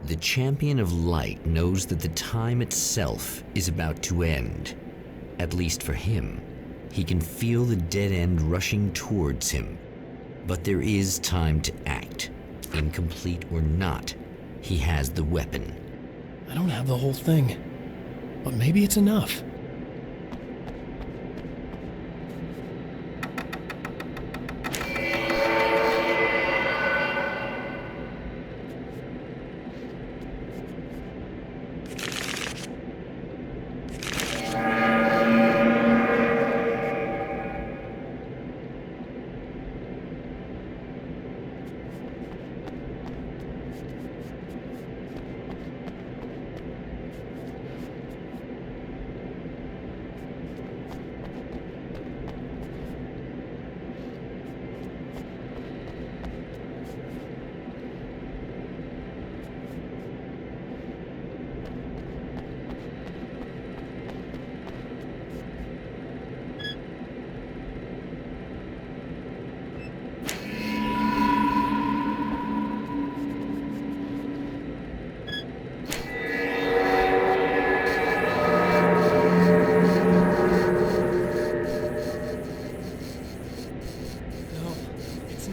Speaker 1: The champion of light knows that the time itself is about to end. At least for him. He can feel the dead end rushing towards him. But there is time to act. Incomplete or not, he has the weapon.
Speaker 3: I don't have the whole thing, but maybe it's enough.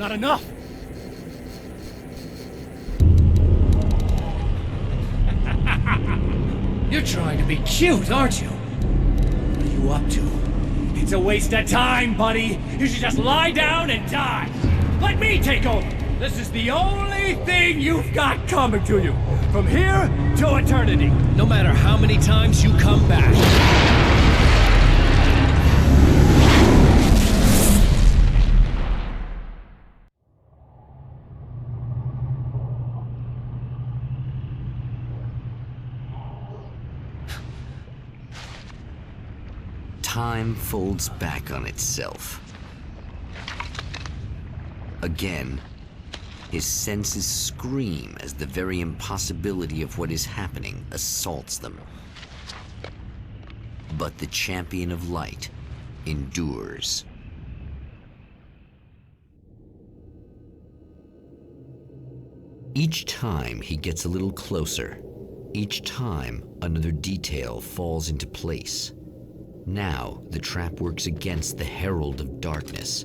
Speaker 16: Not enough!
Speaker 11: You're trying to be cute, aren't you? What are you up to? It's a waste of time, buddy. You should just lie down and die. Let me take over. This is the only thing you've got coming to you. From here to eternity.
Speaker 16: No matter how many times you come back.
Speaker 1: Time folds back on itself. Again, his senses scream as the very impossibility of what is happening assaults them. But the champion of light endures. Each time he gets a little closer, each time another detail falls into place. Now, the trap works against the Herald of Darkness.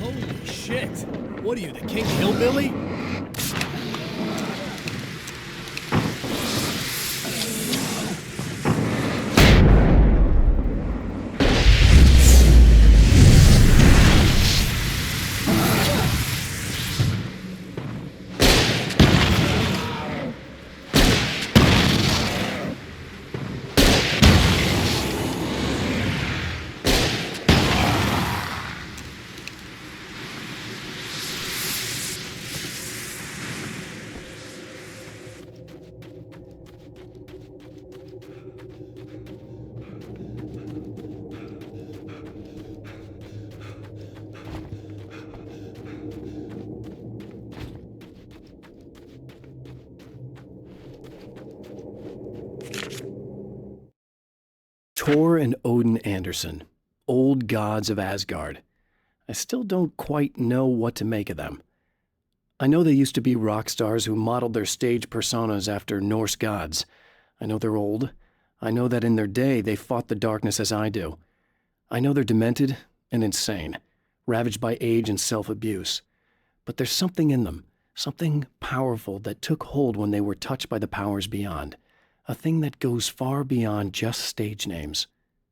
Speaker 16: Holy shit! What are you, the King Hillbilly?
Speaker 3: Thor and Odin Anderson, old gods of Asgard. I still don't quite know what to make of them. I know they used to be rock stars who modeled their stage personas after Norse gods. I know they're old. I know that in their day they fought the darkness as I do. I know they're demented and insane, ravaged by age and self-abuse. But there's something in them, something powerful that took hold when they were touched by the powers beyond. A thing that goes far beyond just stage names.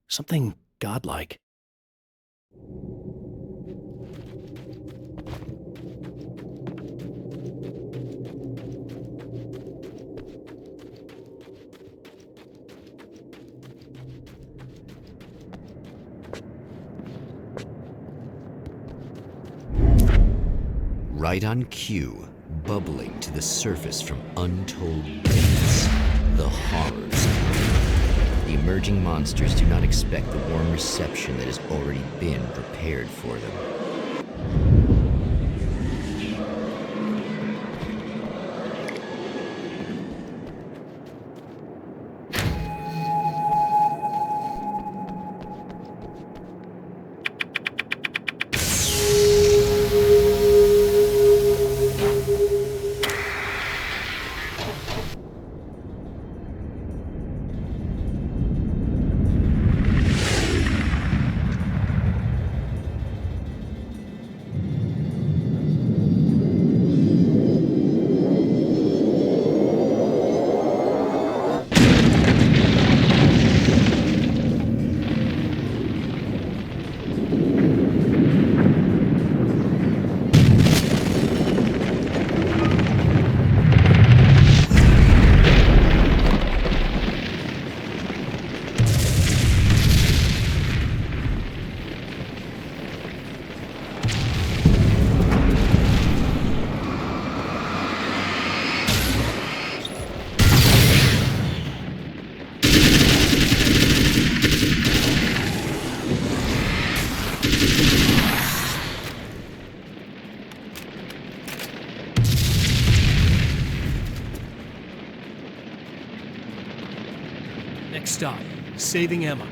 Speaker 3: Something godlike.
Speaker 1: Right on cue, bubbling to the surface from untold depths, the horrors. The emerging monsters do not expect the warm reception that has already been prepared for them.
Speaker 16: Next stop, saving Emma.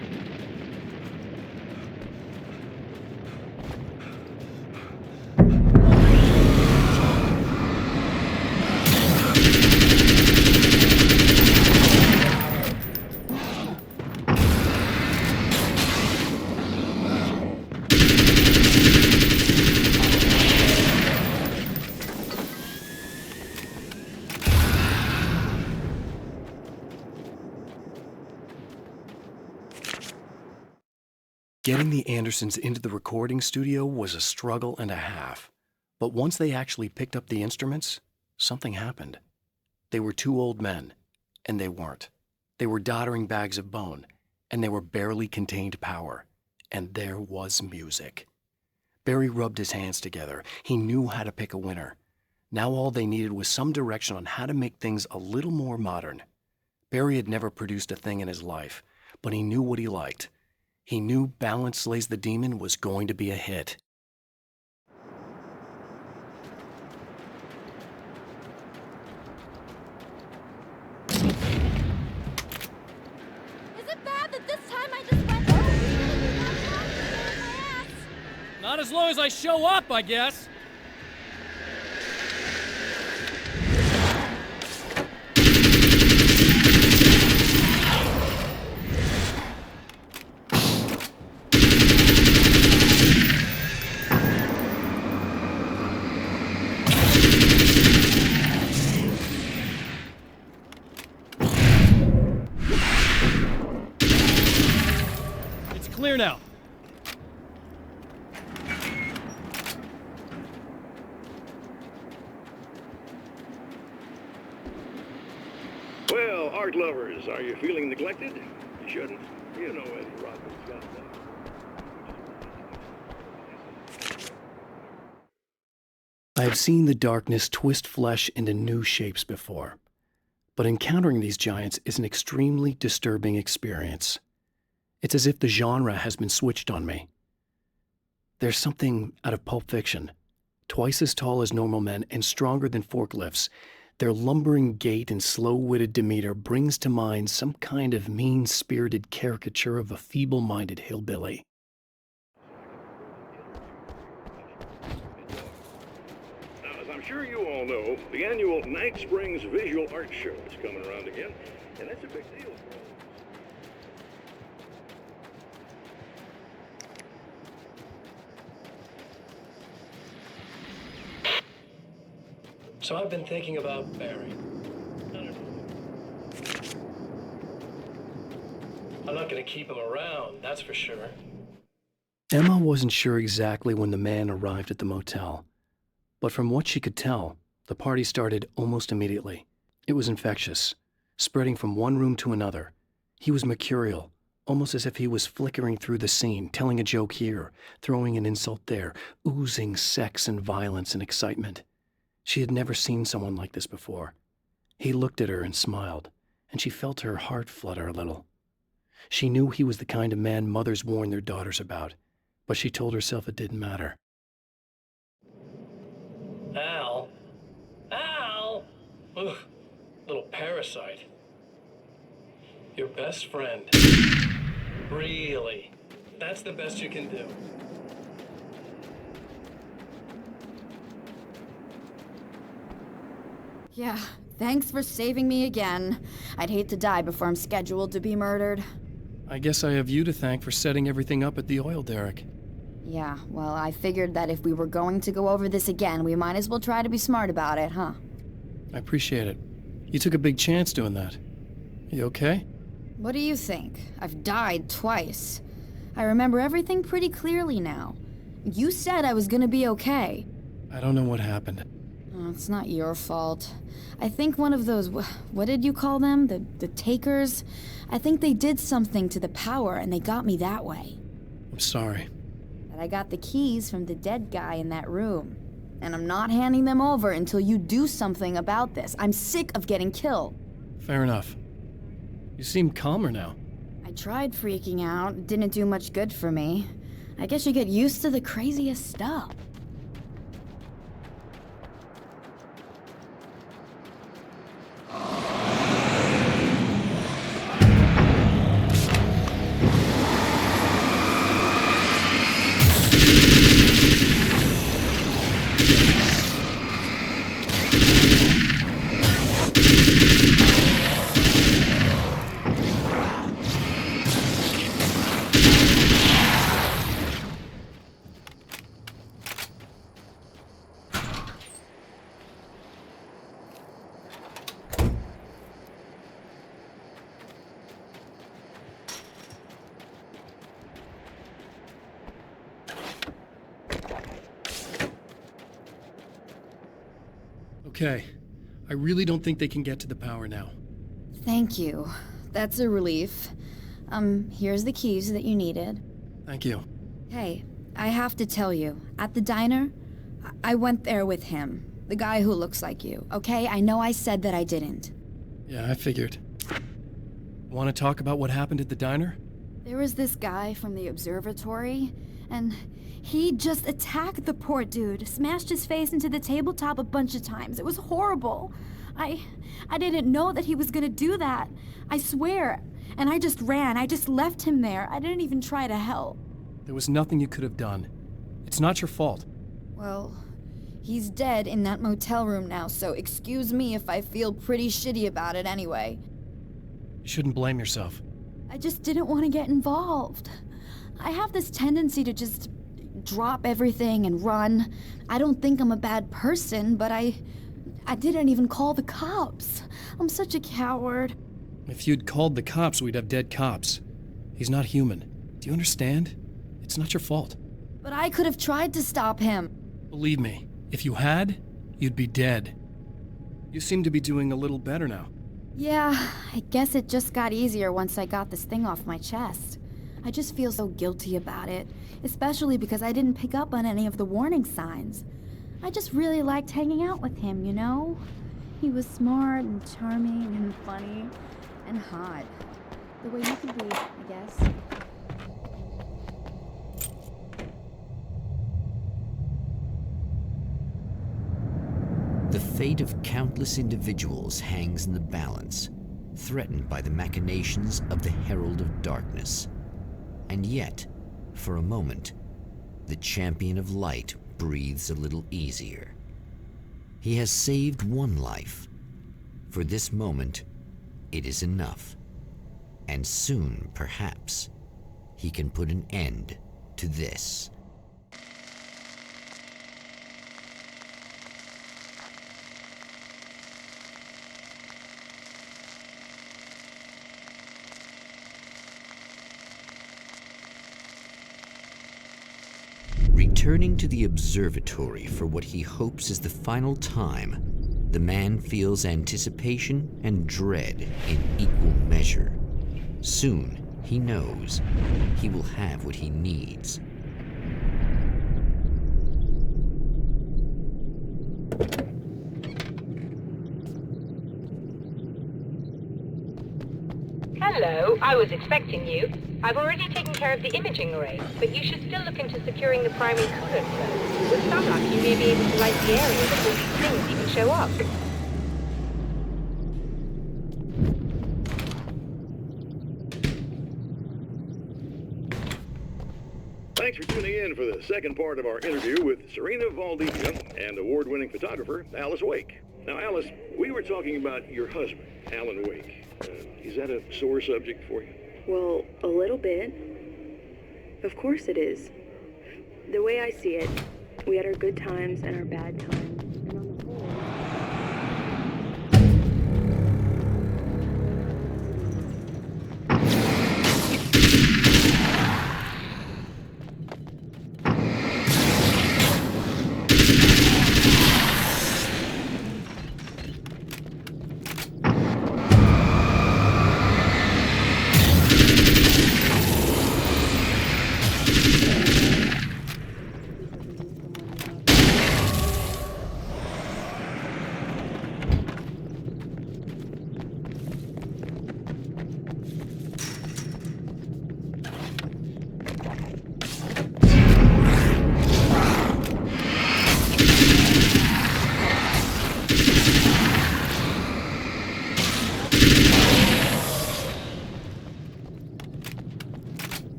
Speaker 3: Getting the Andersons into the recording studio was a struggle and a half. But once they actually picked up the instruments, something happened. They were two old men, and they weren't. They were doddering bags of bone, and they were barely contained power. And there was music. Barry rubbed his hands together. He knew how to pick a winner. Now all they needed was some direction on how to make things a little more modern. Barry had never produced a thing in his life, but he knew what he liked. He knew Balance Slays the Demon was going to be a hit.
Speaker 17: Is it bad that this time I just went, oh, my ass?
Speaker 16: Not as long as I show up, I guess. Clear now.
Speaker 5: Well, art lovers, are you feeling neglected? You shouldn't. You know Eddie Rodman's got that.
Speaker 3: I have seen the darkness twist flesh into new shapes before, but encountering these giants is an extremely disturbing experience. It's as if the genre has been switched on me. There's something out of Pulp Fiction. Twice as tall as normal men and stronger than forklifts, their lumbering gait and slow-witted demeanor brings to mind some kind of mean-spirited caricature of a feeble-minded hillbilly.
Speaker 5: Now, as I'm sure you all know, the annual Night Springs Visual Art Show is coming around again, and that's a big deal for all of us.
Speaker 2: So I've been thinking about Barry. I don't know. I'm not gonna keep him around, that's for sure.
Speaker 3: Emma wasn't sure exactly when the man arrived at the motel, but from what she could tell, the party started almost immediately. It was infectious, spreading from one room to another. He was mercurial, almost as if he was flickering through the scene, telling a joke here, throwing an insult there, oozing sex and violence and excitement. She had never seen someone like this before. He looked at her and smiled, and she felt her heart flutter a little. She knew he was the kind of man mothers warn their daughters about, but she told herself it didn't matter.
Speaker 2: Al? Al! Ugh, little parasite. Your best friend. Really? That's the best you can do.
Speaker 4: Yeah, thanks for saving me again. I'd hate to die before I'm scheduled to be murdered.
Speaker 3: I guess I have you to thank for setting everything up at the oil derrick.
Speaker 4: Yeah, well, I figured that if we were going to go over this again, we might as well try to be smart about it, huh?
Speaker 3: I appreciate it. You took a big chance doing that. You okay?
Speaker 4: What do you think? I've died twice. I remember everything pretty clearly now. You said I was gonna be okay.
Speaker 3: I don't know what happened.
Speaker 4: Oh, it's not your fault. I think one of those, what did you call them? The takers? I think they did something to the power and they got me that way.
Speaker 3: I'm sorry.
Speaker 4: But I got the keys from the dead guy in that room. And I'm not handing them over until you do something about this. I'm sick of getting killed.
Speaker 3: Fair enough. You seem calmer now.
Speaker 4: I tried freaking out. It didn't do much good for me. I guess you get used to the craziest stuff.
Speaker 3: Okay. I really don't think they can get to the power now.
Speaker 4: Thank you. That's a relief. Here's the keys that you needed.
Speaker 3: Thank you.
Speaker 4: Hey, I have to tell you, at the diner, I went there with him. The guy who looks like you, okay? I know I said that I didn't.
Speaker 3: Yeah, I figured. Want to talk about what happened at the diner?
Speaker 4: There was this guy from the observatory, and he just attacked the poor dude, smashed his face into the tabletop a bunch of times. It was horrible. I didn't know that he was gonna do that. I swear. And I just ran. I just left him there. I didn't even try to help.
Speaker 3: There was nothing you could have done. It's not your fault.
Speaker 4: Well, he's dead in that motel room now, so excuse me if I feel pretty shitty about it anyway.
Speaker 3: You shouldn't blame yourself.
Speaker 4: I just didn't want to get involved. I have this tendency to just drop everything and run. I don't think I'm a bad person, but I didn't even call the cops. I'm such a coward.
Speaker 3: If you'd called the cops, we'd have dead cops. He's not human. Do you understand? It's not your fault.
Speaker 4: But I could have tried to stop him.
Speaker 3: Believe me, if you had, you'd be dead. You seem to be doing a little better now.
Speaker 4: Yeah, I guess it just got easier once I got this thing off my chest. I just feel so guilty about it, especially because I didn't pick up on any of the warning signs. I just really liked hanging out with him, you know? He was smart and charming and funny and hot. The way you could be, I guess.
Speaker 1: The fate of countless individuals hangs in the balance, threatened by the machinations of the Herald of Darkness. And yet, for a moment, the champion of light breathes a little easier. He has saved one life. For this moment, it is enough. And soon, perhaps, he can put an end to this. Returning to the observatory for what he hopes is the final time, the man feels anticipation and dread in equal measure. Soon, he knows, he will have what he needs.
Speaker 9: Hello, I was expecting you. I've already taken care of the imaging array, but you should still look into securing the priming coolant first. With some luck, you may be able to light the area before these things even show up.
Speaker 5: Thanks for tuning in for the second part of our interview with Serena Valdivia and award-winning photographer Alice Wake. Now, Alice, we were talking about your husband, Alan Wake. Is that a sore subject for you?
Speaker 19: Well, a little bit. Of course it is. The way I see it, we had our good times and our bad times. And on the whole...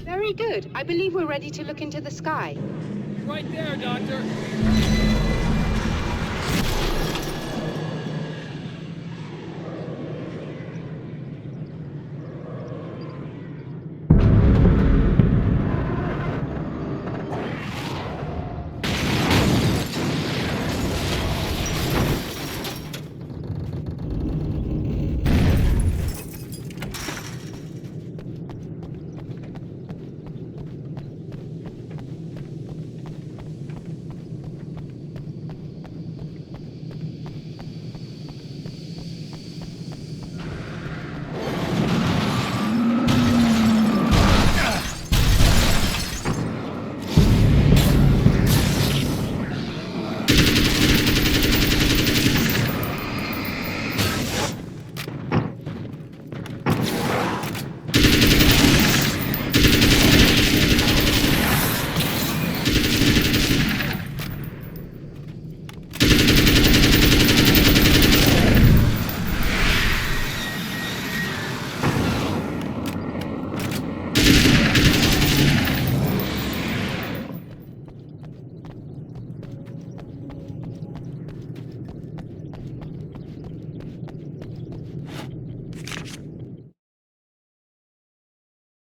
Speaker 10: Very good. I believe we're ready to look into the sky.
Speaker 11: Right there, Doctor.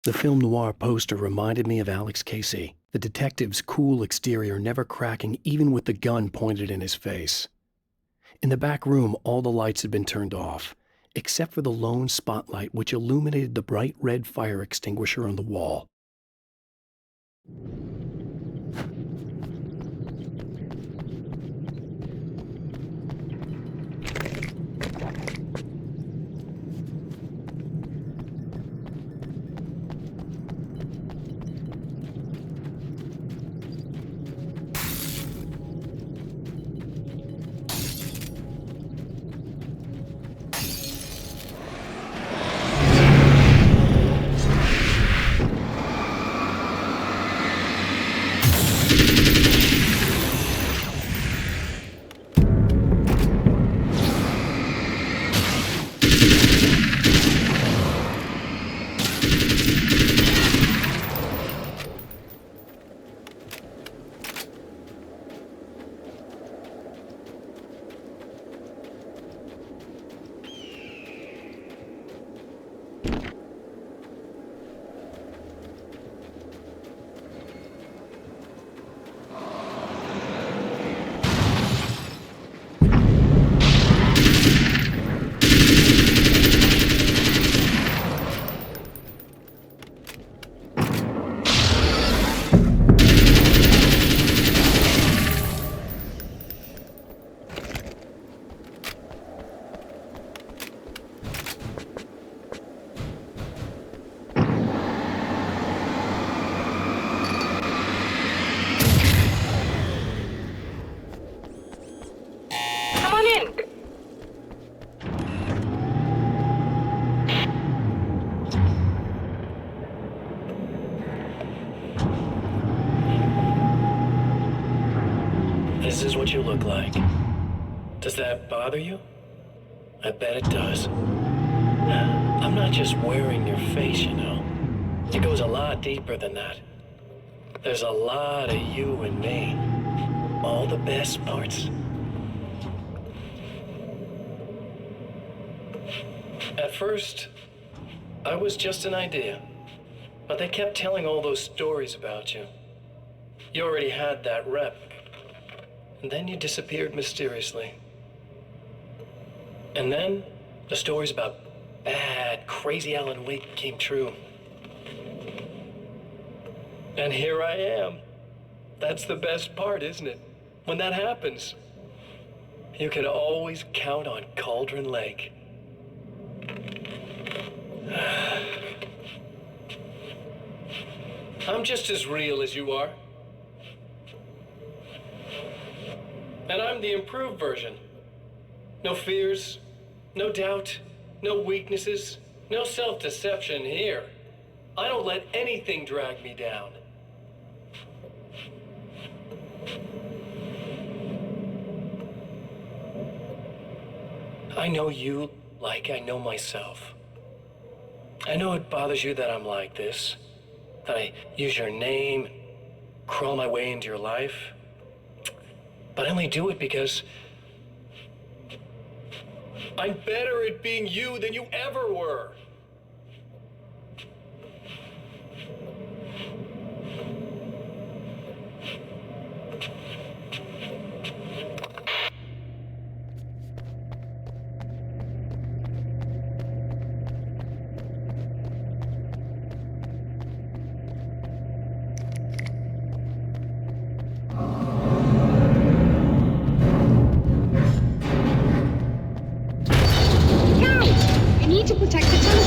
Speaker 3: The film noir poster reminded me of Alex Casey, the detective's cool exterior never cracking even with the gun pointed in his face. In the back room, all the lights had been turned off, except for the lone spotlight which illuminated the bright red fire extinguisher on the wall.
Speaker 2: This is what you look like. Does that bother you? I bet it does. I'm not just wearing your face, you know. It goes a lot deeper than that. There's a lot of you and me. All the best parts. At first, I was just an idea. But they kept telling all those stories about you. You already had that rep. And then you disappeared mysteriously. And then the stories about bad, crazy Alan Wake came true. And here I am. That's the best part, isn't it? When that happens, you can always count on Cauldron Lake. I'm just as real as you are. And I'm the improved version. No fears, no doubt, no weaknesses, no self-deception here. I don't let anything drag me down. I know you like I know myself. I know it bothers you that I'm like this, that I use your name, crawl my way into your life. But I only do it because I'm better at being you than you ever were.
Speaker 10: To protect the tunnel.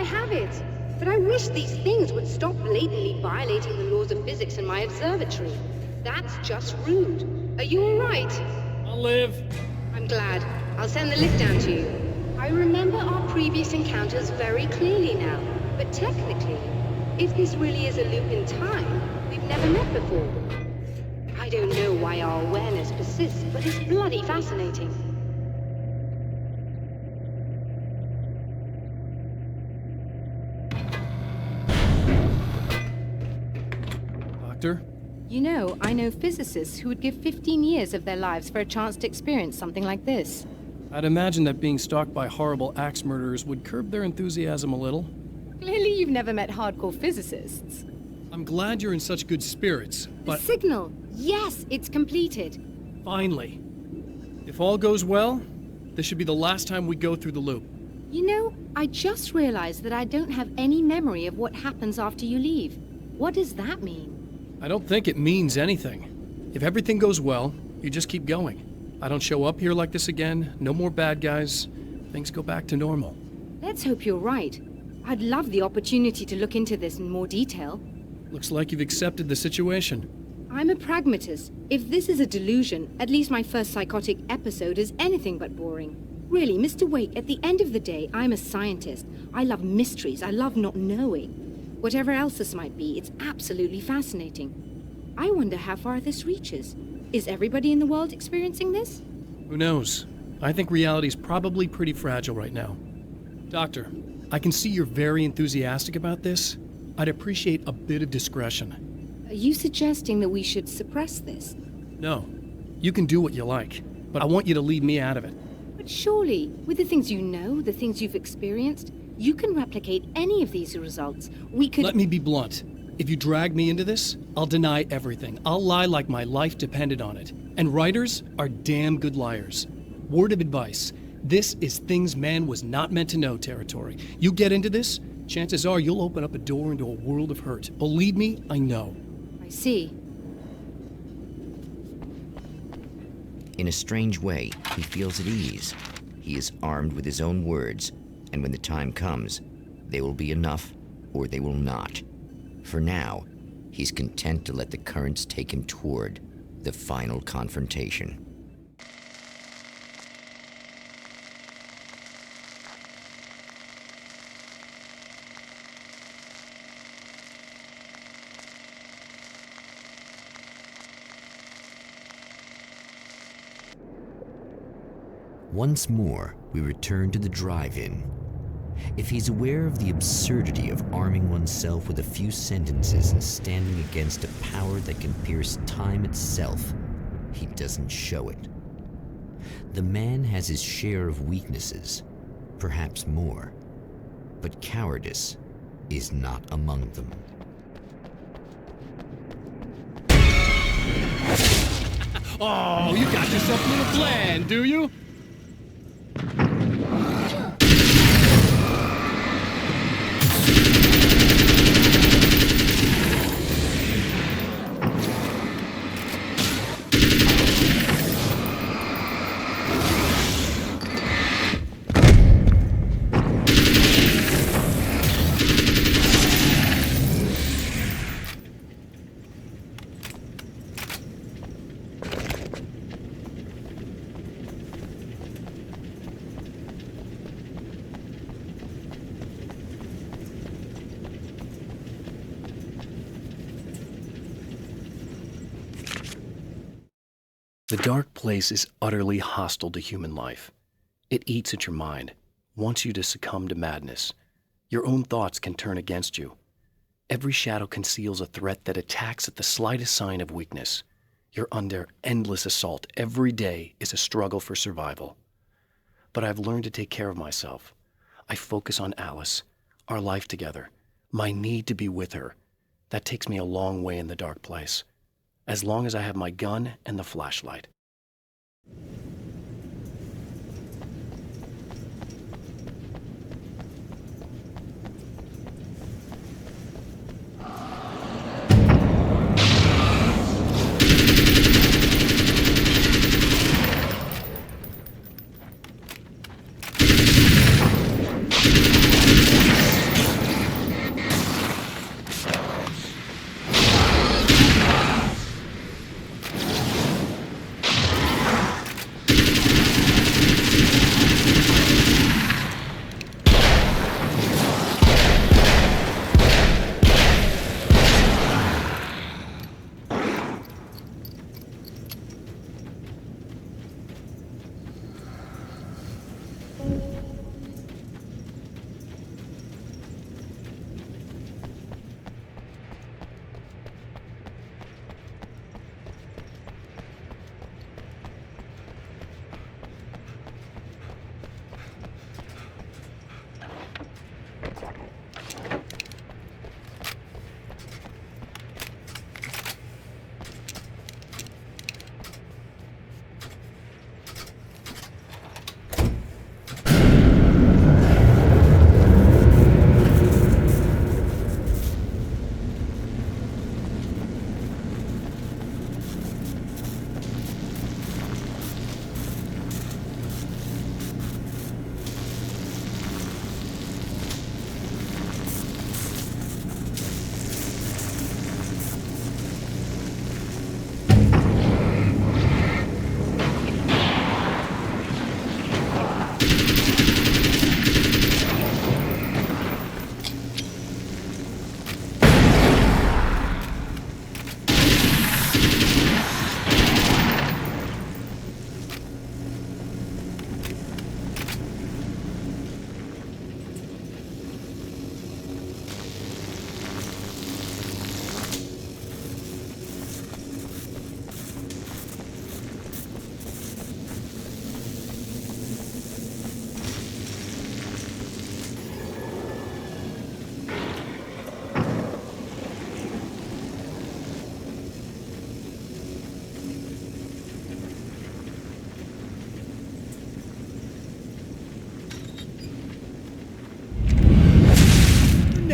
Speaker 10: have it. But I wish these things would stop blatantly violating the laws of physics in my observatory. That's just rude. Are you all right?
Speaker 7: I'll live.
Speaker 10: I'm glad. I'll send the lift down to you. I remember our previous encounters very clearly now. But technically, if this really is a loop in time, we've never met before. I don't know why our awareness persists, but it's bloody fascinating.
Speaker 7: Doctor?
Speaker 10: You know, I know physicists who would give 15 years of their lives for a chance to experience something like this.
Speaker 7: I'd imagine that being stalked by horrible axe murderers would curb their enthusiasm a little.
Speaker 10: Clearly you've never met hardcore physicists.
Speaker 7: I'm glad you're in such good spirits, but...
Speaker 10: The signal! Yes, it's completed.
Speaker 7: Finally. If all goes well, this should be the last time we go through the loop.
Speaker 10: You know, I just realized that I don't have any memory of what happens after you leave. What does that mean?
Speaker 7: I don't think it means anything. If everything goes well, you just keep going. I don't show up here like this again, no more bad guys. Things go back to normal.
Speaker 10: Let's hope you're right. I'd love the opportunity to look into this in more detail.
Speaker 7: Looks like you've accepted the situation.
Speaker 10: I'm a pragmatist. If this is a delusion, at least my first psychotic episode is anything but boring. Really, Mr. Wake, at the end of the day, I'm a scientist. I love mysteries. I love not knowing. Whatever else this might be, it's absolutely fascinating. I wonder how far this reaches. Is everybody in the world experiencing this?
Speaker 7: Who knows? I think reality's probably pretty fragile right now. Doctor, I can see you're very enthusiastic about this. I'd appreciate a bit of discretion.
Speaker 10: Are you suggesting that we should suppress this?
Speaker 7: No. You can do what you like, but I want you to leave me out of it.
Speaker 10: But surely, with the things you know, the things you've experienced, you can replicate any of these results. We could—
Speaker 7: Let me be blunt. If you drag me into this, I'll deny everything. I'll lie like my life depended on it. And writers are damn good liars. Word of advice. This is things man was not meant to know territory. You get into this, chances are you'll open up a door into a world of hurt. Believe me, I know.
Speaker 10: I see.
Speaker 1: In a strange way, he feels at ease. He is armed with his own words, and when the time comes, they will be enough or they will not. For now, he's content to let the currents take him toward the final confrontation. Once more, we return to the drive-in. If he's aware of the absurdity of arming oneself with a few sentences and standing against a power that can pierce time itself, he doesn't show it. The man has his share of weaknesses, perhaps more, but cowardice is not among them.
Speaker 16: Oh, you got yourself a little plan, do you?
Speaker 3: The dark place is utterly hostile to human life. It eats at your mind, wants you to succumb to madness. Your own thoughts can turn against you. Every shadow conceals a threat that attacks at the slightest sign of weakness. You're under endless assault. Every day is a struggle for survival. But I've learned to take care of myself. I focus on Alice, our life together, my need to be with her. That takes me a long way in the dark place. As long as I have my gun and the flashlight.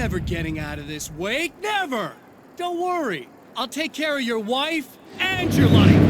Speaker 16: never getting out of this, Wake. Never! Don't worry. I'll take care of your wife and your life.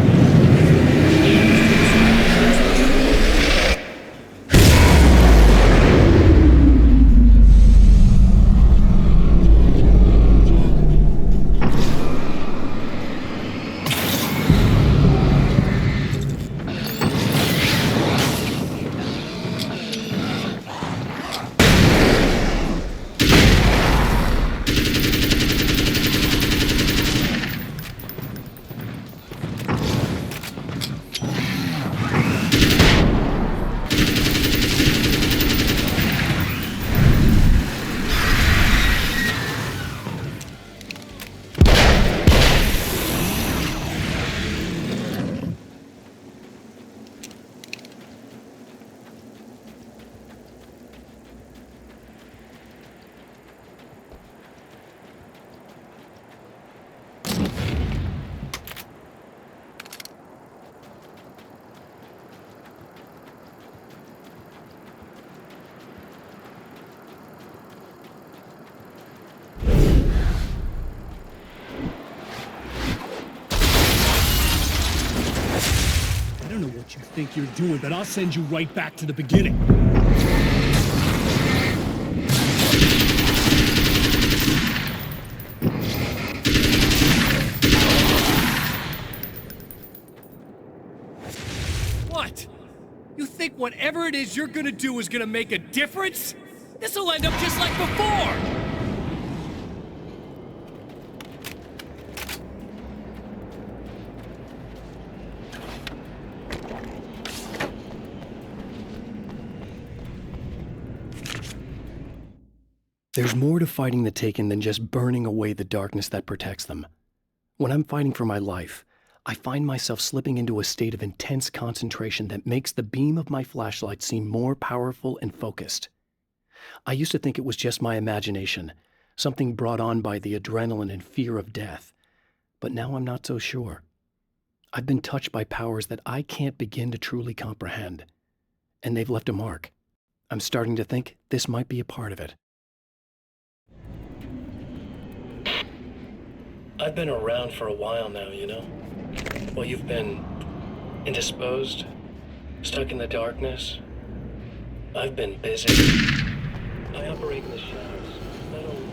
Speaker 16: I don't know what you think you're doing, but I'll send you right back to the beginning. What? You think whatever it is you're gonna do is gonna make a difference? This'll end up just like before!
Speaker 3: There's more to fighting the Taken than just burning away the darkness that protects them. When I'm fighting for my life, I find myself slipping into a state of intense concentration that makes the beam of my flashlight seem more powerful and focused. I used to think it was just my imagination, something brought on by the adrenaline and fear of death, but now I'm not so sure. I've been touched by powers that I can't begin to truly comprehend, and they've left a mark. I'm starting to think this might be a part of it.
Speaker 2: I've been around for a while now, you know? Well, you've been indisposed, stuck in the darkness. I've been busy. I operate in the shadows. I don't...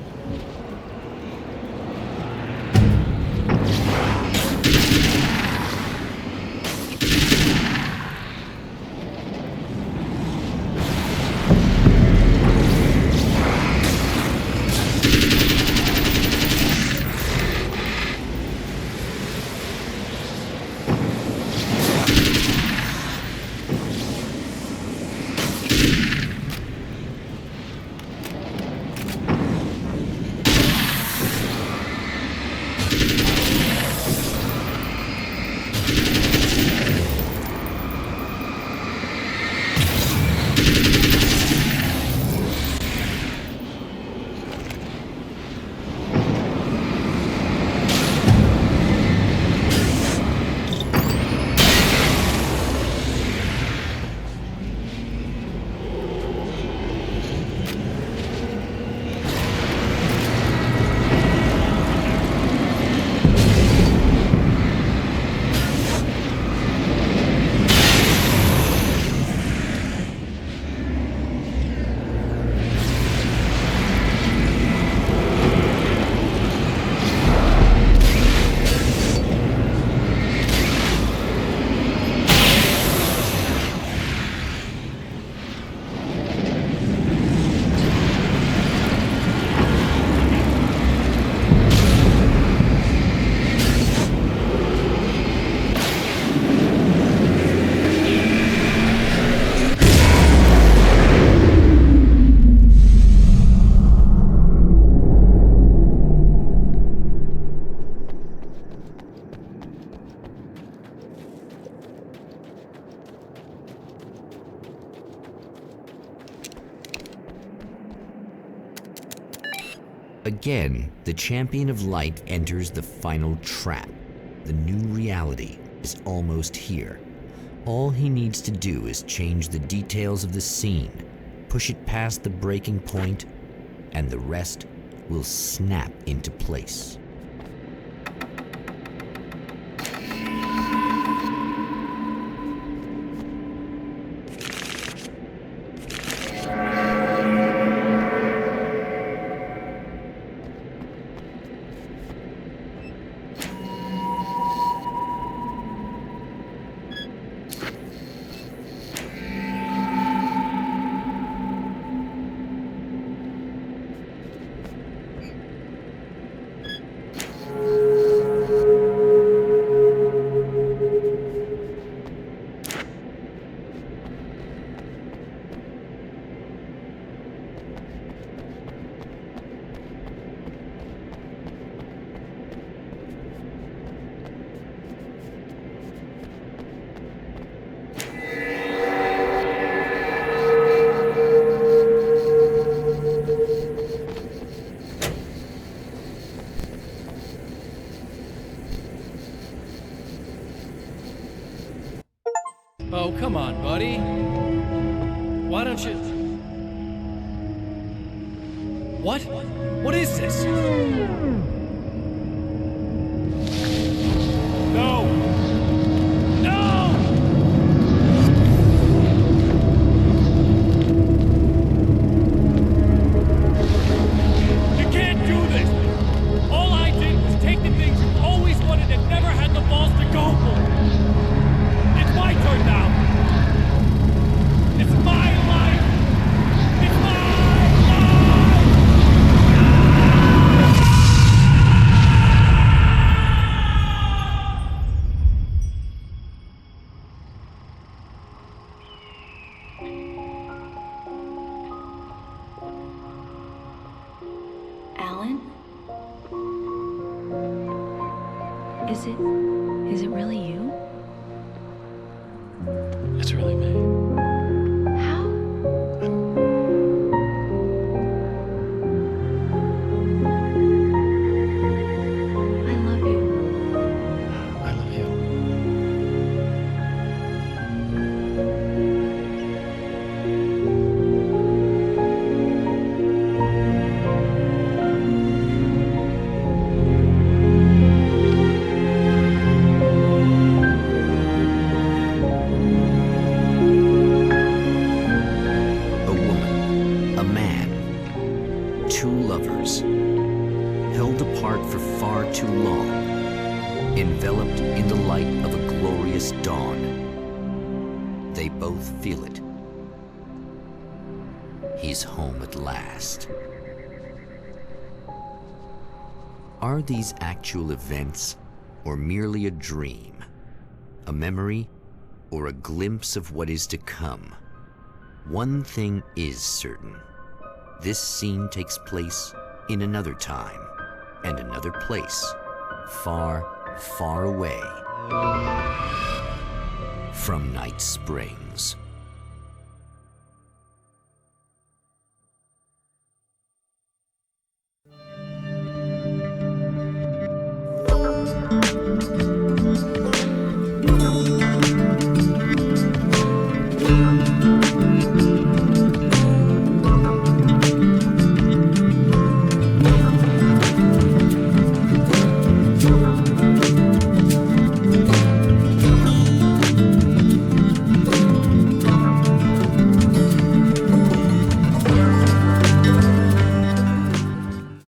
Speaker 1: Again, the champion of light enters the final trap. The new reality is almost here. All he needs to do is change the details of the scene, push it past the breaking point, and the rest will snap into place.
Speaker 16: Oh, come on, buddy. Why don't you... What? What is this? No! No! You can't do this! All I did was take the things you always wanted and never had the balls to go for. It's my turn now. It's my life. It's my
Speaker 19: Alan? Is it really you?
Speaker 3: It's really me.
Speaker 19: How? I love you.
Speaker 3: I love you.
Speaker 1: A woman, a man, two lovers, held apart for far too long, enveloped in the light of a glorious dawn. They both feel it. He's home at last. Are these actual events, or merely a dream? A memory, or a glimpse of what is to come? One thing is certain. This scene takes place in another time and another place, far, far away from Night Spring.